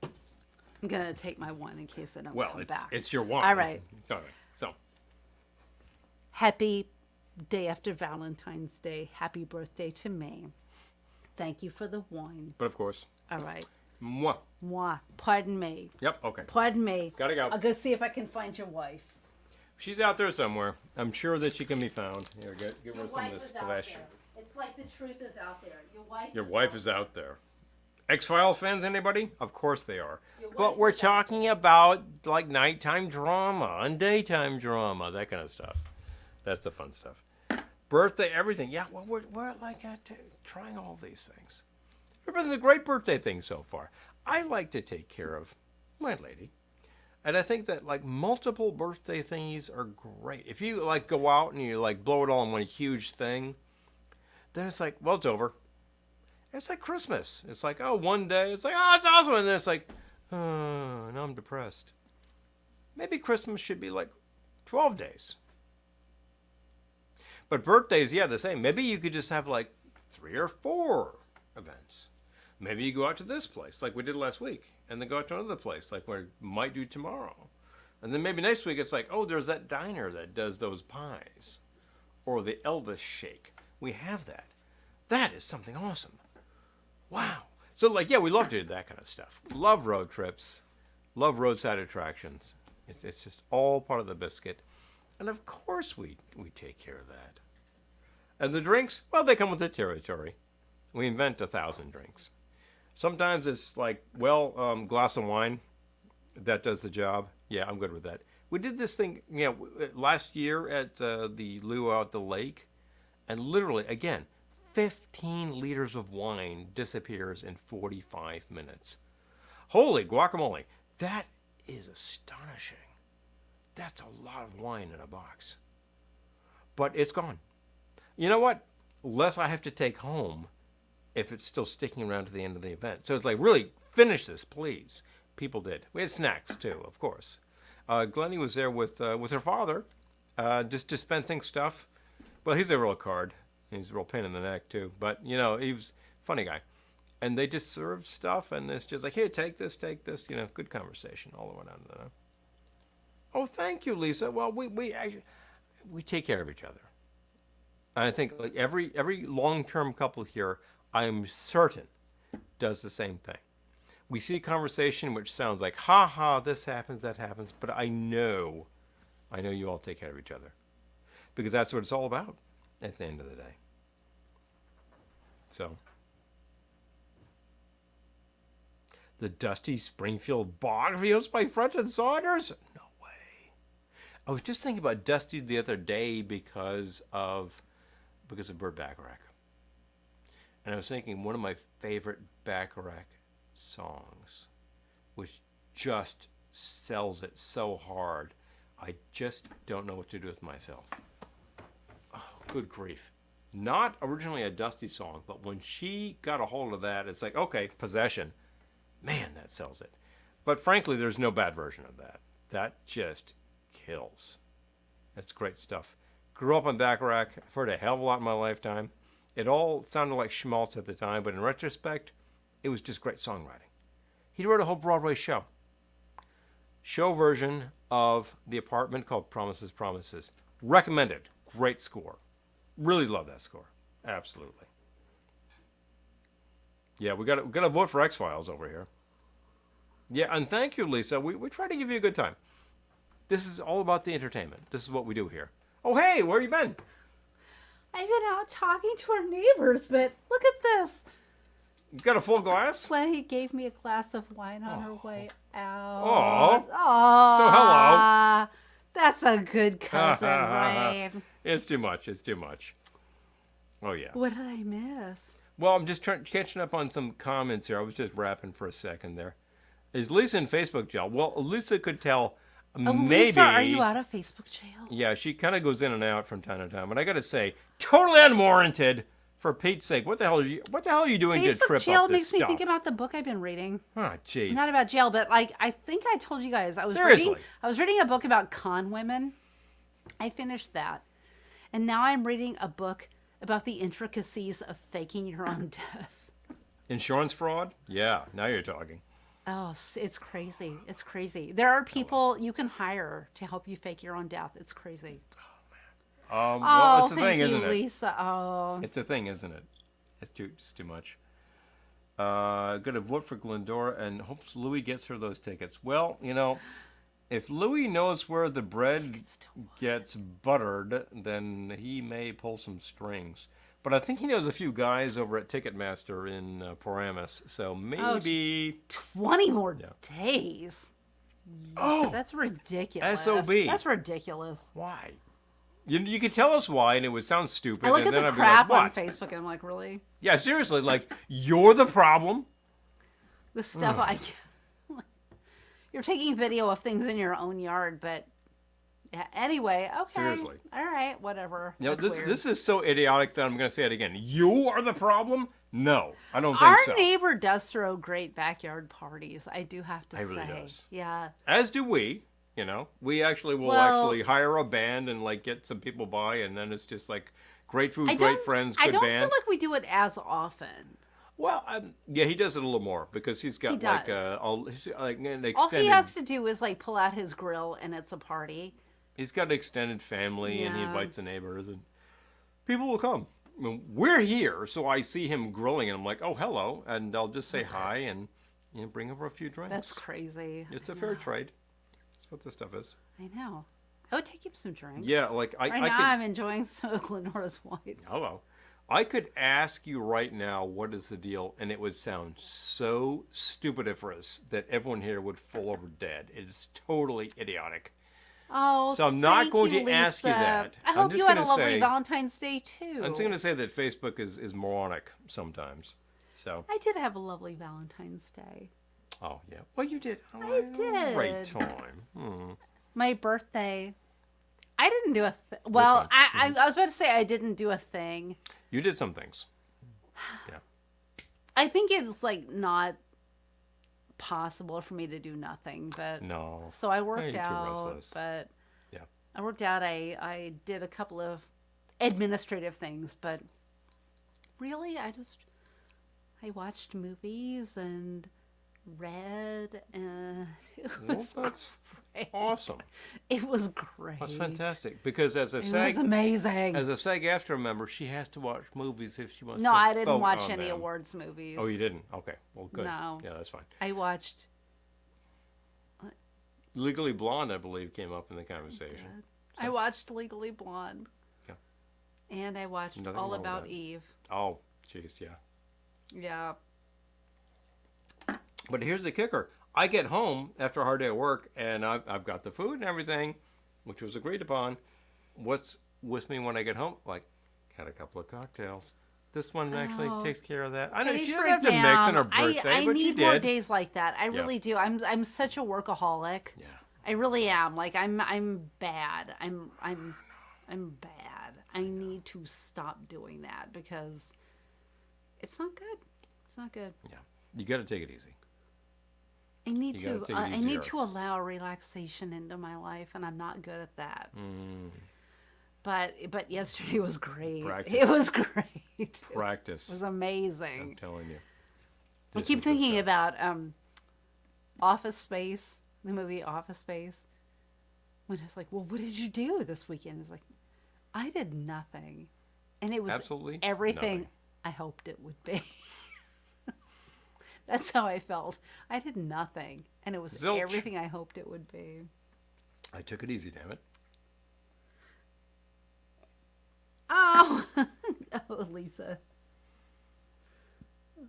I'm going to take my one in case I don't well, come it's back. it's your one. All right. All right. So, Happy day after Valentine's Day. Happy birthday to me. Thank you for the wine. but of course, All right. mwah. Moi. Pardon me. Yep. Okay. Pardon me. Gotta go. I'll go see if I can find your wife. She's out there somewhere. I'm sure that she can be found. Here, give her some of this flesh. It's like the truth is out there. Your wife is out there. X-Files fans, anybody? Of course they are. Your wife But we're is out talking about like nighttime drama and daytime drama, that kind of stuff. That's the fun stuff. Birthday, everything. Yeah, well, we're like trying all these things. It's been a great birthday thing so far. I like to take care of my lady. And I think that like multiple birthday thingies are great. If you like go out and you like blow it all in one huge thing, Then it's like, well, it's over. It's like Christmas. It's like, oh, one day, it's like, oh, it's awesome. And then it's like, oh, now I'm depressed. Maybe Christmas should be like 12 days. But birthdays, yeah, the same. Maybe you could just have like 3 or 4 events. Maybe you go out to this place like we did last week, and then go out to another place like we might do tomorrow. And then maybe next week it's like, oh, there's that diner that does those pies. Or the Elvis shake. We have that. That is something awesome. Wow. So, like, yeah, we love to do that kind of stuff. Love road trips. Love roadside attractions. It's just all part of the biscuit. And of course we take care of that. And the drinks, well, they come with the territory. We invent 1,000 drinks. Sometimes it's like, well, glass of wine. That does the job. Yeah, I'm good with that. We did this thing, last year at the luau at the lake. And literally, again, 15 liters of wine disappears in 45 minutes. Holy guacamole. That is astonishing. That's a lot of wine in a box. But it's gone. You know what? Less I have to take home if it's still sticking around to the end of the event. So it's like, really, finish this, please. People did. We had snacks, too, of course. Glennie was there with her father, just dispensing stuff. Well, he's a real card. He's a real pain in the neck, too. But, he was a funny guy. And they just served stuff, and it's just like, here, take this. Good conversation all the way down to the... Oh, thank you, Lisa. Well, we take care of each other. And I think like every long-term couple here, I'm certain, does the same thing. We see a conversation which sounds like, ha ha, this happens, that happens, but I know you all take care of each other. Because that's what it's all about at the end of the day. So, the Dusty Springfield Bog Fields by French and Saunders? No way. I was just thinking about Dusty the other day because of Burt Bacharach. And I was thinking one of my favorite Bacharach songs, which just sells it so hard, I just don't know what to do with myself. Oh, good grief. Not originally a Dusty song, but when she got a hold of that, it's like, okay, Possession. Man, that sells it. But frankly, there's no bad version of that. That just kills. That's great stuff. Grew up on Bacharach. I've heard a hell of a lot in my lifetime. It all sounded like schmaltz at the time, but in retrospect, it was just great songwriting. He wrote a whole Broadway show. Show version of The Apartment called Promises, Promises. Recommended. Great score. Really love that score. Absolutely. Yeah, we got to vote for X-Files over here. Yeah, and thank you, Lisa. We try to give you a good time. This is all about the entertainment. This is what we do here. Oh, hey, where you been? I've been out talking to our neighbors, but look at this. You got a full glass? Lenny gave me a glass of wine on her way out. Oh. So hello. That's a good cousin, right? It's too much. It's too much. Oh, yeah. What did I miss? Well, I'm just catching up on some comments here. I was just rapping for a second there. Is Lisa in Facebook jail? Well, Lisa could tell maybe... Lisa, are you out of Facebook jail? Yeah, she kind of goes in and out from time to time. And I got to say, totally unwarranted. For Pete's sake, what the hell are you doing to trip jail up this makes me think about the book I've been reading. Oh, jeez. Not about jail, but like I think I told you guys I was reading a book about con women. I finished that, and now I'm reading a book about the intricacies of faking your own death. Insurance fraud? Yeah, now you're talking. Oh, it's crazy. It's crazy. There are people you can hire to help you fake your own death. It's crazy. Well, it's a thing, isn't it? Lisa. Oh, it's a thing, isn't it? It's just too much. Gonna vote for Glendora and hopes Louis gets her those tickets. Well, if Louis knows where the bread gets buttered, then he may pull some strings. But I think he knows a few guys over at Ticketmaster in Paramus, so maybe 20 more days. Oh, that's ridiculous. SOB. That's ridiculous. Why? You could tell us why, and it would sound stupid. I look and at then the I'd crap be like, on Facebook, and I'm like, really? Yeah, seriously, like, you're the problem? The stuff you're taking video of things in your own yard, but Yeah. Anyway, okay. Seriously. All right. Whatever. You know, That's weird. this is so idiotic that I'm going to say it again. You are the problem? No, I don't think Our so. neighbor does throw great backyard parties. I do have to He say. really does. Yeah. As do we. You know, we actually will Well- actually hire a band and like get some people by, and then it's just like great food, I great don't- friends, I good don't band. feel like we do it as often. Well, yeah, he does it a little more because he's got He like does. like an extended. All he has to do is like pull out his grill and it's a party. He's got an extended family, and he Yeah. invites the neighbors, and people will come. I mean, we're here, so I see him grilling, and I'm like, "Oh, hello," and I'll just say hi and bring over a few drinks. That's crazy. It's a fair trade. That's what this stuff is. I know. I would take him some drinks. Yeah, like Right I now, could. I'm enjoying some Glendora's White. Hello. I could ask you right now what is the deal, and it would sound so stupidiferous that everyone here would fall over dead. It's totally idiotic. Oh, So I'm not thank going you, to ask you Lisa. that. I I'm hope just you had a gonna lovely say- Valentine's Day too. I'm just going to say that Facebook is moronic sometimes. So, I did have a lovely Valentine's Day. oh yeah. Well, you did. Oh, I did. Great time. My birthday. I didn't do a well. fine. I was about to say I didn't do a thing. You did some things. Yeah. I think it's like not possible for me to do nothing, but No. so I worked You're too out. restless. But Yeah. I worked out. I did a couple of administrative things, but really, I watched movies and read, and it Well, was that's great. awesome. It was great. That's fantastic. Because as a It SAG was amazing. As a SAG-AFTRA member, she has to watch movies if she wants No, to I didn't vote watch on any them. awards movies. Oh, you didn't? Okay. Well, good. No. Yeah, that's fine. I watched. Legally Blonde, I believe, came up in the conversation. I watched Legally Blonde. Yeah. And I watched Nothing All wrong with About that. Eve. Oh, jeez, yeah. Yeah. But here's the kicker. I get home after a hard day at work, and I've got the food and everything, which was agreed upon. What's with me when I get home? Like, had a couple of cocktails. This one actually takes care of that. I know she doesn't have to mix on her birthday, I but she need more did. days like that. I really do. I'm such a workaholic. Yeah. I really am. Like I'm bad. I'm bad. I need to stop doing that because it's not good. It's not good. Yeah. You got to take it easy. I need You gotta to. take it I easier. need to allow relaxation into my life, and I'm not good at that. But yesterday was great. Practice. It was great. It Practice. was I'm amazing. telling you. I This keep is the thinking stuff. about Office Space, the movie Office Space. When it's like, well, what did you do this weekend? It's like, I did nothing, and it was Absolutely everything nothing. I hoped it would be. That's how I felt. I did nothing, and it was Zilch. everything I hoped it would be. I took it easy, damn it. Oh, oh, Lisa.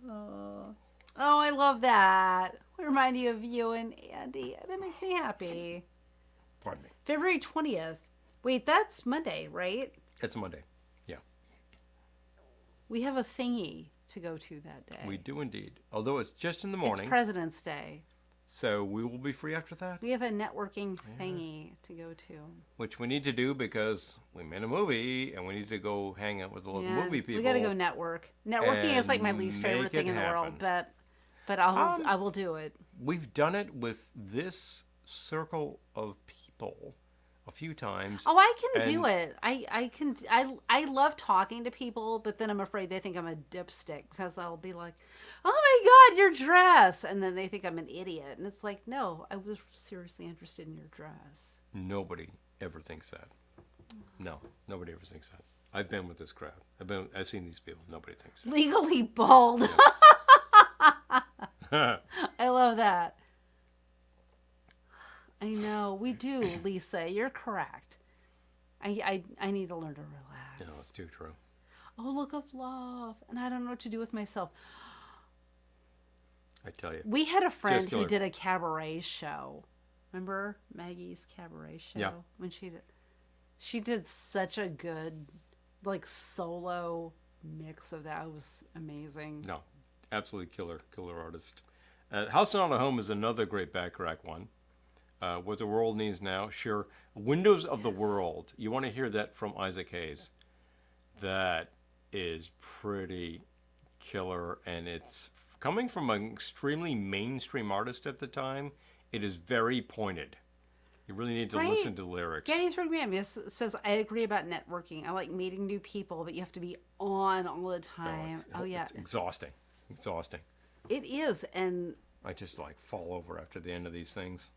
Oh, I love that. We remind you of you and Andy. That makes me happy. Pardon me. February 20th. Wait, that's Monday, right? It's Monday. Yeah. We have a thingy to go to that day. We do indeed. Although it's just in the morning. It's President's Day. So we will be free after that, We have a networking thingy to go to. which we need to do because we made a movie and we need to go hang out with the local Yeah, movie people. we got to go network. Networking is like my and least favorite make thing it in the world, happen. but I will do it. We've done it with this circle of people a few times. Oh, I can do And- it. I can. I love talking to people, but then I'm afraid they think I'm a dipstick because I'll be like, "Oh my God, your dress," and then they think I'm an idiot, and it's like, no, I was seriously interested in your dress. Nobody ever thinks that. No, nobody ever thinks that. I've been with this crowd. I've seen these people. Nobody thinks Legally bald. that. I love that. I know we do, Lisa. You're correct. I need to learn to relax. No, it's too true. Oh, look of love, and I don't know what to do with myself. I tell you. We had a friend Just who killer. did a cabaret show. Remember Maggie's cabaret show? Yeah. When she did such a good, like, solo mix of that. It was amazing. No, absolutely killer artist. House on a Home is another great back rack one. What the world needs now, sure. Windows of the World. You want to hear that from Isaac Hayes. That is pretty killer, and it's coming from an extremely mainstream artist at the time. It is very pointed. You really need to Right. listen to the lyrics. Gettysburg Ma'am says, I agree about networking. I like meeting new people, but you have to be on all the time. Oh, yeah. It's exhausting. Exhausting. It is. And I just like fall over after the end of these things.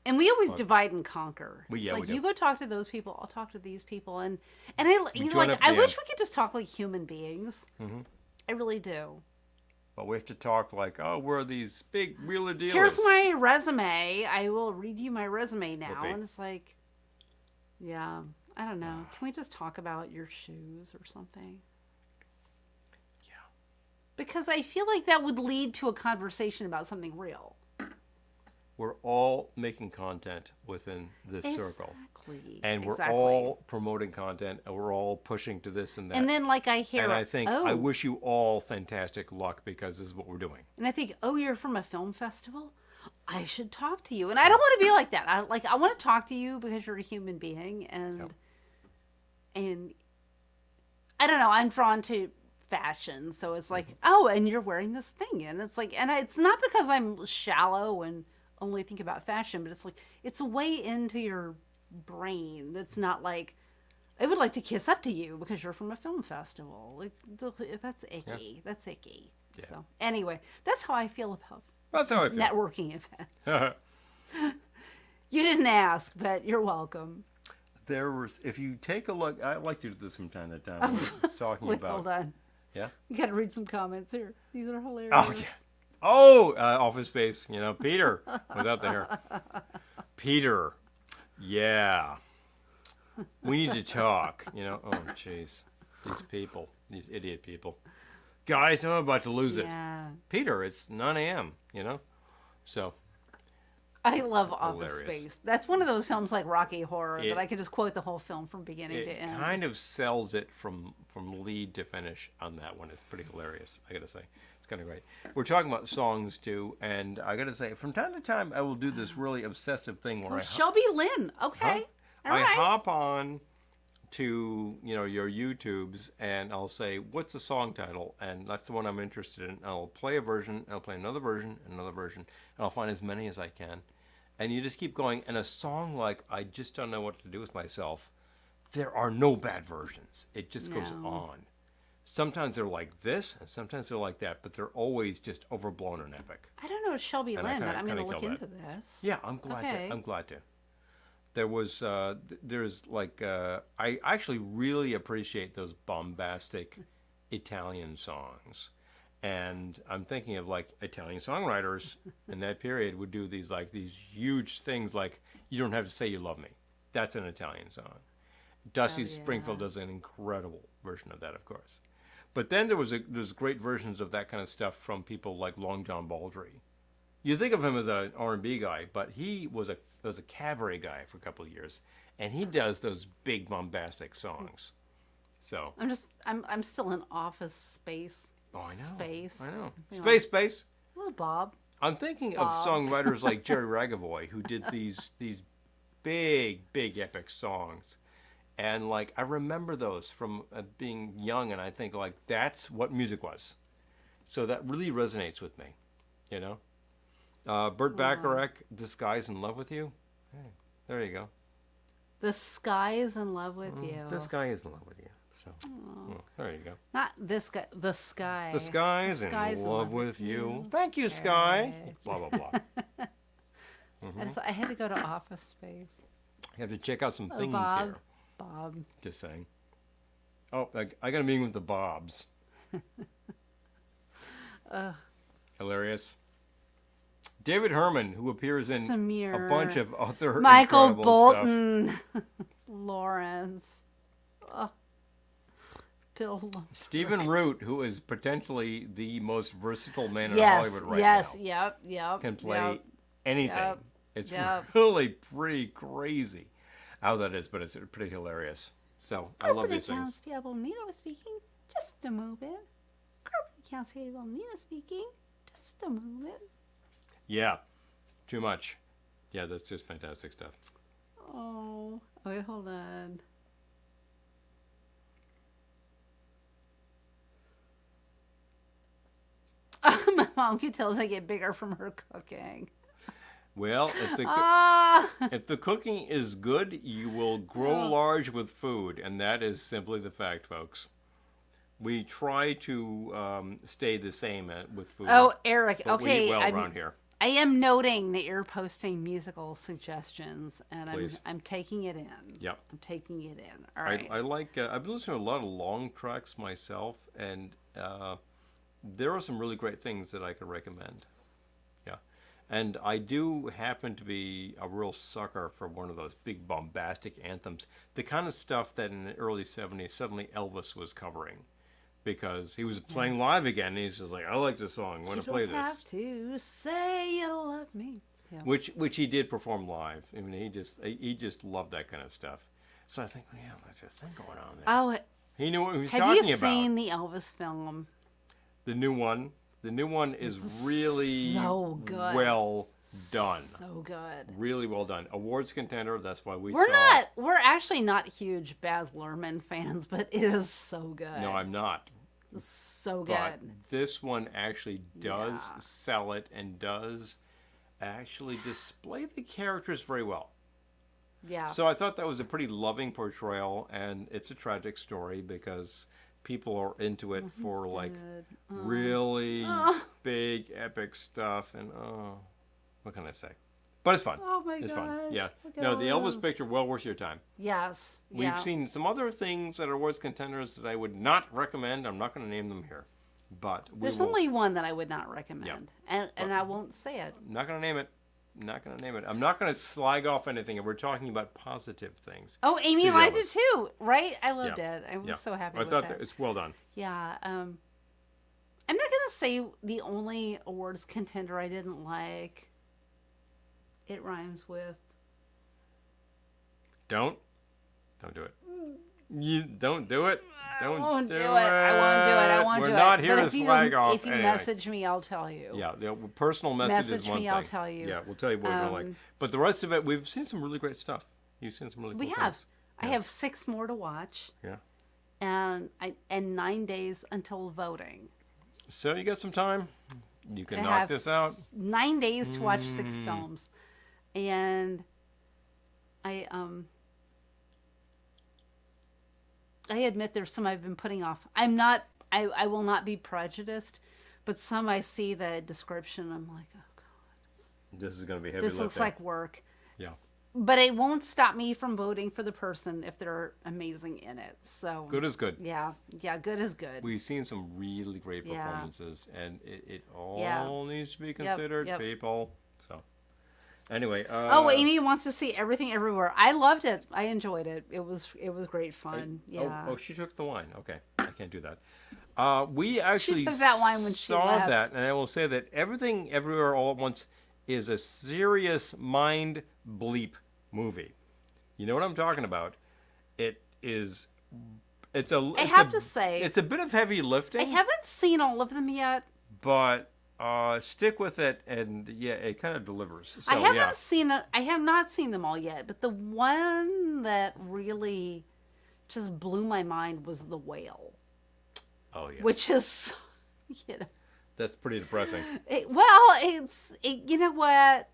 we always divide and conquer. Yeah, it's like, we do. you go talk to those people, I'll talk to these people. And I, you know, join like, up at I the wish end. we could just talk like human beings. Mm-hmm. I really do. But we have to talk like, oh, we're these big wheeler dealers. Here's my resume. I will read you my resume now. Whoopee. And it's like, yeah, I don't know. Can we just talk about your shoes or something? Yeah. Because I feel like that would lead to a conversation about something real. We're all making content within this circle. Exactly. And we're Exactly. all promoting content, and we're all pushing to this and that. And then, like, I hear, and I think, oh, I wish you all fantastic luck because this is what we're doing. and I think, oh, you're from a film festival? I should talk to you. And I don't want to be like that. I want to talk to you because you're a human being, and I don't know. I'm drawn to fashion, so it's like, oh, and you're wearing this thing, and it's like, and it's not because I'm shallow and only think about fashion, but it's like it's a way into your brain that's not like, I would like to kiss up to you because you're from a film festival. Like, that's icky. That's icky. Yeah. So anyway, that's how I feel about That's how I feel. networking events. You didn't ask, but you're welcome. There was, if you take a look, I like to do this from time to time. We're talking Wait, about, hold on. yeah. You got to read some comments here. These are hilarious. Oh, yeah. Oh, Office Space. You know, Peter without the hair. Peter, yeah. We need to talk. You know, oh, jeez, these people, these idiot people, guys, I'm about to lose it. Yeah. Peter, it's 9 a.m. You know, so. I love Office Hilarious. Space. That's one of those films like Rocky Horror It- that I could just quote the whole film from beginning to It end. kind of sells it from lead to finish on that one. It's pretty hilarious, I gotta say. It's kind of great. We're talking about songs too, and I gotta say, from time to time, I will do this really obsessive thing where Shelby Lynn. Okay. All I right. hop on to your YouTubes and I'll say, what's the song title? And that's the one I'm interested in. I'll play a version, I'll play another version, and I'll find as many as I can. And you just keep going. And a song like I Just Don't Know What to Do With Myself, there are no bad versions. It just goes No. on. Sometimes they're like this, and sometimes they're like that, but they're always just overblown and epic. I don't know Shelby And I Lynn, but kinda- I'm going to kinda look kill into that. this. Yeah, I'm glad Okay. to. I'm glad to. There was, there's like, I actually really appreciate those bombastic Italian songs. And I'm thinking of like Italian songwriters in that period would do these huge things like You Don't Have to Say You Love Me. That's an Italian song. Dusty Oh, yeah. Springfield does an incredible version of that, of course. But then there's great versions of that kind of stuff from people like Long John Baldry. You think of him as an R&B guy, but he was a cabaret guy for a couple of years, and he does those big bombastic songs. So, I'm still in Office Space. oh, I know. Space. I know. You know. Space. Hello, Bob. I'm thinking of Bob. songwriters like Jerry Ragavoy who did these big epic songs. And like I remember those from being young, and I think like that's what music was. So that really resonates with me, you know. Burt Bacharach, "This Guy's in Love with You." Hey, there you go. The Sky is in Love with You. This guy is in love with you. So there you go. Not this guy. The Sky. The Sky's in love with you. Thank you, Sky. Blah blah blah. I had to go to Office Space. You have to check out some things Bob. here. Bob. Just saying. Oh, I got a meeting with the Bobs. Hilarious. David Herman, who appears in Samir. a bunch of other Michael incredible stuff. Bolton. Lawrence. Bill. Stephen Root, who is potentially the most versatile man in Yes. Hollywood right Yes. now, Yep. can play Yep. anything. Yep. It's Yep. really pretty crazy how that is, but it's pretty hilarious. So I love Property these accounts things. payable, Nina speaking. Just a moment. Property accounts payable, Nina speaking. Just a moment. Yeah, too much. Yeah, that's just fantastic stuff. Oh, wait, hold on. My mom can tell as I get bigger from her cooking. Well, Ah, if the cooking is good, you will grow large with food, and that is simply the fact, folks. We try to stay the same with food. oh, Eric. But we eat Okay, well around here. I am noting that you're posting musical suggestions, and Please. I'm taking it in. Yep. I'm taking it in. All right. I like. I've been listening to a lot of long tracks myself, and there are some really great things that I can recommend. Yeah, and I do happen to be a real sucker for one of those big bombastic anthems, the kind of stuff that in the early '70s suddenly Elvis was covering, because he was playing live again. And he's just like, I like this song. I want to play You don't this. have to say you love me. Yeah. Which he did perform live. I mean, he just loved that kind of stuff. So I think, yeah, there's a thing going on there. Oh, He knew what he was have talking you about. seen the Elvis film? The new one. The new one is really so good. well done. So good. Really well done. Awards contender. That's why we We're saw. not. We're actually not huge Baz Luhrmann fans, but it is so good. No, I'm not. So good. But this one actually does Yeah. sell it and does actually display the characters very well. Yeah. So I thought that was a pretty loving portrayal, and it's a tragic story because people are into it for like Good. really big epic stuff, and what can I say? But it's fun. Oh my It's gosh. fun. Yeah. Look at No, all the Elvis this. picture, well worth your time. Yes. We've Yeah. seen some other things that are awards contenders that I would not recommend. I'm not going to name them here, but There's will. only one that I would not recommend, and I won't say it. I'm not going to name it. I'm not going to name it. I'm not going to slag off anything. If we're talking about positive things. Oh, Amy See the liked it Elvis. too, right? I loved Yeah. it. I was Yeah. so happy I with thought it. that it's well done. Yeah. I'm not gonna say the only awards contender I didn't like. It rhymes with. Don't do it. You don't do it. Don't I won't do do it. I won't do it. I won't We're do it. not here But to if you, slag off. If you Anyway. message me, I'll tell you. Yeah, the personal message is Message one me, thing. I'll tell you. Yeah, we'll tell you what we're gonna like. But the rest of it, we've seen some really great stuff. You've seen some really cool We have. things. I have 6 more to watch, Yeah. and 9 days until voting. So you got some time. You can I knock have this out. 9 days to watch 6 films, and I admit there's some I've been putting off. I will not be prejudiced, but some I see the description, I'm like, oh god, This is gonna be heavy this looks lifting. like work. Yeah. But it won't stop me from voting for the person if they're amazing in it. So Good is good. yeah, good is good. We've seen some really great Yeah. performances, and it all Yeah. needs to be considered, yep. people. So, anyway. Oh, Amy wants to see Everything Everywhere. I loved it. I enjoyed it. It was great fun. Yeah. Oh, she took the wine. Okay, I can't do that. We actually took that wine when she saw left. that, and I will say that Everything Everywhere All at Once is a serious mind bleep movie. You know what I'm talking about? It is. It's a. I have to say, it's a bit of heavy lifting. I haven't seen all of them yet. But stick with it, and yeah, it kind of delivers. So, I haven't yeah. seen it. I have not seen them all yet. But the one that really just blew my mind was The Whale, Oh yeah. which is, you know, That's pretty depressing. you know what?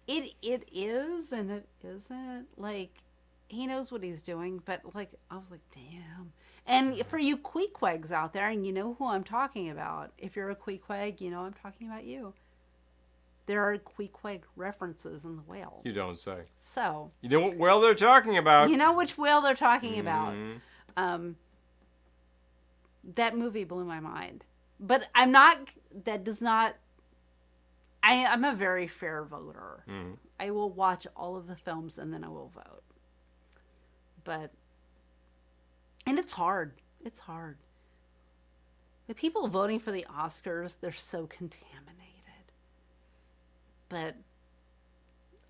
It is and it isn't. Like, he knows what he's doing, but like, I was like, damn. And for you Queequegs out there, and you know who I'm talking about. If you're a Queequeg, you know I'm talking about you. There are Queequeg references in The Whale. You don't say. So, You know what whale they're talking about? you know which whale they're talking about. Mhm. That movie blew my mind. But I'm not, that does not, I'm a very fair voter. Mhm. I will watch all of the films and then I will vote. But, and it's hard. It's hard. The people voting for the Oscars, they're so contaminated. But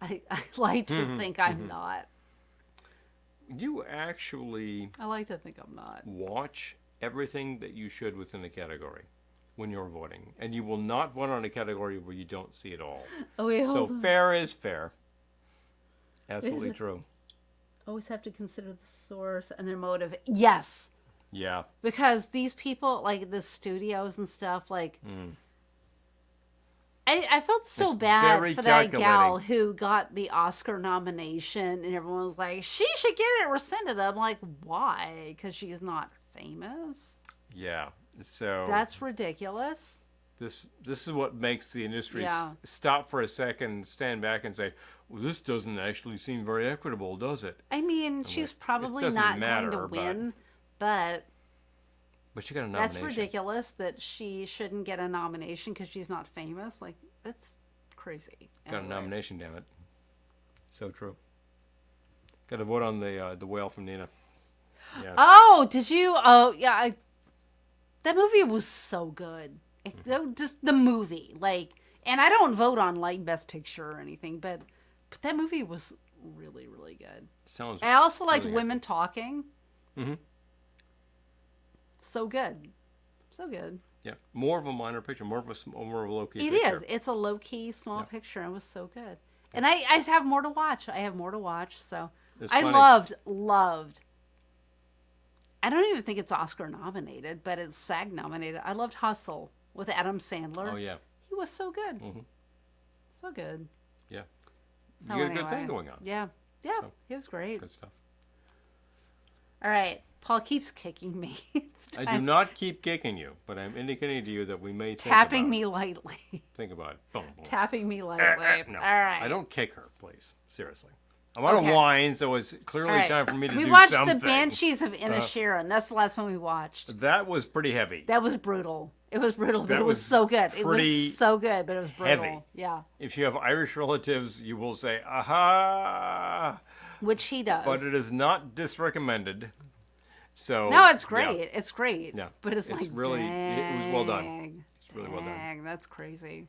I like to think I'm not. You actually I like to think I'm not. watch everything that you should within the category. when you're voting, and you will not vote on a category where you don't see it all. Oh, wait, So hold on. fair is fair. Is Absolutely it? true. Always have to consider the source and their motive. Yes. Yeah. Because these people, like the studios and stuff, like I felt so It's bad very for that gal calculating. who got the Oscar nomination, and everyone was like, "She should get it rescinded." I'm like, "Why? Because she's not famous? Yeah. So That's ridiculous." this is what makes the industry Yeah. stop for a second, stand back, and say, "Well, this doesn't actually seem very equitable, does it?" I mean, she's probably doesn't not matter, going to but- win, but But she got a that's nomination. ridiculous that she shouldn't get a nomination because she's not famous. Like, that's crazy. Got a Anyway. nomination, damn it. So true. Got to vote on the whale from Nina. Yes. Oh, did you? Oh, yeah. That movie was so good. Just the movie, like, and I don't vote on like Best Picture or anything, but that movie was really, really good. Sounds. I also liked really good. women talking. Mm-hmm. So good, so good. Yeah. More of a minor picture. More of a low key. It picture. is. It's a low key, small Yeah. picture. It was so good, and I have more to watch. I have more to watch. So There's I plenty. loved. I don't even think it's Oscar nominated, but it's SAG nominated. I loved Hustle with Adam Sandler. Oh yeah. He was so good. Mhm. So good. Yeah. So you got a good anyway, thing going on. Yeah. Yeah. So. He was great. Good stuff. All right. Paul keeps kicking me. It's I do time. not keep kicking you, but I'm indicating to you that we may think Tapping about me lightly. it. Think about it. Boom, boom. Tapping me lightly. No, All right. I don't kick her, please. Seriously. I'm on Okay. a whine, so it's clearly All right. time for me to we do watched something. The Banshees of Inisherin. That's the last one we watched. That was pretty heavy. That was brutal. It was brutal, but That it was was so good. It pretty was so good, but it was brutal. heavy. Yeah. If you have Irish relatives, you will say, aha! Which he does. But it is not disrecommended. So No, it's yeah. great. It's great. Yeah. But it's, It's like, really- it was well done. dang, It's really well done. dang, that's crazy.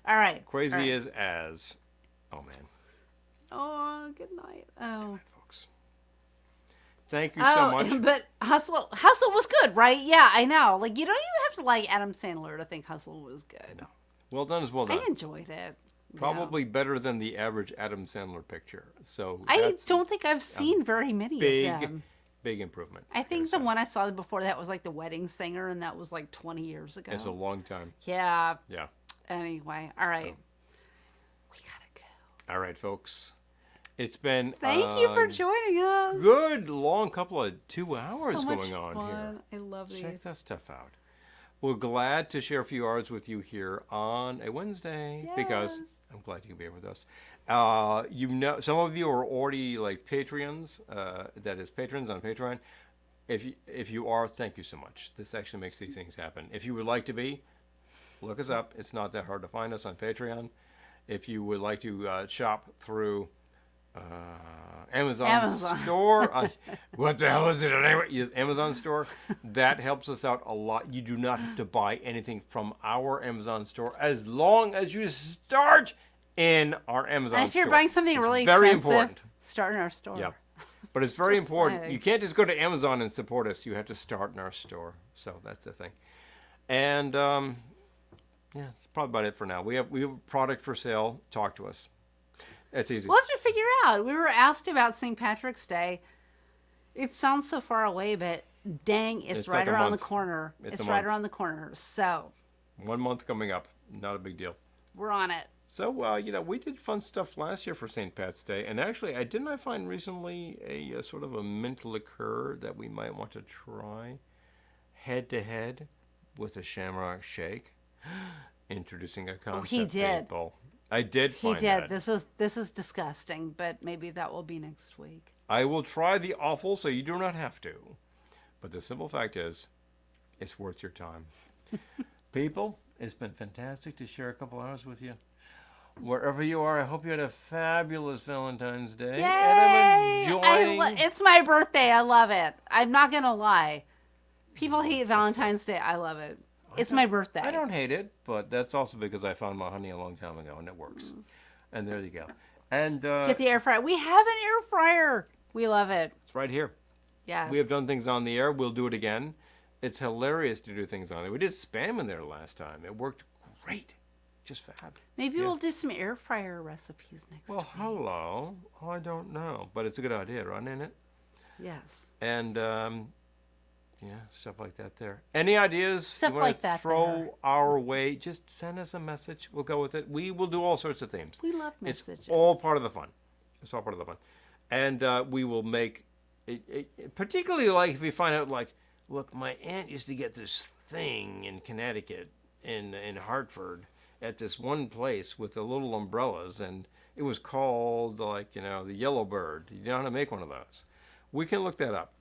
All right. Crazy All right. is as. Oh, man. Oh, good night. Oh. Folks. Thank you so Oh, much. but Hustle was good, right? Yeah, I know. Like, you don't even have to like Adam Sandler to think Hustle was good. Well done is well done. I enjoyed it. Yeah. Probably better than the average Adam Sandler picture. So I that's don't think I've seen very many big, of them. big improvement. I think the one I saw before that was like The Wedding Singer, and that was like 20 years ago. It's a long time. Yeah. Yeah. Anyway, all right. We gotta go. All right, folks. It's been Thank you for joining us. good long couple of 2 hours So much going on fun. here. I love these. Check that stuff out. We're glad to share a few hours with you here on a Wednesday because Yes. I'm glad you can be here with us. You know, some of you are already like Patreons. That is patrons on Patreon. If you are, thank you so much. This actually makes these things happen. If you would like to be, look us up. It's not that hard to find us on Patreon. If you would like to shop through Amazon store. What the hell is it? Amazon store. That helps us out a lot. You do not have to buy anything from our Amazon store as long as you start in our Amazon And if you're store. buying something It's really very expensive, important. start in our store. Yeah. But it's very Just important. saying. You can't just go to Amazon and support us. You have to start in our store. So that's the thing. And yeah, that's probably about it for now. We have a product for sale. Talk to us. That's easy. We'll have to figure out. We were asked about St. Patrick's Day. It sounds so far away, but dang, it's right like a around the month. corner. It's It's a right month. around the corner. So 1 month coming up. Not a big deal. we're on it. So, we did fun stuff last year for St. Pat's Day. And actually, didn't I find recently a sort of a mint liqueur that we might want to try head-to-head with a Shamrock Shake? Introducing a concept he did. paintball. I did He find did. that. This is disgusting, but maybe that will be next week. I will try the awful so you do not have to. But the simple fact is, it's worth your time. People, it's been fantastic to share a couple hours with you. Wherever you are, I hope you had a fabulous Valentine's Day. Yay! And I'm enjoying... It's my birthday. I love it. I'm not going to lie. People hate Valentine's Day. I love it. It's my birthday. I don't hate it, but that's also because I found my honey a long time ago, and it works. And there you go. And Get the air fryer. We have an air fryer. We love it. it's right here. Yes. We have done things on the air. We'll do it again. It's hilarious to do things on it. We did Spam in there last time. It worked great. Just fab. Maybe Yeah. we'll do some air fryer recipes next Well, week. hello. Oh, I don't know. But it's a good idea, right, isn't it? Yes. And, stuff like that there. Any ideas Stuff you want like to that throw there. our way? Just send us a message. We'll go with it. We will do all sorts of themes. We love messages. It's all part of the fun. It's all part of the fun. And we will make, particularly like if we find out, like, look, my aunt used to get this thing in Connecticut, in Hartford, at this one place with the little umbrellas, and it was called, like, the Yellow Bird. You know how to make one of those. We can look that up.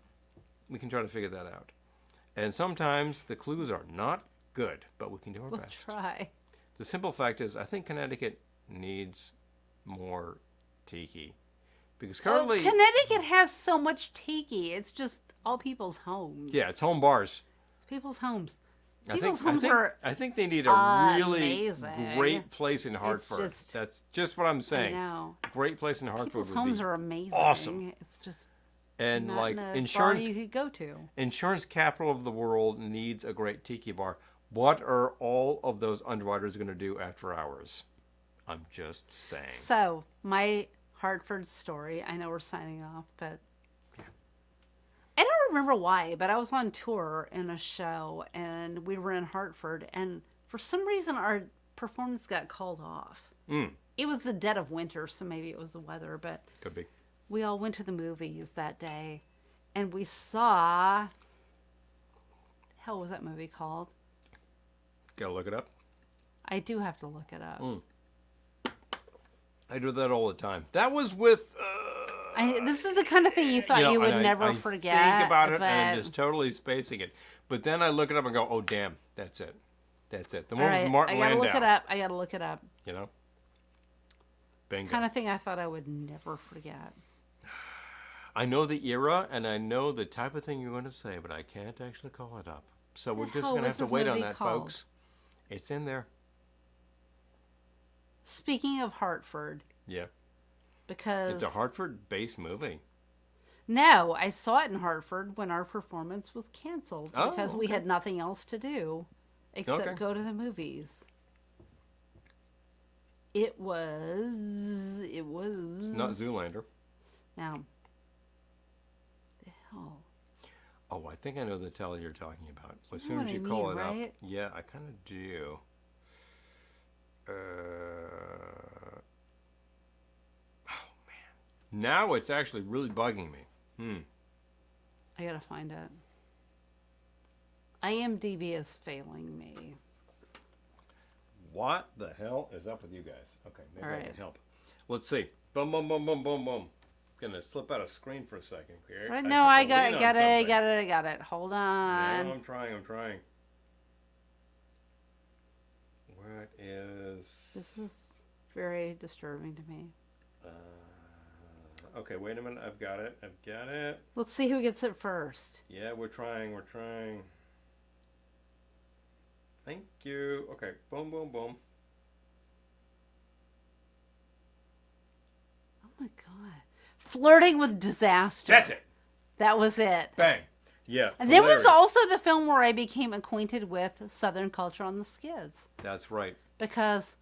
We can try to figure that out. And sometimes the clues are not good, but we can do our We'll best. try. The simple fact is, I think Connecticut needs more tiki. Because currently... Connecticut has so much tiki. It's just all people's homes. Yeah, it's home bars. People's homes. I People's think, homes I think, are I think they need a really amazing. great place in Hartford. just- That's just what I'm saying. I know. Great place in Hartford People's would homes be are amazing. awesome. It's just and not like in a insurance bar you could go to. insurance capital of the world needs a great tiki bar. What are all of those underwriters going to do after hours? I'm just saying. So, my Hartford story. I know we're signing off, but I don't remember why, but I was on tour in a show and we were in Hartford, and for some reason our performance got called off. It was the dead of winter, so maybe it was the weather, but Could be. we all went to the movies that day and we saw, the hell was that movie called? Gotta look it up. I do have to look it up. I do that all the time. That was with. This is the kind of thing you thought you would never I forget. think about it but... and I'm just totally spacing it. But then I look it up and go, oh, damn, that's it. That's it. The all one right, with Martin I gotta Landau. look it up. I gotta look it up. Bingo. Kind of thing I thought I would never forget. I know the era and I know the type of thing you're going to say, but I can't actually call it up. So we're just hell going to was have to this wait on movie that, called? folks. It's in there. Speaking of Hartford, Yeah. because It's a Hartford-based movie. no, I saw it in Hartford when our performance was canceled Oh, because we okay. had nothing else to do except Okay. go to the movies. It was It's not Zoolander. now. The hell. Oh, I think I know the tell you're talking about. As You soon know as what you I call mean, it right? up. Yeah, I kind of do. Oh, man. Now it's actually really bugging me. I gotta find it. IMDb is failing me. What the hell is up with you guys? Okay, maybe All I right. can help. Let's see. Boom, boom, boom, boom, boom, boom. Gonna slip out of screen for a second. Okay? Right? I No, have I to got lean it, on got it, I something. got it, I got it. Hold on. No, I'm trying. What is... This is very disturbing to me. Okay, wait a minute. I've got it. Let's see who gets it first. Yeah, we're trying. Thank you. Okay, boom, boom, boom. Oh my god. Flirting with Disaster. That's it. That was it. Bang. Yeah. And there was hilarious. also the film where I became acquainted with Southern culture on the skids. That's right. Because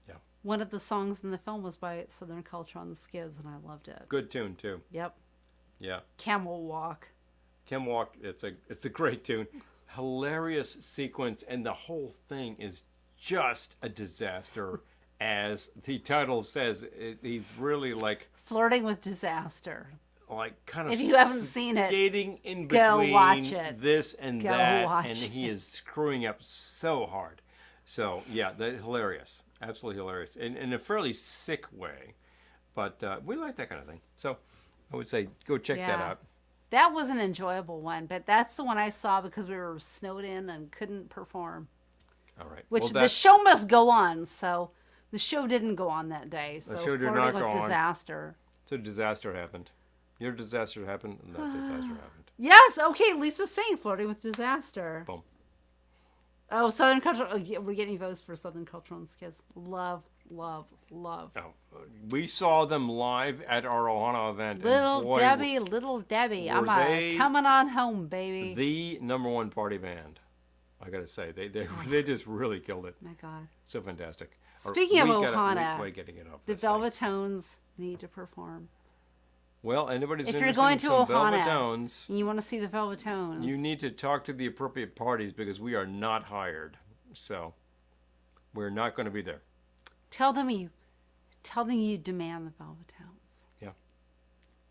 Yeah. one of the songs in the film was by Southern Culture on the Skids, and I loved it. Good tune too. Yep. Yeah. Camel Walk. Kim Walk. It's a great tune. Hilarious sequence, and the whole thing is just a disaster. As the title says, he's really like Flirting with Disaster. kind of If you haven't seen it, skating in go between watch it. this and Go that, watch and he it. is screwing up so hard. So yeah, hilarious, absolutely hilarious, in a fairly sick way, but we like that kind of thing. So I would say go check that Yeah. out. That was an enjoyable one, but that's the one I saw because we were snowed in and couldn't perform. All right, Which well, the that's- show must go on, so the show didn't go on that day. So show did Flirting not with go on. Disaster. So disaster happened. Your disaster happened, and that disaster happened. Yes, okay, Lisa's saying Flirting with Disaster. Boom. Oh, Southern Culture. Oh, yeah, we're getting votes for Southern Culture on Skids. Love love. Oh, we saw them live at our Ohana event. Little and boy, Debbie, I'm were they coming on home, baby. the #1 party band. I gotta say, they just really killed it. My God. So fantastic. Speaking of We Ohana, we're getting it off the this thing. Velvetones need to perform. Well, anybody's If interested you're going in to some Ohana Velvetones, and you want to see the Velvetones, you need to talk to the appropriate parties because we are not hired. So we're not going to be there. tell them you demand the Velvetones. Yeah.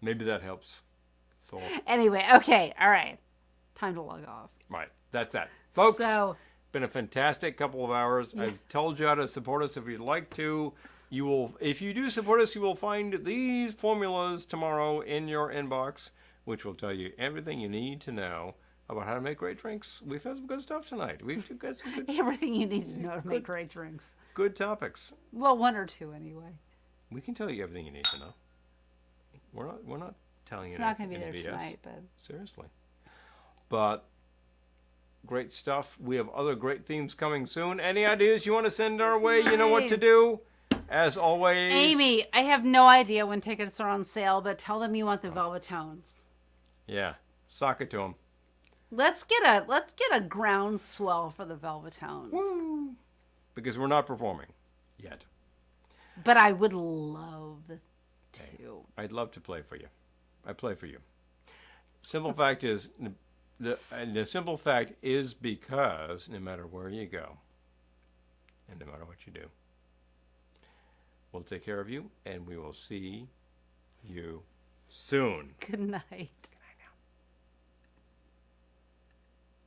Maybe that helps. So, Anyway, okay, all right. Time to log off. right. That's that. Folks, So, been a fantastic couple of hours. Yes. I've told you how to support us if you'd like to. You will, if you do support us, you will find these formulas tomorrow in your inbox, which will tell you everything you need to know about how to make great drinks. We've had some good stuff tonight. We've got some everything you need to know to make great drinks. good topics. Well, one or two anyway. We can tell you everything you need to know. We're not telling It's you not going to be any there BS. tonight, but Seriously. But great stuff. We have other great themes coming soon. Any ideas you want to send our way? You know what to do. As always, Amy, I have no idea when tickets are on sale, but tell them you want the Velvetones. Yeah, sock it to them. Let's get a groundswell for the Velvetones. Woo! Because we're not performing yet. But I would love to. I'd love to play for you. I play for you. Simple fact is, the simple fact is because no matter where you go, and no matter what you do, we'll take care of you, and we will see you soon. Good night.